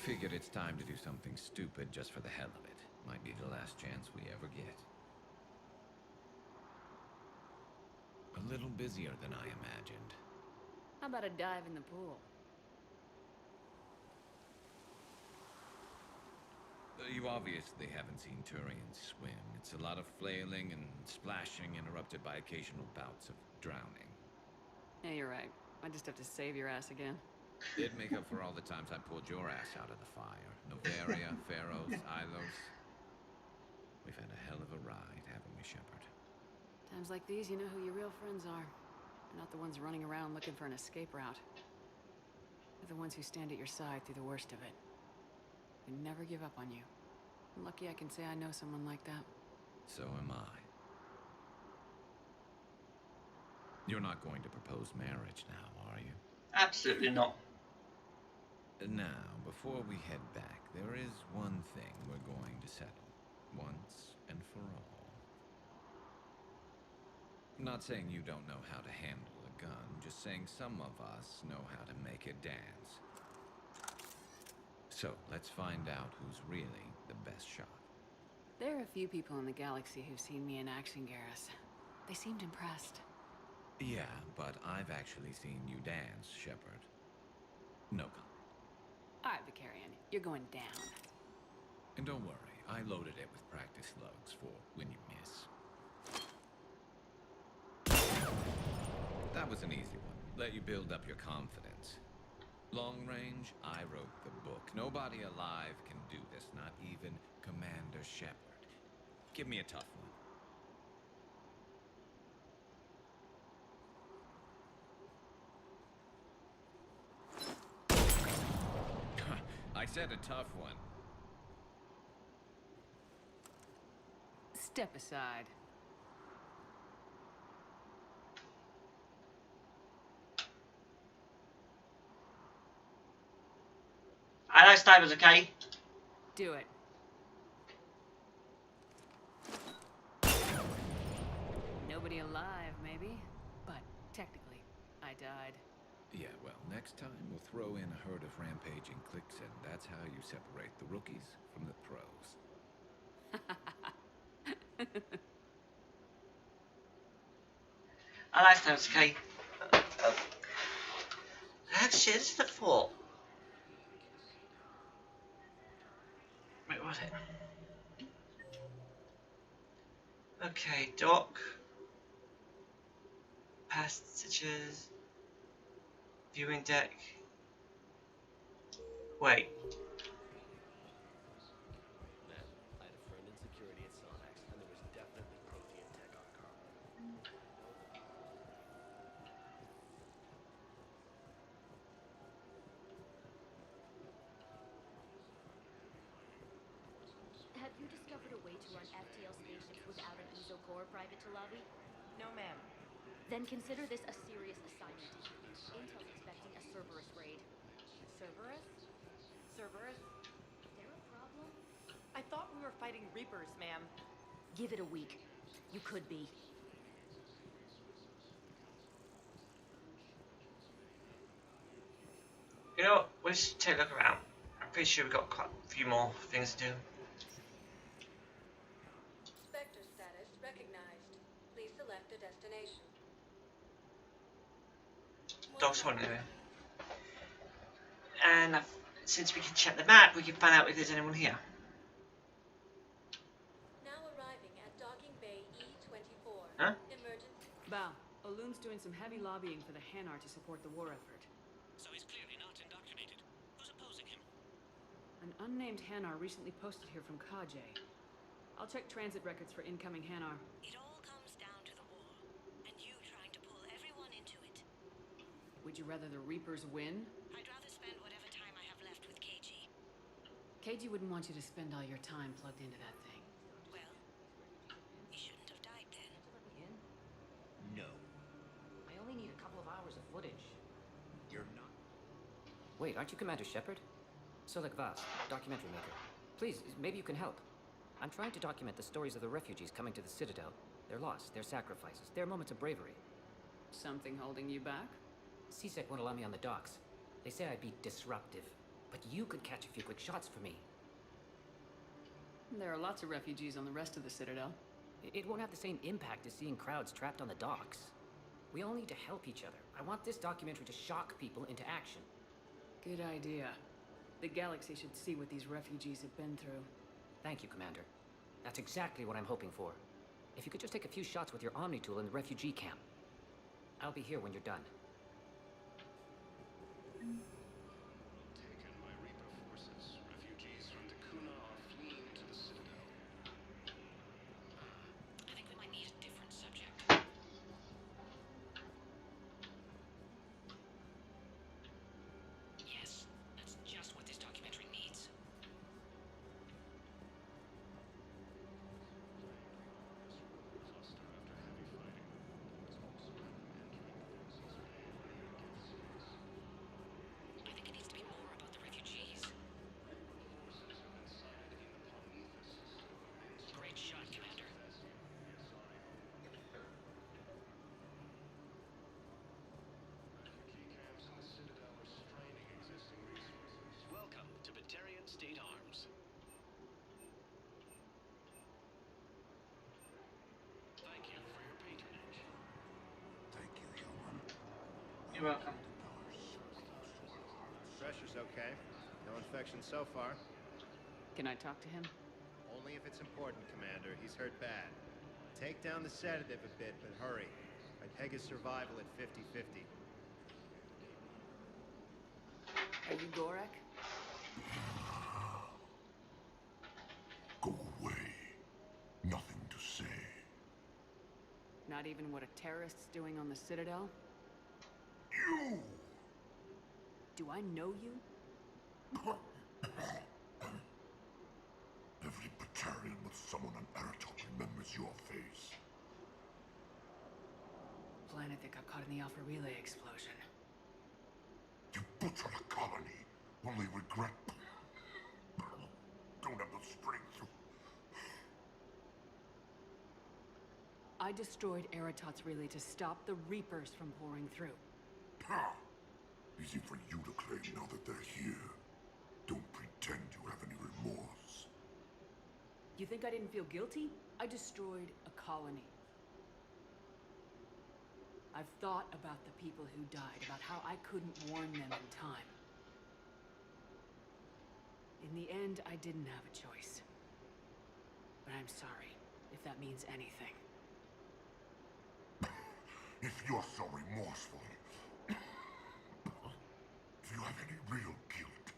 Figured it's time to do something stupid just for the hell of it. Might be the last chance we ever get. A little busier than I imagined. How about a dive in the pool? You obviously haven't seen Turians swim. It's a lot of flailing and splashing interrupted by occasional bouts of drowning. Yeah, you're right. I just have to save your ass again. It'd make up for all the times I pulled your ass out of the fire. Novaria, Pharaohs, Ilos. We've had a hell of a ride, haven't we, Shepard? Times like these, you know who your real friends are. They're not the ones running around looking for an escape route. They're the ones who stand at your side through the worst of it. They never give up on you. I'm lucky I can say I know someone like that. So am I. You're not going to propose marriage now, are you? Absolutely not. Now, before we head back, there is one thing we're going to settle, once and for all. Not saying you don't know how to handle a gun, just saying some of us know how to make it dance. So, let's find out who's really the best shot. There are a few people in the galaxy who've seen me in action, Garrus. They seemed impressed. Yeah, but I've actually seen you dance, Shepard. No comment. All right, Vicarian, you're going down. And don't worry, I loaded it with practice slugs for when you miss. That was an easy one. Let you build up your confidence. Long range, I wrote the book. Nobody alive can do this, not even Commander Shepard. Give me a tough one. I said a tough one. Step aside. I know Sniper's okay. Do it. Nobody alive, maybe? But technically, I died. Yeah, well, next time we'll throw in a herd of rampaging cliques, and that's how you separate the rookies from the pros. I like Sniper's okay. Actually, this is the fort. Wait, what was it? Okay, dock. Passages. Viewing deck. Wait. I had a friend in security at Sonex, and there was definitely Prothean tech on Carl. Have you discovered a way to run FTL spaceships without an ESO core private to lobby? No, ma'am. Then consider this a serious assignment. Intel's expecting a Cerberus raid. Cerberus? Cerberus? Is there a problem? I thought we were fighting Reapers, ma'am. Give it a week. You could be. You know what? We'll just take a look around. I'm pretty sure we've got quite a few more things to do. Spectre status recognized. Please select a destination. Dog's holding anyway. And since we can check the map, we can find out if there's anyone here. Now arriving at docking bay E24. Huh? Emergency. Bow, Olun's doing some heavy lobbying for the Hanar to support the war effort. So he's clearly not indoctrinated. Who's opposing him? An unnamed Hanar recently posted here from Kajay. I'll check transit records for incoming Hanar. It all comes down to the war, and you trying to pull everyone into it. Would you rather the Reapers win? I'd rather spend whatever time I have left with KG. KG wouldn't want you to spend all your time plugged into that thing. Well, he shouldn't have died then. No. I only need a couple of hours of footage. You're not. Wait, aren't you Commander Shepard? Solik Vas, documentary maker. Please, maybe you can help. I'm trying to document the stories of the refugees coming to the Citadel. Their loss, their sacrifices, their moments of bravery. Something holding you back? CSEC won't allow me on the docks. They say I'd be disruptive. But you could catch a few quick shots for me. There are lots of refugees on the rest of the Citadel. It won't have the same impact as seeing crowds trapped on the docks. We all need to help each other. I want this documentary to shock people into action. Good idea. The galaxy should see what these refugees have been through. Thank you, Commander. That's exactly what I'm hoping for. If you could just take a few shots with your Omni tool in the refugee camp. I'll be here when you're done. Taken by Reaper forces, refugees from Takuna are fleeing to the Citadel. I think we might need a different subject. Yes, that's just what this documentary needs. Cluster after heavy fighting. It's also entering the forces. You're welcome. Pressure's okay. No infection so far. Can I talk to him? Only if it's important, Commander. He's hurt bad. Take down the sedative a bit, but hurry. I peg his survival at 50-50. Are you Gorek? Go away. Nothing to say. Not even what a terrorist's doing on the Citadel? You! Do I know you? Every Batarian with someone on Aratok remembers your face. Planet that got caught in the Alpha Relay explosion. You butchered a colony. Only regret. Don't have the strength to... I destroyed Eratot's relay to stop the Reapers from pouring through. Ha! Easy for you to claim now that they're here. Don't pretend you have any remorse. You think I didn't feel guilty? I destroyed a colony. I've thought about the people who died, about how I couldn't warn them in time. In the end, I didn't have a choice. But I'm sorry, if that means anything. If you're so remorseful, if you have any real guilt,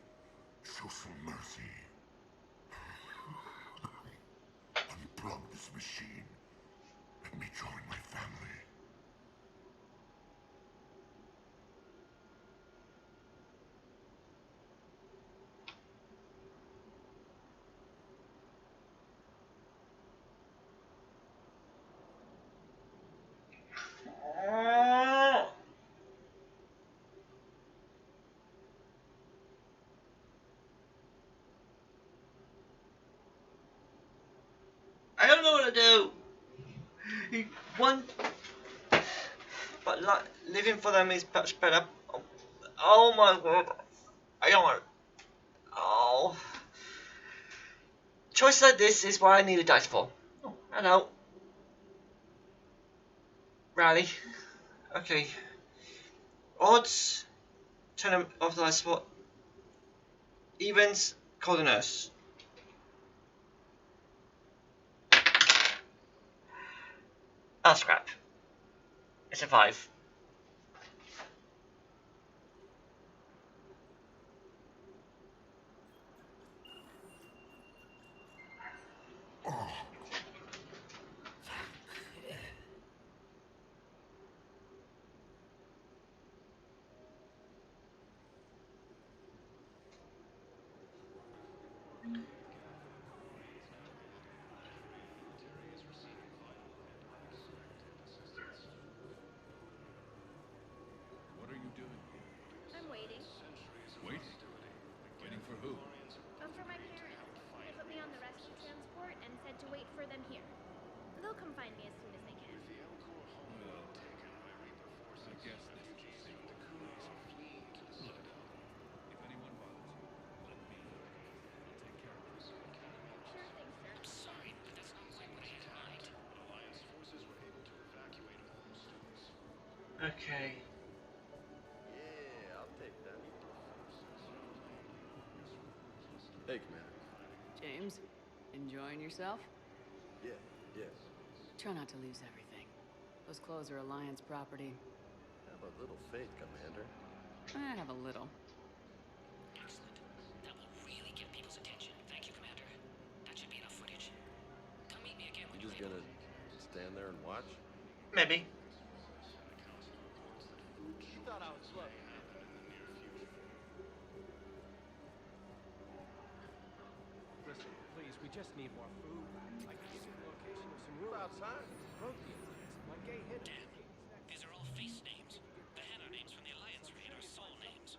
show some mercy. Unplug this machine. Let me join my family. I don't know what to do. One, but living for them is much better. Oh my word! I don't want. Oh, choices like this is what I need a dice for. Oh, hello, Rally. Okay. Odds. Turn them off the light spot. Evens. Call the nurse. Ah, scrap. It's a 5. What are you doing here? I'm waiting. Waiting? Waiting for who? For my parents. They put me on the rescue transport and said to wait for them here. They'll come find me as soon as they can. Well, I guess this is a secret. Look, if anyone bothers you, let me know. I'll take care of it. Sure thing, sir. I'm sorry, but that's not quite what I had in mind. Alliance forces were able to evacuate all students. Okay. Yeah, I'll take that. Hey, Commander. James, enjoying yourself? Yeah, yes. Try not to lose everything. Those clothes are Alliance property. Have a little faith, Commander. I have a little. Excellent. That will really get people's attention. Thank you, Commander. That should be enough footage. Come meet me again when You you're just able. gonna stand there and watch? Maybe. You thought I was slow. Listen, please, we just need more food. I can give you the location of some room outside. Protein. One gay hit. Dan, these are all face names. The Hanar names from the Alliance raid are soul names.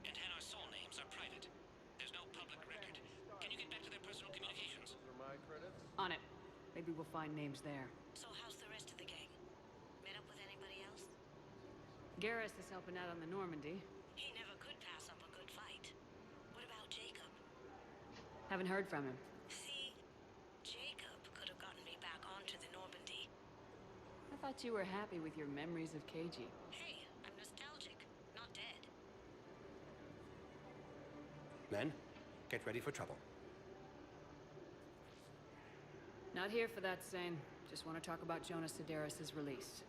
And Hanar soul names are private. There's no public record. Can you get back to their personal communications? Those are my credits? On it. Maybe we'll find names there. So how's the rest of the gang? Met up with anybody else? Garrus is helping out on the Normandy. He never could pass up a good fight. What about Jacob? Haven't heard from him. See, Jacob could have gotten me back onto the Normandy. I thought you were happy with your memories of KG. Hey, I'm nostalgic. Men, get ready for trouble. Not here for that, Sane. Just want to talk about Jonas Sedaris' release.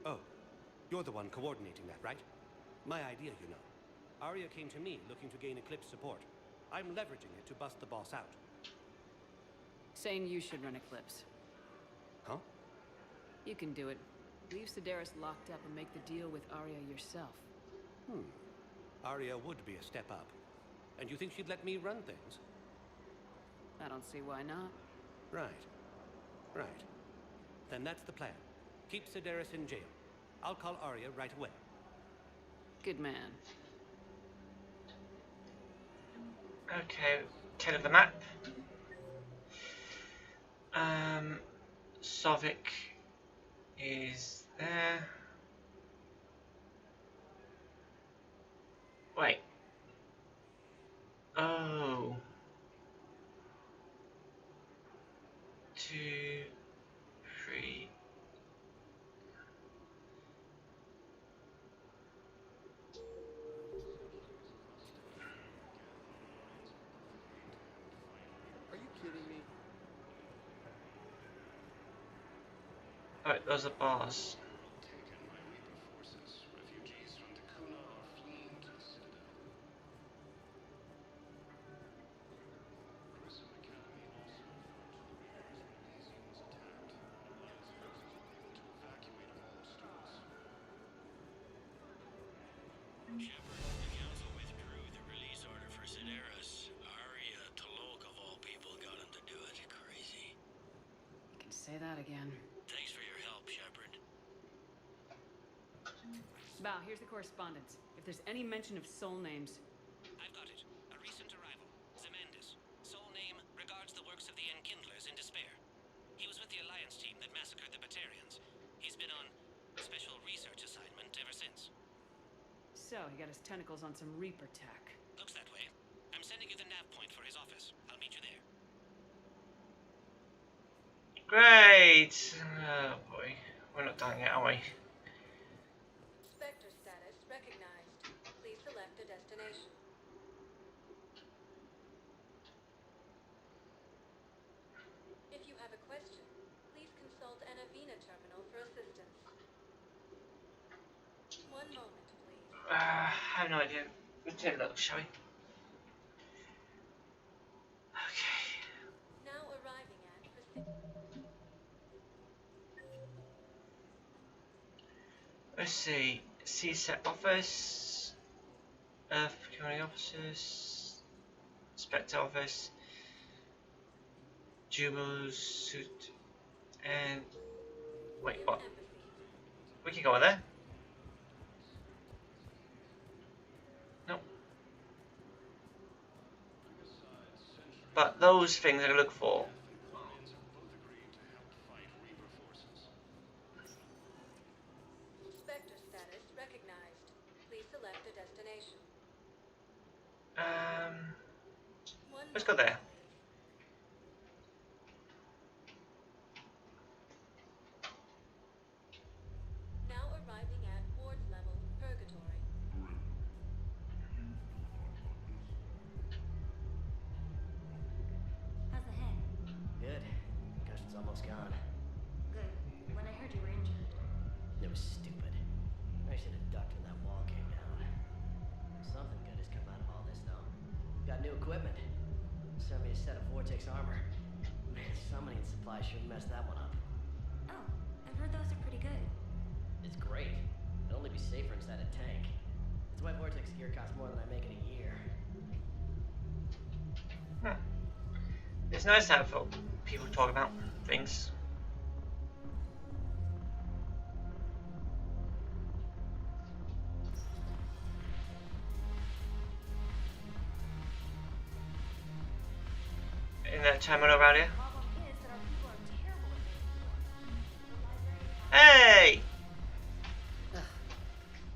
Oh, you're the one coordinating that, right? My idea, you know. Arya came to me looking to gain Eclipse support. I'm leveraging it to bust the boss out. Sane, you should run Eclipse. Huh? You can do it. Leave Sedaris locked up and make the deal with Arya yourself. Arya would be a step up. And you think she'd let me run things? I don't see why not. Right. Right. Then that's the plan. Keep Sedaris in jail. I'll call Arya right away. Good man. Okay, take the map. Sovik is there. Wait. Oh. 2, 3. Are you kidding me? Alright, those are bars. Shepard, the council withdrew the release order for Sedaris. Arya, Tolok of all people, got him to do it. Crazy. You can say that again. Thanks for your help, Shepard. Bow, here's the correspondence. If there's any mention of soul names... I've got it. A recent arrival. Zemandis. Sole name regards the works of the Enkindlers in despair. He was with the Alliance team that massacred the Batarians. He's been on special research assignment ever since. So, he got his tentacles on some Reaper tech. Looks that way. I'm sending you the nav point for his office. I'll meet you there. Great! Oh boy. We're not dying yet, are we? Spectre status recognized. Please select a destination. If you have a question, please consult an Avena terminal for assistance. One moment, please. I have no idea. Let's take a look, shall we? Okay. Now arriving at Let's see. CSET office. Earth Procurement offices. Spectre office. Jubo's suit. And. Wait, what? We can go there. Nope. But those things I look for. Spectre status recognized. Please select a destination. Let's go there. Now arriving at Ward's level, Purgatory. How's the head? Good. Concussion's almost gone. Good. When I heard you were injured. It was stupid. I should have ducked when that wall came down. Something good has come out of all this, though. Got new equipment. Sent me a set of Vortex armor. Man, summoning supplies sure messed that one up. Oh, I've heard those are pretty good. It's great. It'd only be safer inside a tank. That's why Vortex gear costs more than I make in a year. It's nice to have people talk about things. In that terminal around here. Hey! Ugh,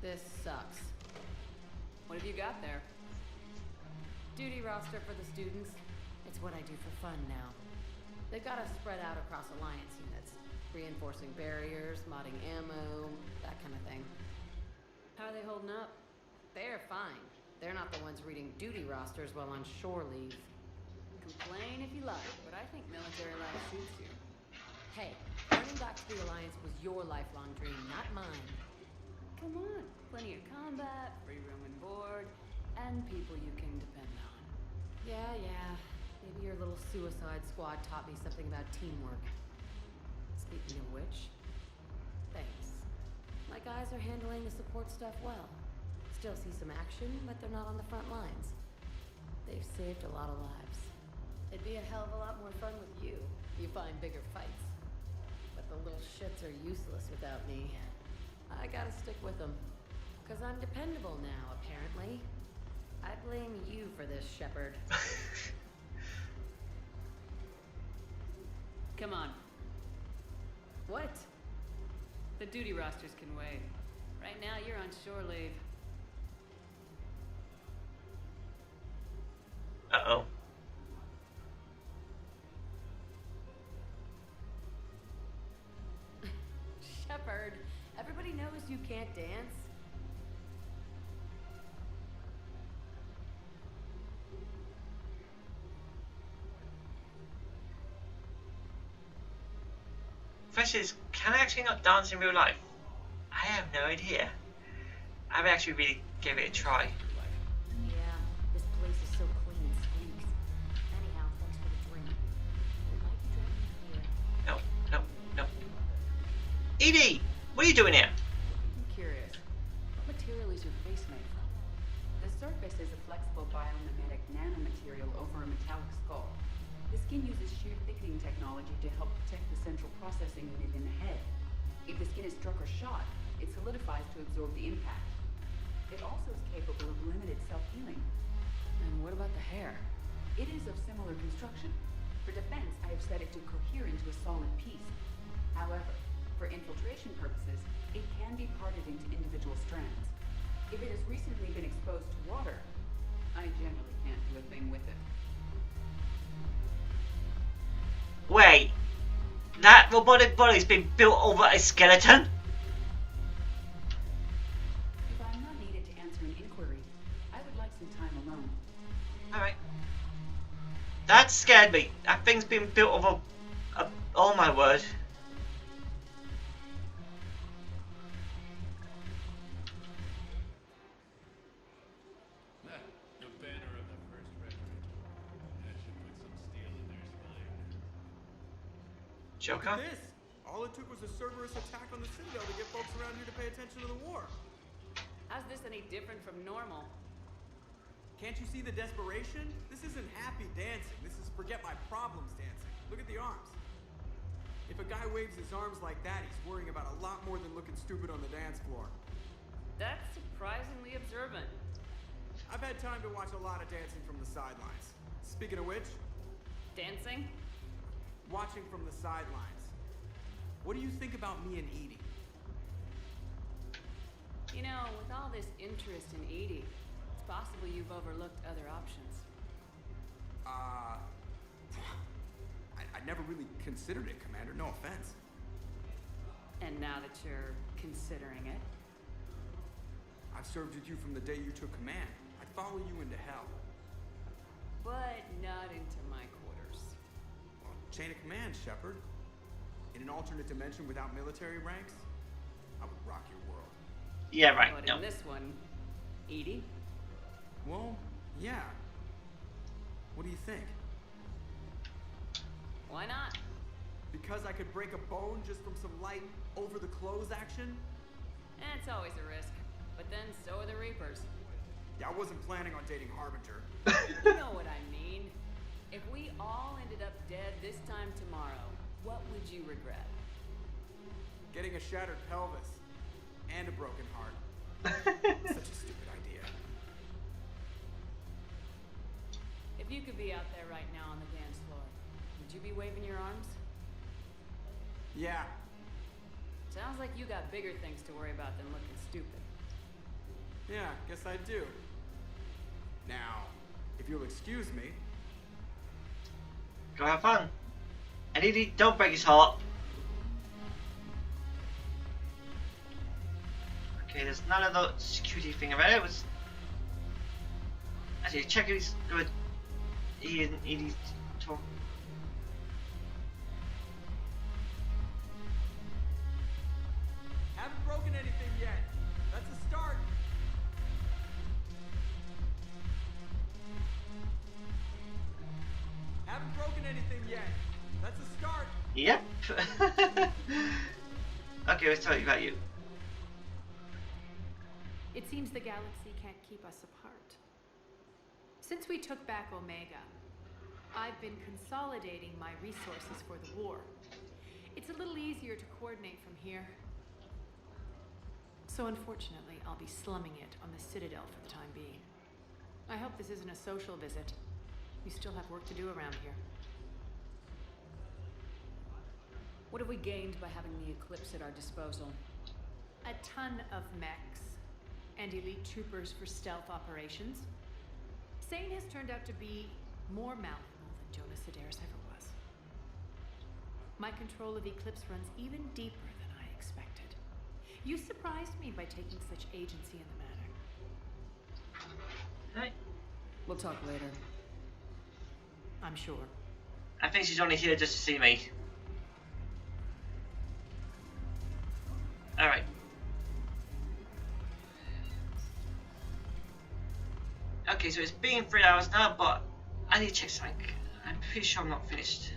this sucks. What have you got there? Duty roster for the students. It's what I do for fun now. They've got us spread out across Alliance units. Reinforcing barriers, modding ammo, that kind of thing. How are they holding up? They're fine. They're not the ones reading duty rosters while on shore leave. Complain if you like, but I think military life suits you. Hey, turning back to the Alliance was your lifelong dream, not mine. Come on, plenty of combat, free room and board, and people you can depend on. Yeah. Maybe your little suicide squad taught me something about teamwork. Speaking of which, thanks. My guys are handling the support stuff well. Still see some action, but they're not on the front lines. They've saved a lot of lives. It'd be a hell of a lot more fun with you. You find bigger fights. But the little shits are useless without me. I gotta stick with them. 'Cause I'm dependable now, apparently. I blame you for this, Shepard. Come on. What? The duty rosters can wait. Right now, you're on shore leave. Uh-oh. Shepard, everybody knows you can't dance. Question is, can I actually not dance in real life? I have no idea. I haven't actually really gave it a try. Yeah, this place is so clean and squeaks. Anyhow, thanks for the drink. We might be drinking here. No. Edie! What are you doing here? I'm curious. What material is your face made from? The surface is a flexible biomimetic nanomaterial over a metallic skull. The skin uses shear thickening technology to help protect the central processing unit in the head. If the skin is struck or shot, it solidifies to absorb the impact. It also is capable of limited self-healing. And what about the hair? It is of similar construction. For defense, I have set it to cohere into a solid piece. However, for infiltration purposes, it can be parted into individual strands. If it has recently been exposed to water, I generally can't do a thing with it. Wait, that robotic body's been built over a skeleton? If I'm not needed to answer an inquiry, I would like some time alone. Alright. That scared me. That thing's been built over oh my word. The banner of the first regiment. That should put some steel in their spine. Joker? Look at this! All it took was a Cerberus attack on the Citadel to get folks around here to pay attention to the war. How's this any different from normal? Can't you see the desperation? This isn't happy dancing. This is forget my problems dancing. Look at the arms. If a guy waves his arms like that, he's worrying about a lot more than looking stupid on the dance floor. That's surprisingly observant. I've had time to watch a lot of dancing from the sidelines. Speaking of which... Dancing? Watching from the sidelines. What do you think about me and Edie? You know, with all this interest in Edie, it's possible you've overlooked other options. I never really considered it, Commander. No offense. And now that you're considering it? I've served with you from the day you took command. I'd follow you into hell. But not into my quarters. Well, chain of command, Shepard. In an alternate dimension without military ranks, I would rock your world. Yeah, right. But No. in this one, Edie? Well, yeah. What do you think? Why not? Because I could break a bone just from some light over-the-clothes action? It's always a risk. But then so are the Reapers. Yeah, I wasn't planning on dating Harbinger. You know what I mean. If we all ended up dead this time tomorrow, what would you regret? Getting a shattered pelvis. And a broken heart. Such a stupid idea. If you could be out there right now on the dance floor, would you be waving your arms? Yeah. Sounds like you got bigger things to worry about than looking stupid. Yeah, guess I do. Now, if you'll excuse me... Go have fun. And Edie, don't break his heart. Okay, there's none of the security thing about it. Actually, check if he's good. He needs to talk. Haven't broken anything yet. That's a start. Haven't broken anything yet. That's a start. Yep. Okay, let's tell you about you. It seems the galaxy can't keep us apart. Since we took back Omega, I've been consolidating my resources for the war. It's a little easier to coordinate from here. So unfortunately, I'll be slumming it on the Citadel for the time being. I hope this isn't a social visit. We still have work to do around here. What have we gained by having the Eclipse at our disposal? A ton of mechs and elite troopers for stealth operations. Sane has turned out to be more malleable than Jonas Sedaris ever was. My control of Eclipse runs even deeper than I expected. You surprised me by taking such agency in the matter. Right. We'll talk later. I'm sure. I think she's only here just to see me. Alright. Okay, so it's been 3 hours now, but I need to check something. I'm pretty sure I'm not finished.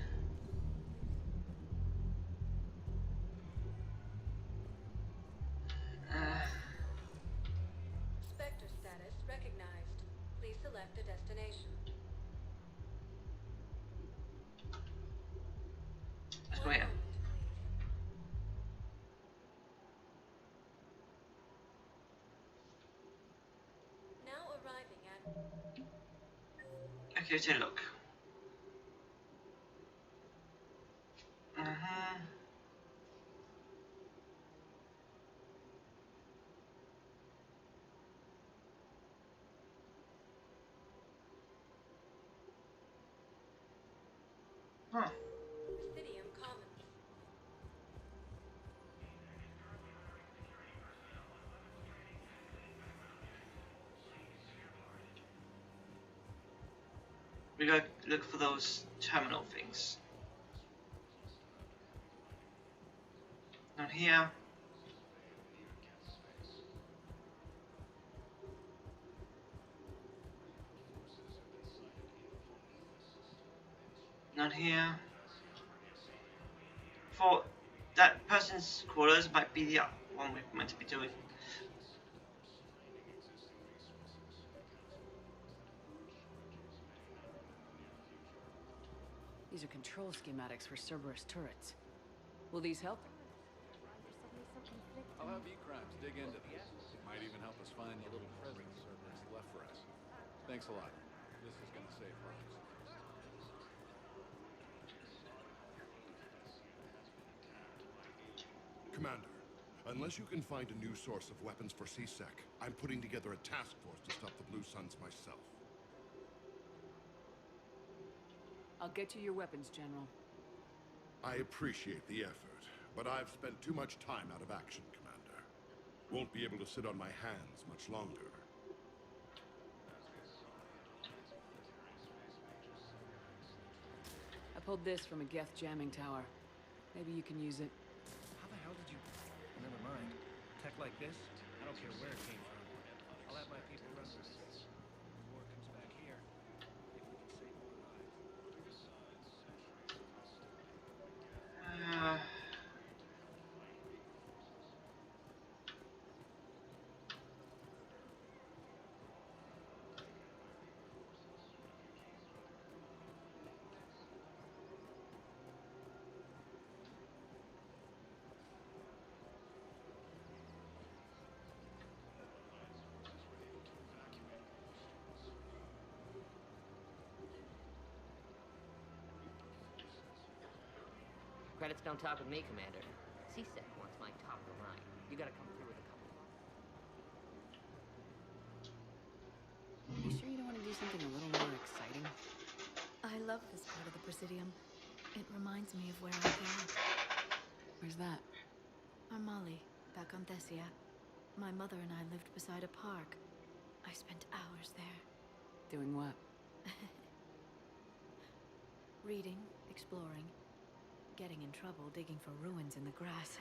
Spectre status recognized. Please select a destination. Let's go here. Now arriving at... Okay, let's take a look. Presidium Commons. We gotta look for those terminal things. Down here. Down here. For that person's quarters might be the one we're meant to be doing. These are control schematics for Cerberus turrets. Will these help? I'll have E-Crimes dig into this. Might even help us find the little present Cerberus left for us. Thanks a lot. This is gonna save lives. Commander, unless you can find a new source of weapons for C-Sec, I'm putting together a task force to stop the Blue Suns myself. I'll get you your weapons, General. I appreciate the effort, but I've spent too much time out of action, Commander. Won't be able to sit on my hands much longer. I pulled this from a Geth jamming tower. Maybe you can use it. How the hell did you... Never mind. Tech like this, I don't care where it came from. I'll have my people run this. War comes back here. Maybe we can save more lives. Credits don't talk with me, Commander. C-Sec wants my top of the line. You gotta come through with a couple. You sure you don't want to do something a little more exciting? I love this part of the Presidium. It reminds me of where I grew up. Where's that? Armali, back on Thessia. My mother and I lived beside a park. I spent hours there. Doing what? Reading, exploring, getting in trouble digging for ruins in the grass.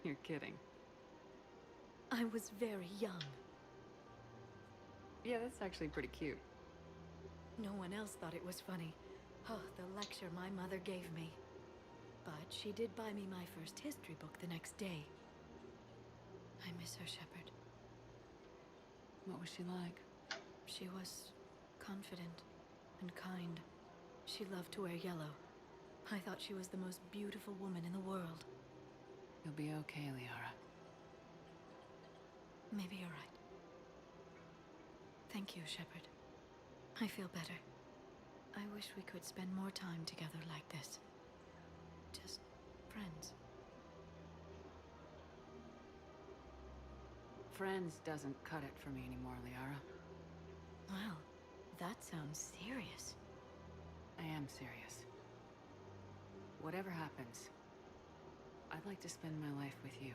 You're kidding. I was very young. Yeah, that's actually pretty cute. No one else thought it was funny. Oh, the lecture my mother gave me. But she did buy me my first history book the next day. I miss her, Shepard. What was she like? She was confident and kind. She loved to wear yellow. I thought she was the most beautiful woman in the world. You'll be okay, Liara. Maybe you're right. Thank you, Shepard. I feel better. I wish we could spend more time together like this. Just friends. Friends doesn't cut it for me anymore, Liara. Well, that sounds serious. I am serious. Whatever happens, I'd like to spend my life with you.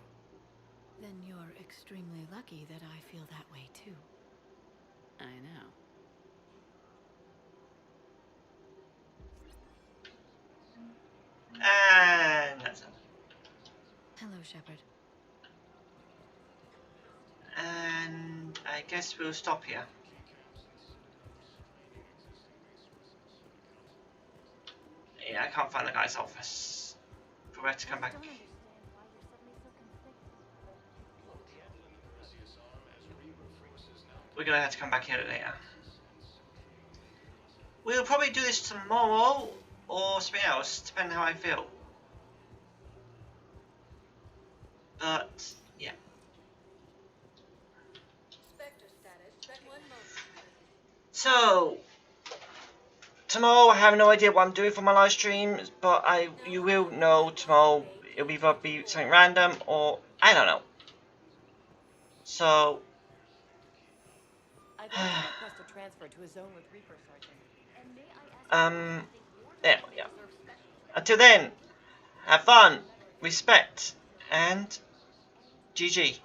Then you're extremely lucky that I feel that way too. I know. And that's it. Hello, Shepard. And I guess we'll stop here. Yeah, I can't find the guy's office. We'll have to come back. We're gonna have to come back here later. We'll probably do this tomorrow or something else, depending on how I feel. But yeah. Spectre status, 1 moment, please. So tomorrow I have no idea what I'm doing for my live stream, but you will know tomorrow. It'll either be something random or I don't know. So I'd like to request a transfer to a zone with Reaper, Sergeant. And may I ask there, yeah. Until then, have fun, respect, and GG.